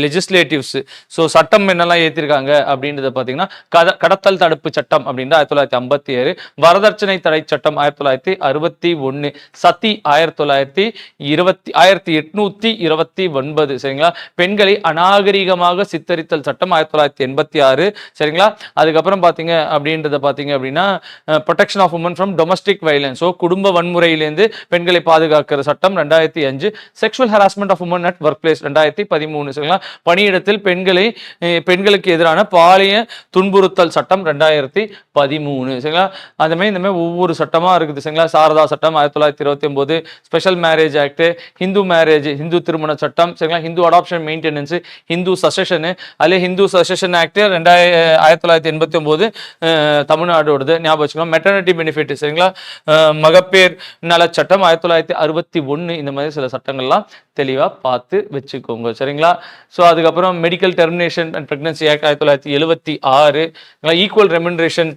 லெஜிஸ்லேட்டிவ்ஸ். ஸோ சட்டம் என்னெல்லாம் ஏற்றிருக்காங்க அப்படின்றத பார்த்தீங்கன்னா கடத்தல் தடுப்பு சட்டம் அப்படின்ற 1957, வரதட்சணை தடை சட்டம் 1961, சதி 1829. சரிங்களா? பெண்களை அநாகரிகமாக சித்தரித்தல் சட்டம் 1986. சரிங்களா? அதுக்கப்புறம் பார்த்தீங்க அப்படின்னா protection of women from domestic violence, so குடும்ப வன்முறையிலேருந்து பெண்களை பாதுகாக்கிற சட்டம் 2005. Sexual harassment of women at work place 2013. சரிங்களா? பணியிடத்தில் பெண்களுக்கு எதிரான பாலிய துன்புறுத்தல் சட்டம் 2013. சரிங்களா? அந்த மாதிரி இந்த மாதிரி ஒவ்வொரு சட்டமா இருக்குது. சரிங்களா? சாரதா சட்டம் 1929, special marriage act, Hindu marriage, Hindu திருமண சட்டம், சரிங்களா, ஹிந்து அடாப்ஷன் மெயின்டெனன்ஸ், ஹிந்து சசெஷன், அதில் ஹிந்து சசெஷன் ஆக்ட் 1989 தமிழ்நாடோடது ஞாபகம் வச்சுக்கலாம். மெட்டர்னிட்டி பெனிஃபிட், சரிங்களா, மகப்பேர் நலச்சட்டம் 1961. இந்த மாதிரி சில சட்டங்கள்லாம் தெளிவாக பார்த்து வச்சுக்கோங்க. சரிங்களா? ஸோ அதுக்கப்புறம் medical termination and pregnancy act 1976, equal remuneration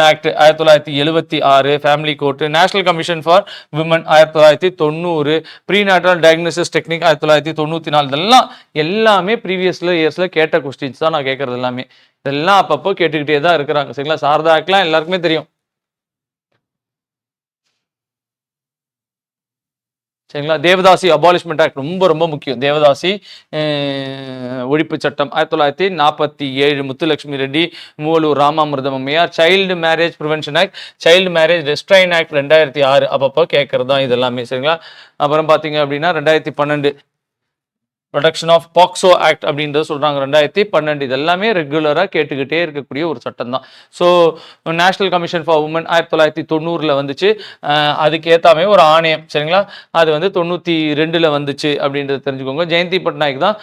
act 1976, family court, national commission for women 1990, prenatal diagnosis technique 1994. இதெல்லாம் எல்லாமே ப்ரீவியஸ்ல இயர்ஸ்ல கேட்ட கொஸ்டின்ஸ் தான் நான் கேட்கறது எல்லாமே. இதெல்லாம் அப்பப்போ கேட்டுக்கிட்டே தான் இருக்கிறாங்க. சரிங்களா? சாரதா ஆக்ட்லாம் எல்லாருக்குமே தெரியும். சரிங்களா. தேவதாசி அபாலிஷ்மெண்ட் ஆக்ட் ரொம்ப ரொம்ப முக்கியம். தேவதாசி ஒழிப்பு சட்டம் 1947, முத்துலட்சுமி ரெட்டி, மூவலூர் ராமாமிர்தம் அம்மையார். Child marriage prevention act, child marriage restrain act 2006 அப்பப்போ கேட்கறது தான் இதெல்லாமே. சரிங்களா. அப்புறம் பார்த்தீங்க அப்படின்னா 2012 ப்ரொடக்ஷன் ஆஃப் பாக்ஸோ ஆக்ட் அப்படின்றத சொல்கிறாங்க 2012. இது எல்லாமே ரெகுலராக கேட்டுக்கிட்டே இருக்கக்கூடிய ஒரு சட்டம் தான். So national commission for women 1990 வந்துச்சு. அதுக்கேற்றாமே ஒரு ஆணையம். சரிங்களா. அது வந்து 92 வந்துச்சு அப்படின்றத தெரிஞ்சுக்கோங்க. ஜெயந்தி பட்நாயக் தான்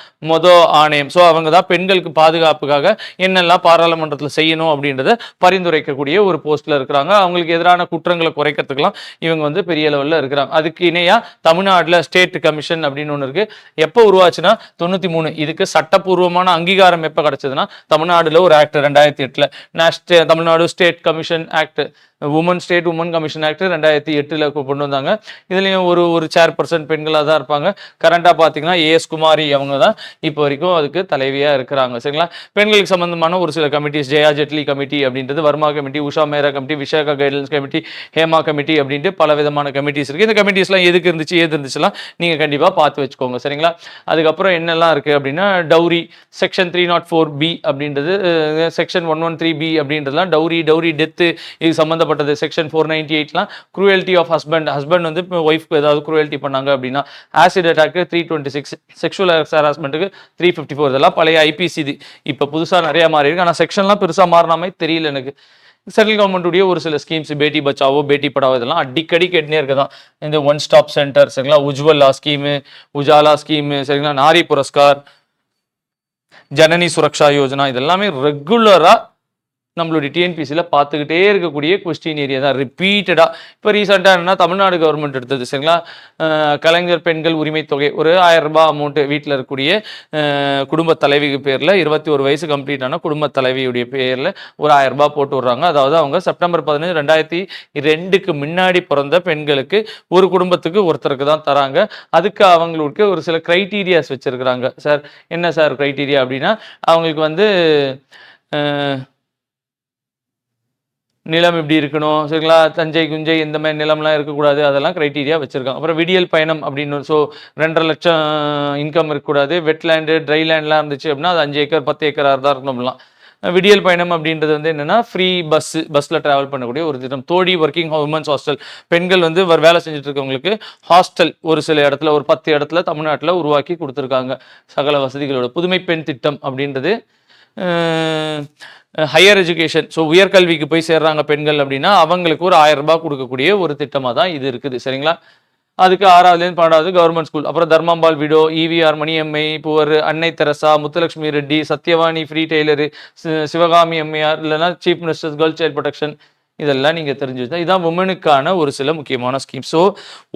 ஆணையம். ஸோ அவங்க தான் பெண்களுக்கு பாதுகாப்புக்காக என்னெல்லாம் பாராளுமன்றத்தில் செய்யணும் அப்படின்றத பரிந்துரைக்கக்கூடிய ஒரு போஸ்ட்டில் இருக்கிறாங்க. அவங்களுக்கு எதிரான குற்றங்களை குறைக்கிறதுக்கெல்லாம் இவங்க வந்து பெரிய லெவலில் இருக்கிறாங்க. அதுக்கு இணையாக தமிழ்நாட்டில் ஸ்டேட் கமிஷன் அப்படின்னு ஒன்று இருக்குது. எப்போ உருவாச்சு 93. இதுக்கு சட்டப்பூர்வமான அங்கீகாரம் எப்ப கிடைச்சதுன்னா தமிழ்நாடுல ஒரு act 2008 Tamil Nadu state commission act, state women commission act 2008 கொண்டு வந்தாங்க. இதுலயும் ஒரு சேர்பர்சன் பெண்களாக தான் இருப்பாங்க. கரண்டா பாத்தீங்கன்னா ஏஎஸ் குமாரி அவங்க தான் இப்போ வரைக்கும் அதுக்கு தலைவியா இருக்கிறாங்க. சரிங்களா. பெண்களுக்கு சம்பந்தமான ஒரு சில கமிட்டிஸ், ஜெயா ஜெட்லி கமிட்டி அப்படின்றது, Verma committee, Usha Mehra committee, Vishaka guidelines committee, Hema committee அப்படின்ட்டு பல விதமான கமிட்டிஸ் இருக்கு. இந்த கமிட்டிஸ்லாம் எதுக்கு இருந்துச்சு ஏது இருந்துச்சுலாம் நீங்க கண்டிப்பா பார்த்து வச்சுக்கோங்க. சரிங்களா. அதுக்கப்புறம் என்னெல்லாம் இருக்கு அப்படின்னா டவுரி செக்ஷன் 304B அப்படின்றது, செக்ஷன் 113B அப்படின்றதுலாம் டவுரி டெத்து இது சம்பந்தப்பட்டது. செக்ஷன் 498லாம் குரூயல்டி ஆஃப் ஹஸ்பண்ட் வந்து ஒய்ஃப்க்கு ஏதாவது குரூயல்டி பண்ணாங்க அப்படின்னா. ஆசிட் அட்டாக் 326, செக்ஷுவல் ஹராஸ்மெண்ட்டுக்கு 354. இதெல்லாம் பழைய ஐபிசி. இப்போ புதுசாக நிறைய மாறி இருக்கு. ஆனால் செக்ஷன்லாம் பெருசாக மாறினாமே தெரியல எனக்கு. சென்ட்ரல் கவர்மெண்ட்டுடைய ஒரு சில ஸ்கீம்ஸ், பேட்டி பச்சாவோ பேட்டி படாவோ இதெல்லாம் அடிக்கடி கேட்டுனே இருக்குதான். இந்த ஒன் ஸ்டாப் சென்டர், சரிங்களா, உஜ்வல்லா ஸ்கீமு, உஜாலா ஸ்கீமு, சரிங்களா, நாரி புரஸ்கார், ஜனனி சுரக்ஷா யோஜனா, இதெல்லாமே ரெகுலரா நம்மளுடைய டிஎன்பிசியில் பார்த்துக்கிட்டே இருக்கக்கூடிய கொஸ்டின் ஏரியா தான் ரிப்பீட்டடாக. இப்போ ரீசெண்டாக என்னன்னா தமிழ்நாடு கவர்மெண்ட் எடுத்தது. சரிங்களா. கலைஞர் பெண்கள் உரிமை தொகை ஒரு 1000 ரூபாய் அமௌண்ட்டு வீட்டில் இருக்கக்கூடிய குடும்ப தலைவிக்கு பேரில் 21 வயசு கம்ப்ளீட் ஆன குடும்ப தலைவியுடைய பேரில் ஒரு 1000 ரூபாய் போட்டு விட்றாங்க. அதாவது அவங்க செப்டம்பர் 15, 2002க்கு முன்னாடி பிறந்த பெண்களுக்கு ஒரு குடும்பத்துக்கு ஒருத்தருக்கு தான் தராங்க. அதுக்கு அவங்களுக்கு ஒரு சில கிரைட்டீரியாஸ் வச்சிருக்கிறாங்க. சார் என்ன சார் கிரைட்டீரியா அப்படின்னா, அவங்களுக்கு வந்து நிலம் இப்படி இருக்கணும். சரிங்களா. தஞ்சை குஞ்சை இந்த மாதிரி நிலம்லாம் இருக்கக்கூடாது. அதெல்லாம் கிரைட்டீரியா வச்சிருக்காங்க. அப்புறம் விடியல் பயணம் அப்படின்னு. ஸோ 2.5 லட்சம் இன்கம் இருக்கக்கூடாது. வெட்லேண்டு ட்ரை லேண்ட்லாம் இருந்துச்சு அப்படின்னா அது 5 ஏக்கர் 10 ஏக்கராக தான் இருக்கணும்லாம். விடியல் பயணம் அப்படின்றது வந்து என்னன்னா ஃப்ரீ பஸ்ஸில் ட்ராவல் பண்ணக்கூடிய ஒரு திட்டம். தோடி ஒர்க்கிங் உமன்ஸ் ஹாஸ்டல், பெண்கள் வந்து வேலை செஞ்சுட்டு இருக்கவங்களுக்கு ஹாஸ்டல் ஒரு சில இடத்துல, ஒரு 10 இடத்துல தமிழ்நாட்டில் உருவாக்கி கொடுத்துருக்காங்க சகல வசதிகளோட. புதுமை பெண் திட்டம் அப்படின்றது ஹையர் எஜுகேஷன். ஸோ உயர்கல்விக்கு போய் சேர்றாங்க பெண்கள் அப்படின்னா அவங்களுக்கு ஒரு 1000 ரூபாய் கொடுக்கக்கூடிய ஒரு திட்டமாக தான் இது இருக்குது. சரிங்களா. அதுக்கு 6வதுலேருந்து 12வது கவர்மெண்ட் ஸ்கூல். அப்புறம் Dharmambal widow, EVR Maniammai, poor, அன்னை தெரசா, முத்துலட்சுமி ரெட்டி, சத்யவாணி ஃப்ரீ டெய்லரு, சிவகாமி அம்மையார், இல்லைன்னா chief minister's girl child protection, இதெல்லாம் நீங்கள் தெரிஞ்சு வச்சா இதான் உமனுக்கான ஒரு சில முக்கியமான ஸ்கீம். ஸோ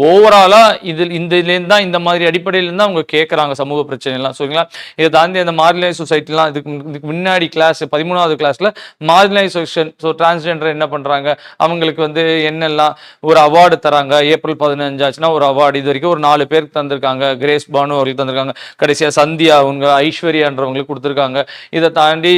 ஓவராலாக இதுலேருந்து தான் இந்த மாதிரி அடிப்படையிலேருந்து தான் அவங்க கேட்குறாங்க சமூக பிரச்சனைலாம். சரிங்களா. இதை தாண்டி அந்த மார்ஜினலைஸ் சொசைட்டிலாம் இதுக்கு முன்னாடி கிளாஸ் 13வது கிளாஸில் மார்ஜினலைசேஷன், ஸோ டிரான்ஸ்ஜெண்டர் என்ன பண்ணுறாங்க, அவங்களுக்கு வந்து என்னெல்லாம் ஒரு அவார்டு தராங்க. ஏப்ரல் 15 ஆச்சுன்னா ஒரு அவார்டு இது வரைக்கும் ஒரு 4 பேருக்கு தந்திருக்காங்க. கிரேஸ் பானு அவர்களுக்கு தந்திருக்காங்க. கடைசியாக சந்தியா அவங்க, ஐஸ்வர்யான்றவங்களுக்கு கொடுத்துருக்காங்க. இதை தாண்டி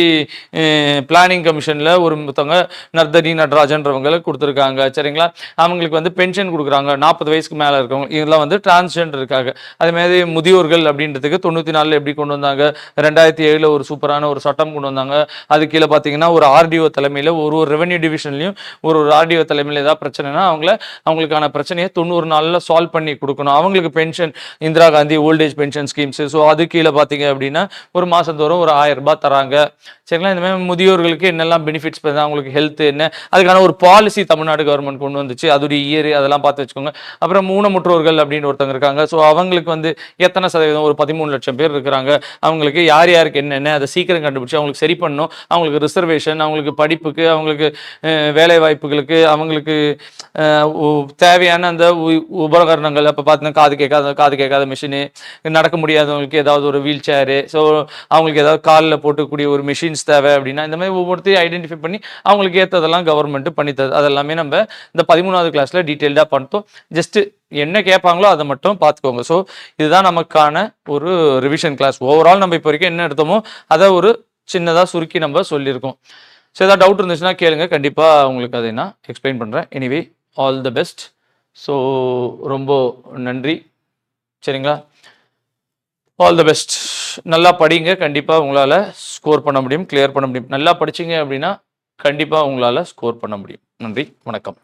பிளானிங் கமிஷனில் ஒருத்தவங்க நர்தனி நடராஜன் கொடுத்துருக்காங்க. சரிங்களா. அவங்களுக்கு வந்து பென்ஷன் கொடுக்குறாங்க 40 வயசுக்கு மேல இருக்கவங்க. இதெல்லாம் வந்து டிரான்ஸ்ஜெண்டர் இருக்காங்க. அதே மாதிரி முதியோர்கள் அப்படின்றதுக்கு 94 எப்படி கொண்டு வந்தாங்க, 2007 ஒரு சூப்பரான ஒரு சட்டம் கொண்டு வந்தாங்க. அது கீழே பார்த்தீங்கன்னா ஒரு ஆர்டிஓ தலைமையில் ஒரு ரெவன்யூ டிவிஷன்லையும் ஒரு ஆர்டிஓ தலைமையில் ஏதாவது பிரச்சனைனா அவங்களுக்கான பிரச்சனையை 90 நாளில் சால்வ் பண்ணி கொடுக்கணும். அவங்களுக்கு pension, Indira Gandhi old age pension schemes. So அது கீழே பார்த்தீங்க அப்படின்னா ஒரு மாதந்தோறும் ஒரு 1000 ரூபாய் தராங்க. சரிங்களா. இந்த மாதிரி முதியோர்களுக்கு என்னெல்லாம் பெனிஃபிட்ஸ் பண்ணுது, அவங்களுக்கு ஹெல்த் என்ன, அதுக்கான ஒரு பாலிசி தமிழ்நாடு கவர்மெண்ட் கொண்டு வந்துச்சு. அதோடைய இயர் அதெல்லாம் பார்த்து வச்சுக்கோங்க. அப்புறம் ஊனமுற்றோர்கள் அப்படின்னு ஒருத்தவங்க இருக்காங்க. ஸோ அவங்களுக்கு வந்து எத்தனை சதவீதம், ஒரு 13 லட்சம் பேர் இருக்கிறாங்க. அவங்களுக்கு யாருக்கு என்னென்ன அதை சீக்கிரம் கண்டுபிடிச்சி அவங்களுக்கு சரி பண்ணணும். அவங்களுக்கு ரிசர்வேஷன், அவங்களுக்கு படிப்புக்கு, அவங்களுக்கு வேலை வாய்ப்புகளுக்கு, அவங்களுக்கு தேவையான அந்த உபகரணங்கள். அப்போ பார்த்தீங்கன்னா காது கேட்காத மிஷினு, நடக்க முடியாதவங்களுக்கு ஏதாவது ஒரு வீல் சேரு, ஸோ அவங்களுக்கு ஏதாவது காலில் போட்டுக்கூடிய ஒரு மிஷின்ஸ் தேவை அப்படின்னா இந்த மாதிரி ஒவ்வொருத்தையும் ஐடென்டிஃபை பண்ணி அவங்களுக்கு ஏற்றதெல்லாம் கவர்மெண்ட் பண்ணித்தது. அதெல்லாமே நம்ம இந்த 13வது கிளாஸ்ல டீட்டெயில்டாக பண்ணிட்டோம். ஜஸ்ட் என்ன கேட்பாங்களோ அதை மட்டும் பார்த்துக்கோங்க. ஸோ இதுதான் நமக்கான ஒரு ரிவிஷன் கிளாஸ். ஓவரால் நம்ம இப்போ வரைக்கும் என்ன எடுத்தோமோ அதை ஒரு சின்னதாக சுருக்கி நம்ம சொல்லியிருக்கோம். ஸோ ஏதாவது டவுட் இருந்துச்சுன்னா கேளுங்க, கண்டிப்பாக உங்களுக்கு அதை நான் எக்ஸ்பிளைன் பண்ணுறேன். Anyway all the best. So ரொம்ப நன்றி. சரிங்களா? All the best. நல்லா படிங்க. கண்டிப்பாக உங்களால் ஸ்கோர் பண்ண முடியும், கிளியர் பண்ண முடியும். நல்லா படிச்சிங்க அப்படின்னா கண்டிப்பாக உங்களால் ஸ்கோர் பண்ண முடியும். நன்றி, வணக்கம்.